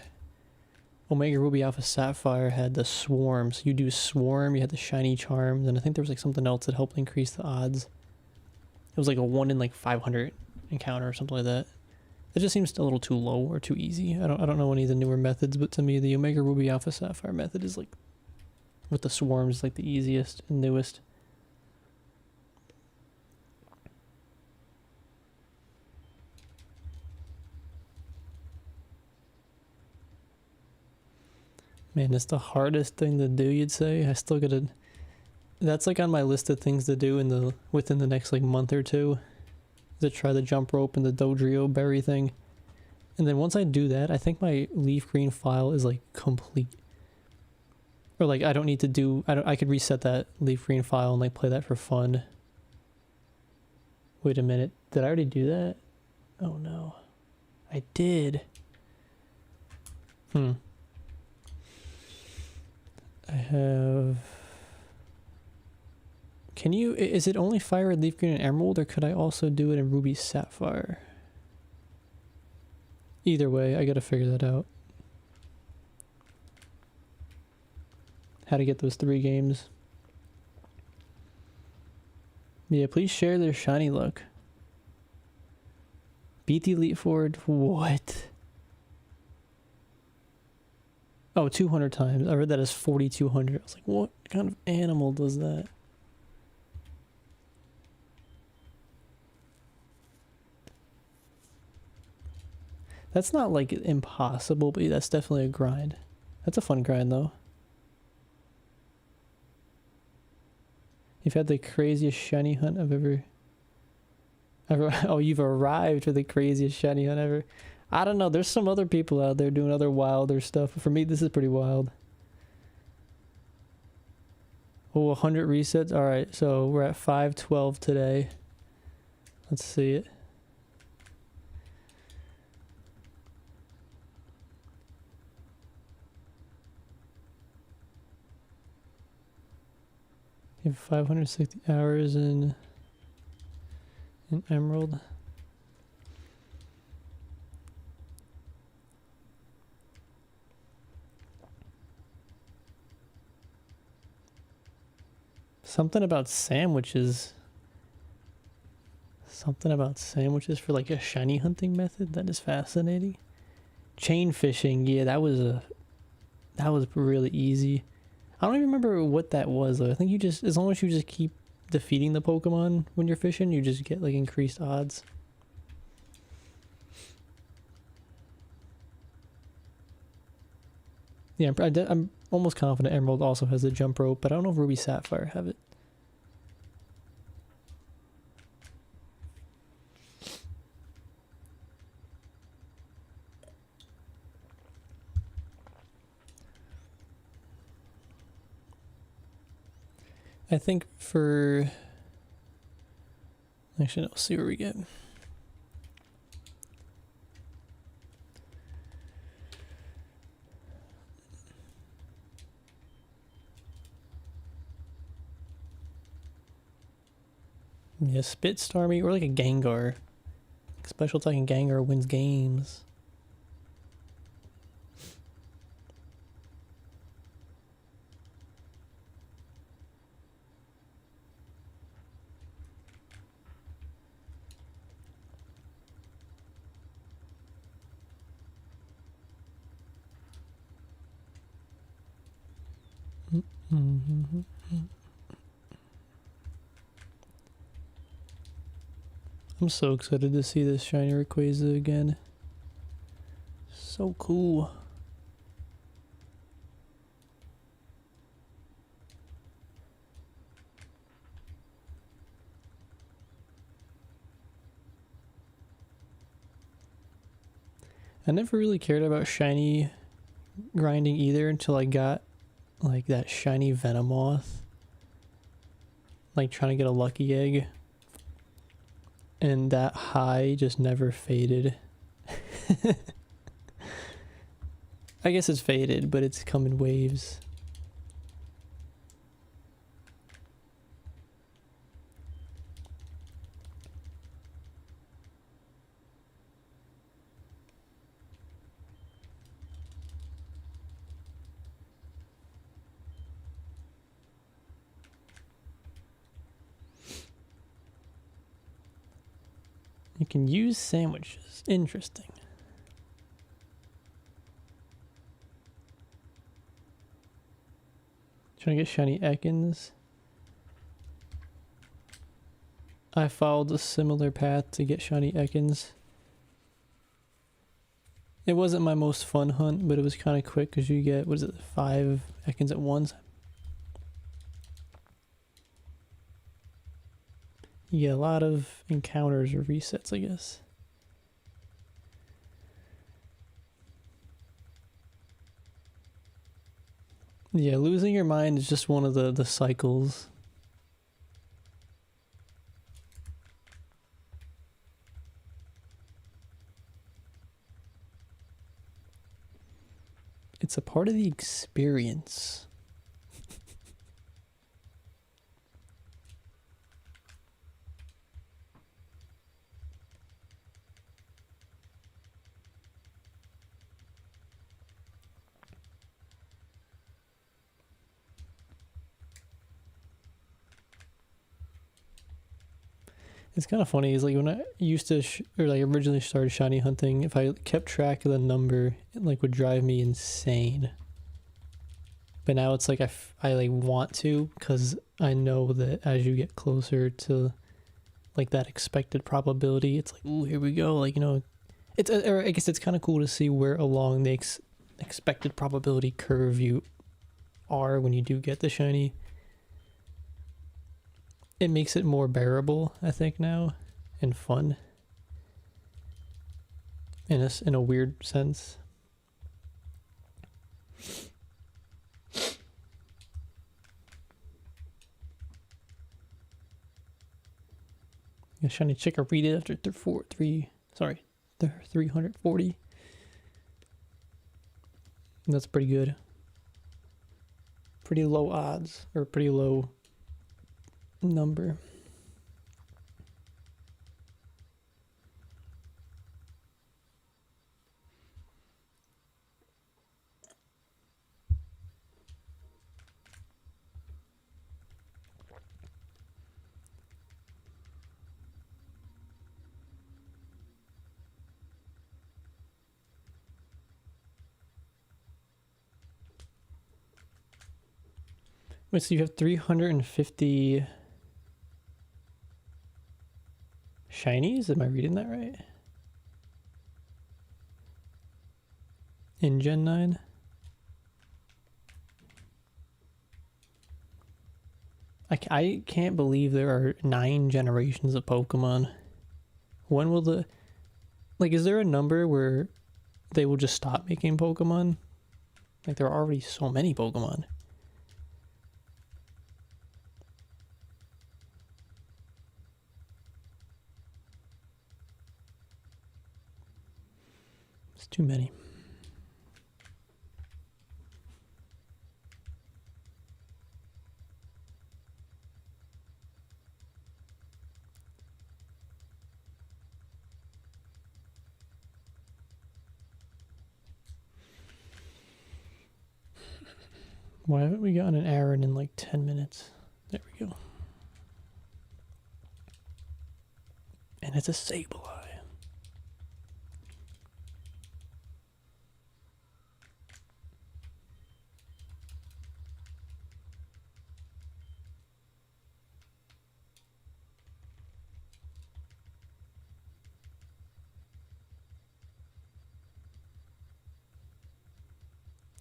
Omega Ruby Alpha Sapphire had the swarm, so you do swarm, you had the shiny charms, and I think there was like something else that helped increase the odds. It was like a 1 in like 500 encounter or something like that. It just seems a little too low or too easy. I don't know any of the newer methods, but to me the Omega Ruby Alpha Sapphire method is like, with the swarms, like the easiest and newest. Man, it's the hardest thing to do, you'd say. I still gotta... That's like on my list of things to do within the next like month or two. To try the jump rope and the Dodrio berry thing. And then once I do that, I think my leaf green file is like complete. Or like I don't need to do, I could reset that leaf green file and like play that for fun. Wait a minute, did I already do that? Oh no, I did. I have... Can you, is it only fire red, leaf green, and emerald, or could I also do it in ruby sapphire? Either way, I gotta figure that out. How to get those 3 games. Yeah, please share their shiny luck. Beat the Elite Four. What? Oh, 200 times. I read that as 4,200. I was like, what kind of animal does that? That's not like impossible, but that's definitely a grind. That's a fun grind though. You've had the craziest shiny hunt I've ever... Oh, you've arrived for the craziest shiny hunt ever. I don't know, there's some other people out there doing other wilder stuff. For me, this is pretty wild. Oh, 100 resets? Alright, so we're at 512 today. Let's see it. You have 560 hours in Emerald. Something about sandwiches. Something about sandwiches for like a shiny hunting method. That is fascinating. Chain fishing, yeah, that was really easy. I don't even remember what that was though. I think you just, as long as you just keep defeating the Pokemon when you're fishing, you just get like increased odds. Yeah, I'm almost confident Emerald also has the jump rope, but I don't know if Ruby Sapphire have it. I think for... Actually, no, let's see where we get. Yeah, Spit Starmie or like a Gengar. Special attacking Gengar wins games. I'm so excited to see this shiny Rayquaza again. So cool. I never really cared about shiny grinding either until I got like that shiny Venomoth. Like trying to get a lucky egg. And that high just never faded. I guess it's faded, but it's come in waves. You can use sandwiches. Interesting. Trying to get shiny Ekans. I followed a similar path to get shiny Ekans. It wasn't my most fun hunt, but it was kind of quick because you get, what is it, 5 Ekans at once? You get a lot of encounters or resets, I guess. Yeah, losing your mind is just one of the cycles. It's a part of the experience. It's kind of funny. Is like when I used to, or like originally started shiny hunting, if I kept track of the number, it like would drive me insane. But now it's like I like want to, because I know that as you get closer to like that expected probability, it's like, ooh, here we go. Like, you know, it's, or I guess it's kind of cool to see where along the expected probability curve you are when you do get the shiny. It makes it more bearable, I think, now, and fun. In a weird sense. A shiny chick read it after 340. That's pretty good. Pretty low odds, or pretty low number. Wait, so you have 350 shinies? Am I reading that right? In Gen 9? I can't believe there are 9 generations of Pokemon. When will the... Like, is there a number where they will just stop making Pokemon? Like, there are already so many Pokemon. It's too many. Why haven't we gotten an Aaron in like 10 minutes? There we go. And it's a Sableye.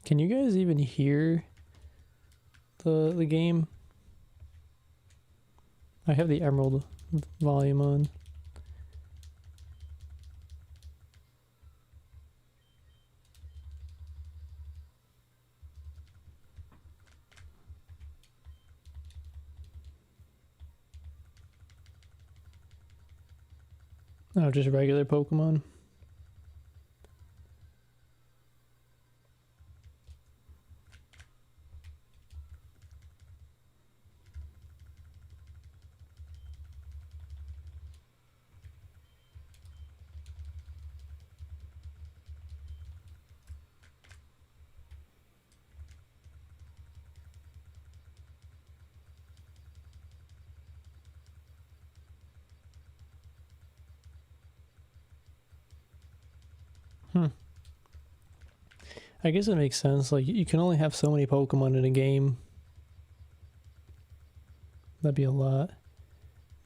Can you guys even hear the game? I have the Emerald volume on. Oh, just regular Pokemon. I guess it makes sense. Like, you can only have so many Pokemon in a game. That'd be a lot.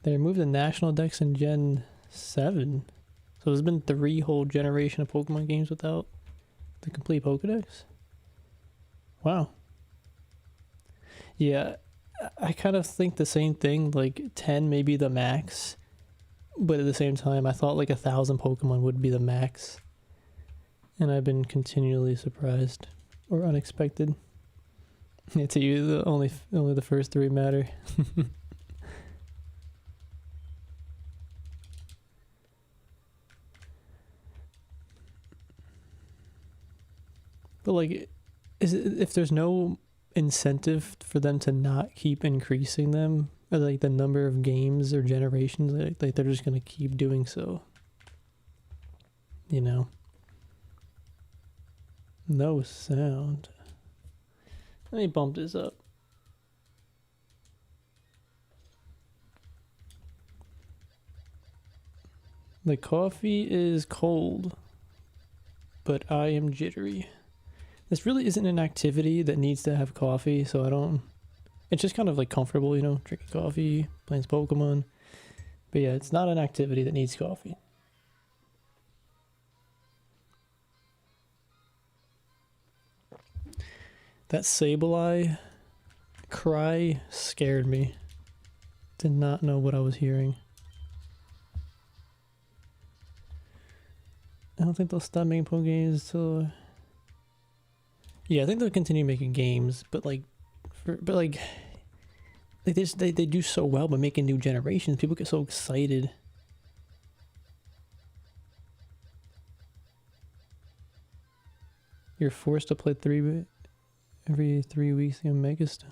They removed the National Dex in Gen 7. So there's been 3 whole generation of Pokemon games without the complete Pokedex. Wow. Yeah, I kind of think the same thing. Like, 10 may be the max. But at the same time, I thought like 1,000 Pokemon would be the max. And I've been continually surprised or unexpected. Yeah, to you, only the first three matter. But like, if there's no incentive for them to not keep increasing them, or like the number of games or generations, like they're just gonna keep doing so. You know. No sound. Let me bump this up. The coffee is cold, but I am jittery. This really isn't an activity that needs to have coffee, so I don't... It's just kind of like comfortable, you know, drinking coffee, playing Pokemon. But yeah, it's not an activity that needs coffee. That Sableye cry scared me. Did not know what I was hearing. I don't think they'll stop making Pokemon games till... Yeah, I think they'll continue making games, but like... they do so well by making new generations. People get so excited. You're forced to play every 3 weeks in milestones.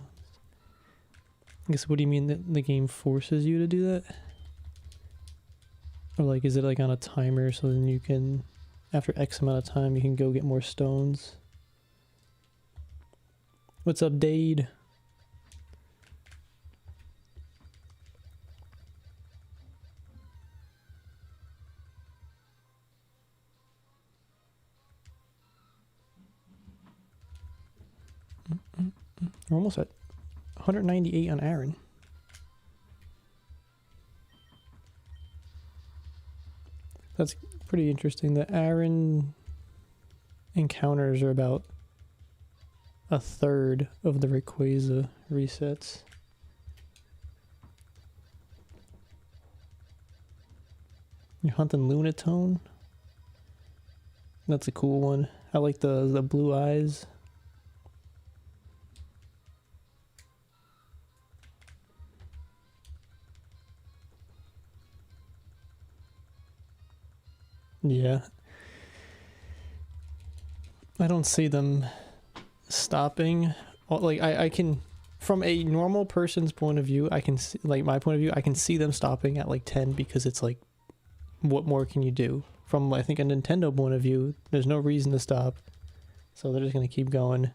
I guess, what do you mean that the game forces you to do that? Or like, is it like on a timer so then you can, after X amount of time, you can go get more stones? What's up, Dade? We're almost at 198 on Aaron. That's pretty interesting. The Aaron encounters are about a third of the Rayquaza resets. You're hunting Lunatone? That's a cool one. I like the blue eyes. Yeah. I don't see them stopping. Like, I can, from a normal person's point of view, I can see, like my point of view, I can see them stopping at like 10 because it's like, what more can you do? From, I think, a Nintendo point of view, there's no reason to stop. So they're just going to keep going.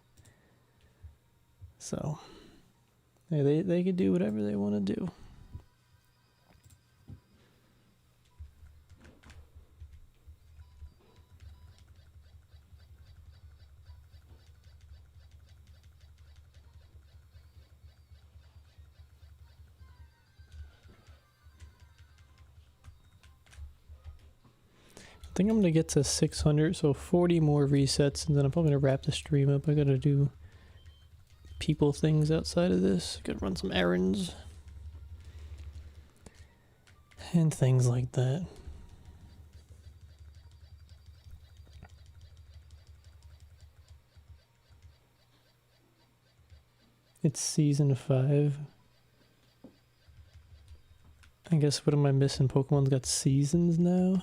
So, yeah, they could do whatever they want to do. I think I'm going to get to 600, so 40 more resets, and then I'm probably going to wrap the stream up. I got to do people things outside of this. Got to run some errands. And things like that. It's season 5. I guess, what am I missing? Pokemon's got seasons now?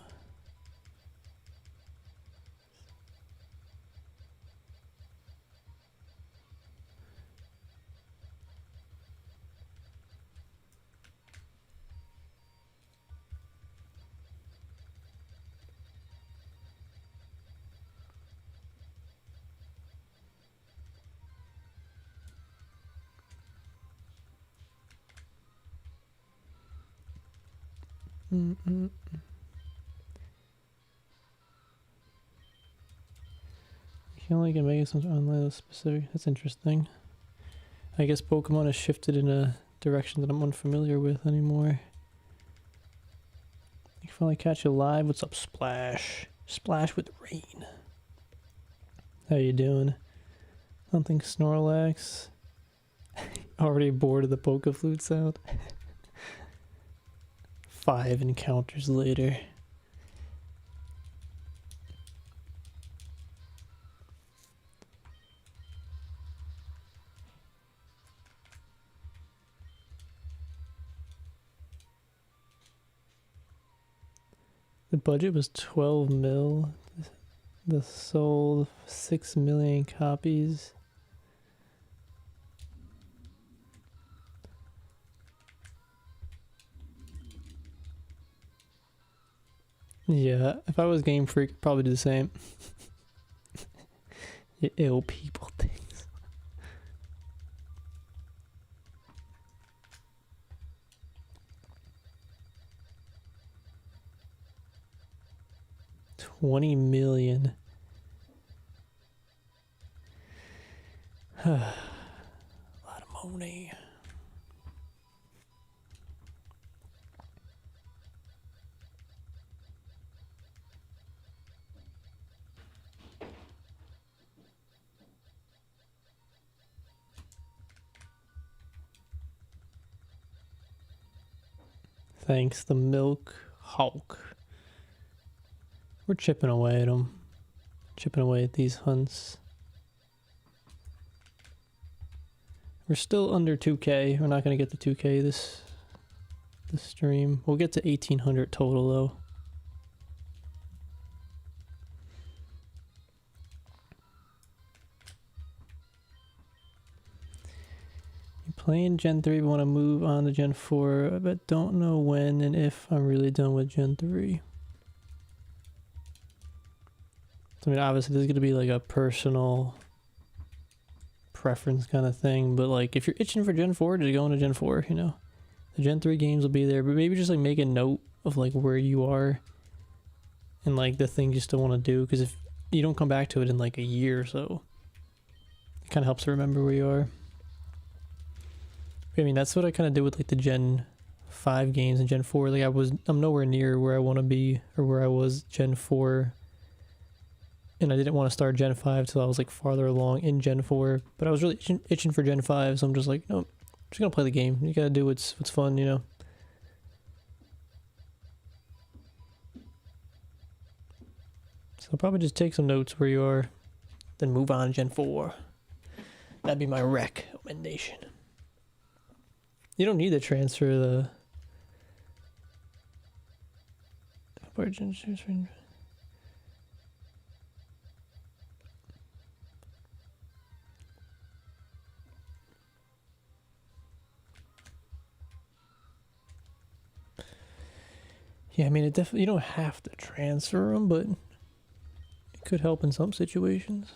I feel like it makes some online specific. That's interesting. I guess Pokemon has shifted in a direction that I'm unfamiliar with anymore. I can finally catch you live. What's up, Splash? Splash with rain. How you doing? I don't think Snorlax. Already bored of the Poke Flute sound. 5 encounters later. The budget was 12 mil. The sold 6 million copies. Yeah, if I was Game Freak, I'd probably do the same. You ill people things. $20 million. A lot of money. Thanks, the Milk Hulk. We're chipping away at them. Chipping away at these hunts. We're still under 2K. We're not going to get to 2K this stream. We'll get to 1,800 total though. You're playing Gen 3, but want to move on to Gen 4, but don't know when and if I'm really done with Gen 3. So, I mean, obviously this is going to be like a personal preference kind of thing, but like if you're itching for Gen 4, just go into Gen 4, you know. The Gen 3 games will be there, but maybe just like make a note of like where you are and like the things you still want to do, because if you don't come back to it in like a year or so, it kind of helps to remember where you are. I mean, that's what I kind of did with like the Gen 5 games and Gen 4. Like I'm nowhere near where I want to be or where I was Gen 4. And I didn't want to start Gen 5 till I was like farther along in Gen 4. But I was really itching for Gen 5, so I'm just like, no, I'm just gonna play the game. You gotta do what's fun, you know. So I'll probably just take some notes where you are, then move on to Gen 4. That'd be my recommendation. You don't need to transfer the yeah, I mean, it definitely, you don't have to transfer them, but it could help in some situations.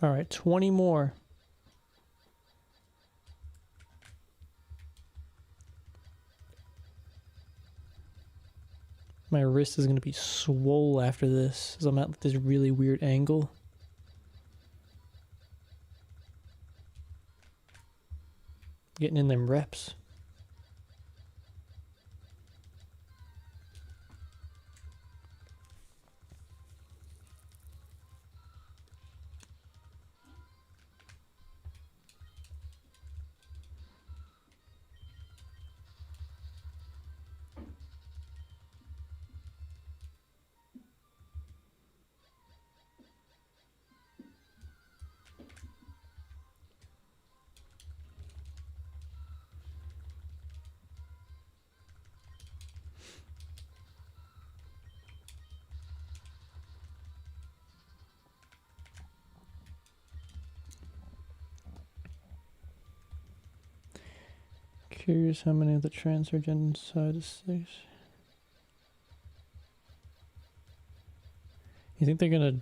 All right, 20 more. My wrist is going to be swole after this, as I'm at this really weird angle. Getting in them reps. Curious how many of the transfer gen inside is 6. You think they're gonna,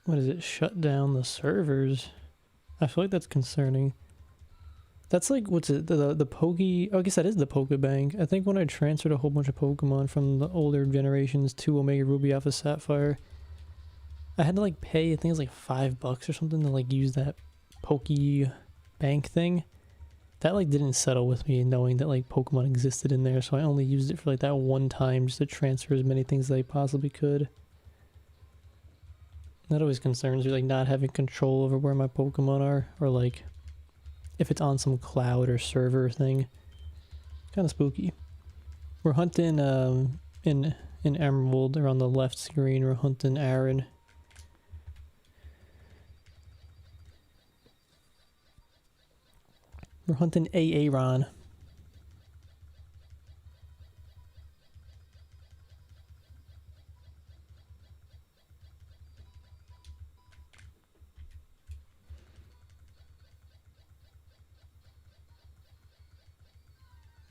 what is it, shut down the servers? I feel like that's concerning. That's like, what's it, the Poke, oh, I guess that is the Pokebank. I think when I transferred a whole bunch of Pokemon from the older generations to Omega Ruby Alpha Sapphire, I had to like pay, I think it was like $5 or something to like use that Poke Bank thing. That like didn't settle with me, knowing that like Pokemon existed in there, so I only used it for like that one time just to transfer as many things as I possibly could. That always concerns me, like not having control over where my Pokemon are, or like if it's on some cloud or server thing. Kind of spooky. We're hunting in in Emerald or on the left screen. We're hunting Aaron. We're hunting Aaron.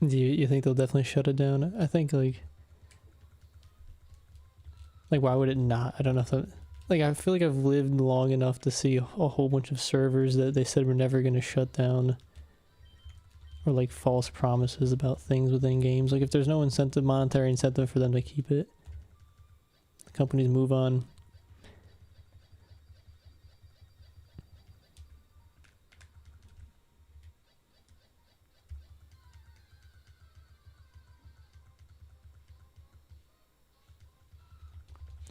Do you think they'll definitely shut it down? I think like why would it not? I don't know if that, like, I feel like I've lived long enough to see a whole bunch of servers that they said were never going to shut down, or like false promises about things within games. Like if there's no incentive, monetary incentive for them to keep it, the companies move on.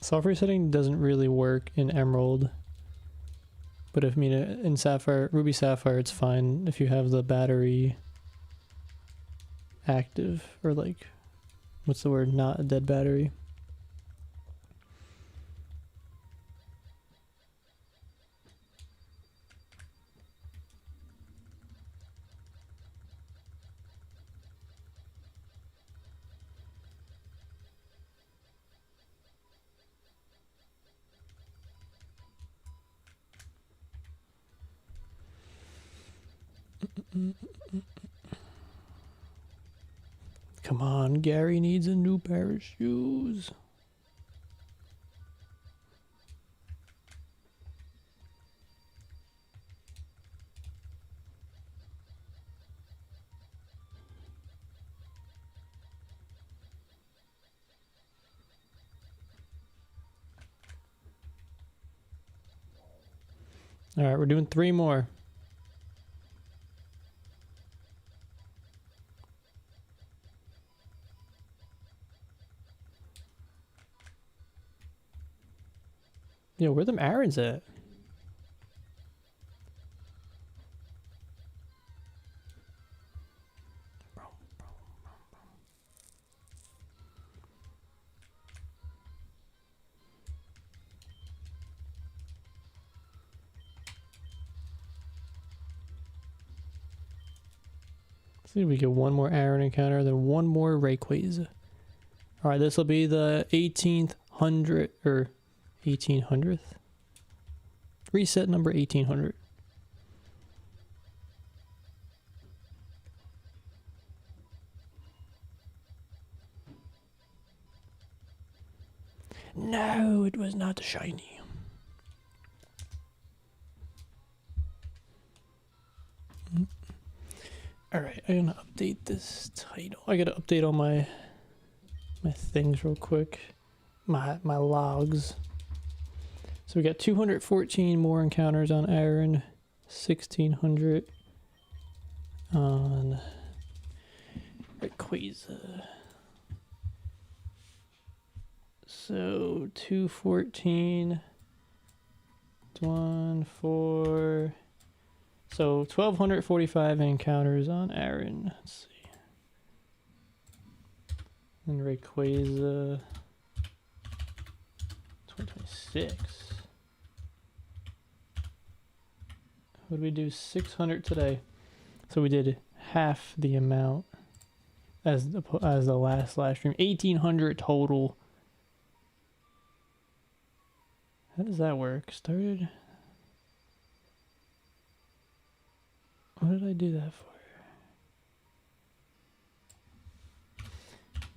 Soft resetting doesn't really work in Emerald, but if, I mean, in Sapphire, Ruby Sapphire, it's fine if you have the battery active, or like, what's the word, not a dead battery. Come on, Gary needs a new pair of shoes. All right, we're doing 3 more. Yo, where them Aarons at? See if we get one more Aaron encounter, then one more Rayquaza. Alright, this will be the 1800 or 1800th. Reset number 1800. No, it was not shiny. Alright, I'm gonna update this title. I gotta update all my things real quick. My logs. So we got 214 more encounters on Aaron, 1600 on Rayquaza. So 214, 1, 4. So 1245 encounters on Aaron. Let's see. And Rayquaza 2026. What did we do? 600 today. So we did half the amount as the last live stream. 1800 total. How does that work? Started. What did I do that for?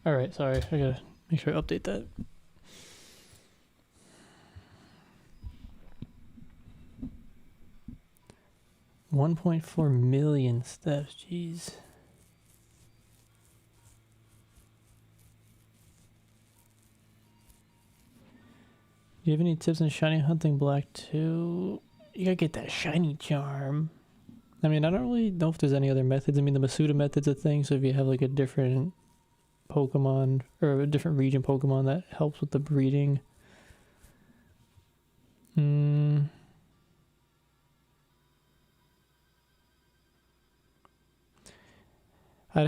Alright, sorry. I gotta make sure I update that. $1.4 million steps, jeez. Do you have any tips on shiny hunting black too? You gotta get that shiny charm. I mean, I don't really know if there's any other methods. I mean, the Masuda method's a thing, so if you have like a different Pokemon or a different region Pokemon, that helps with the breeding. I'd have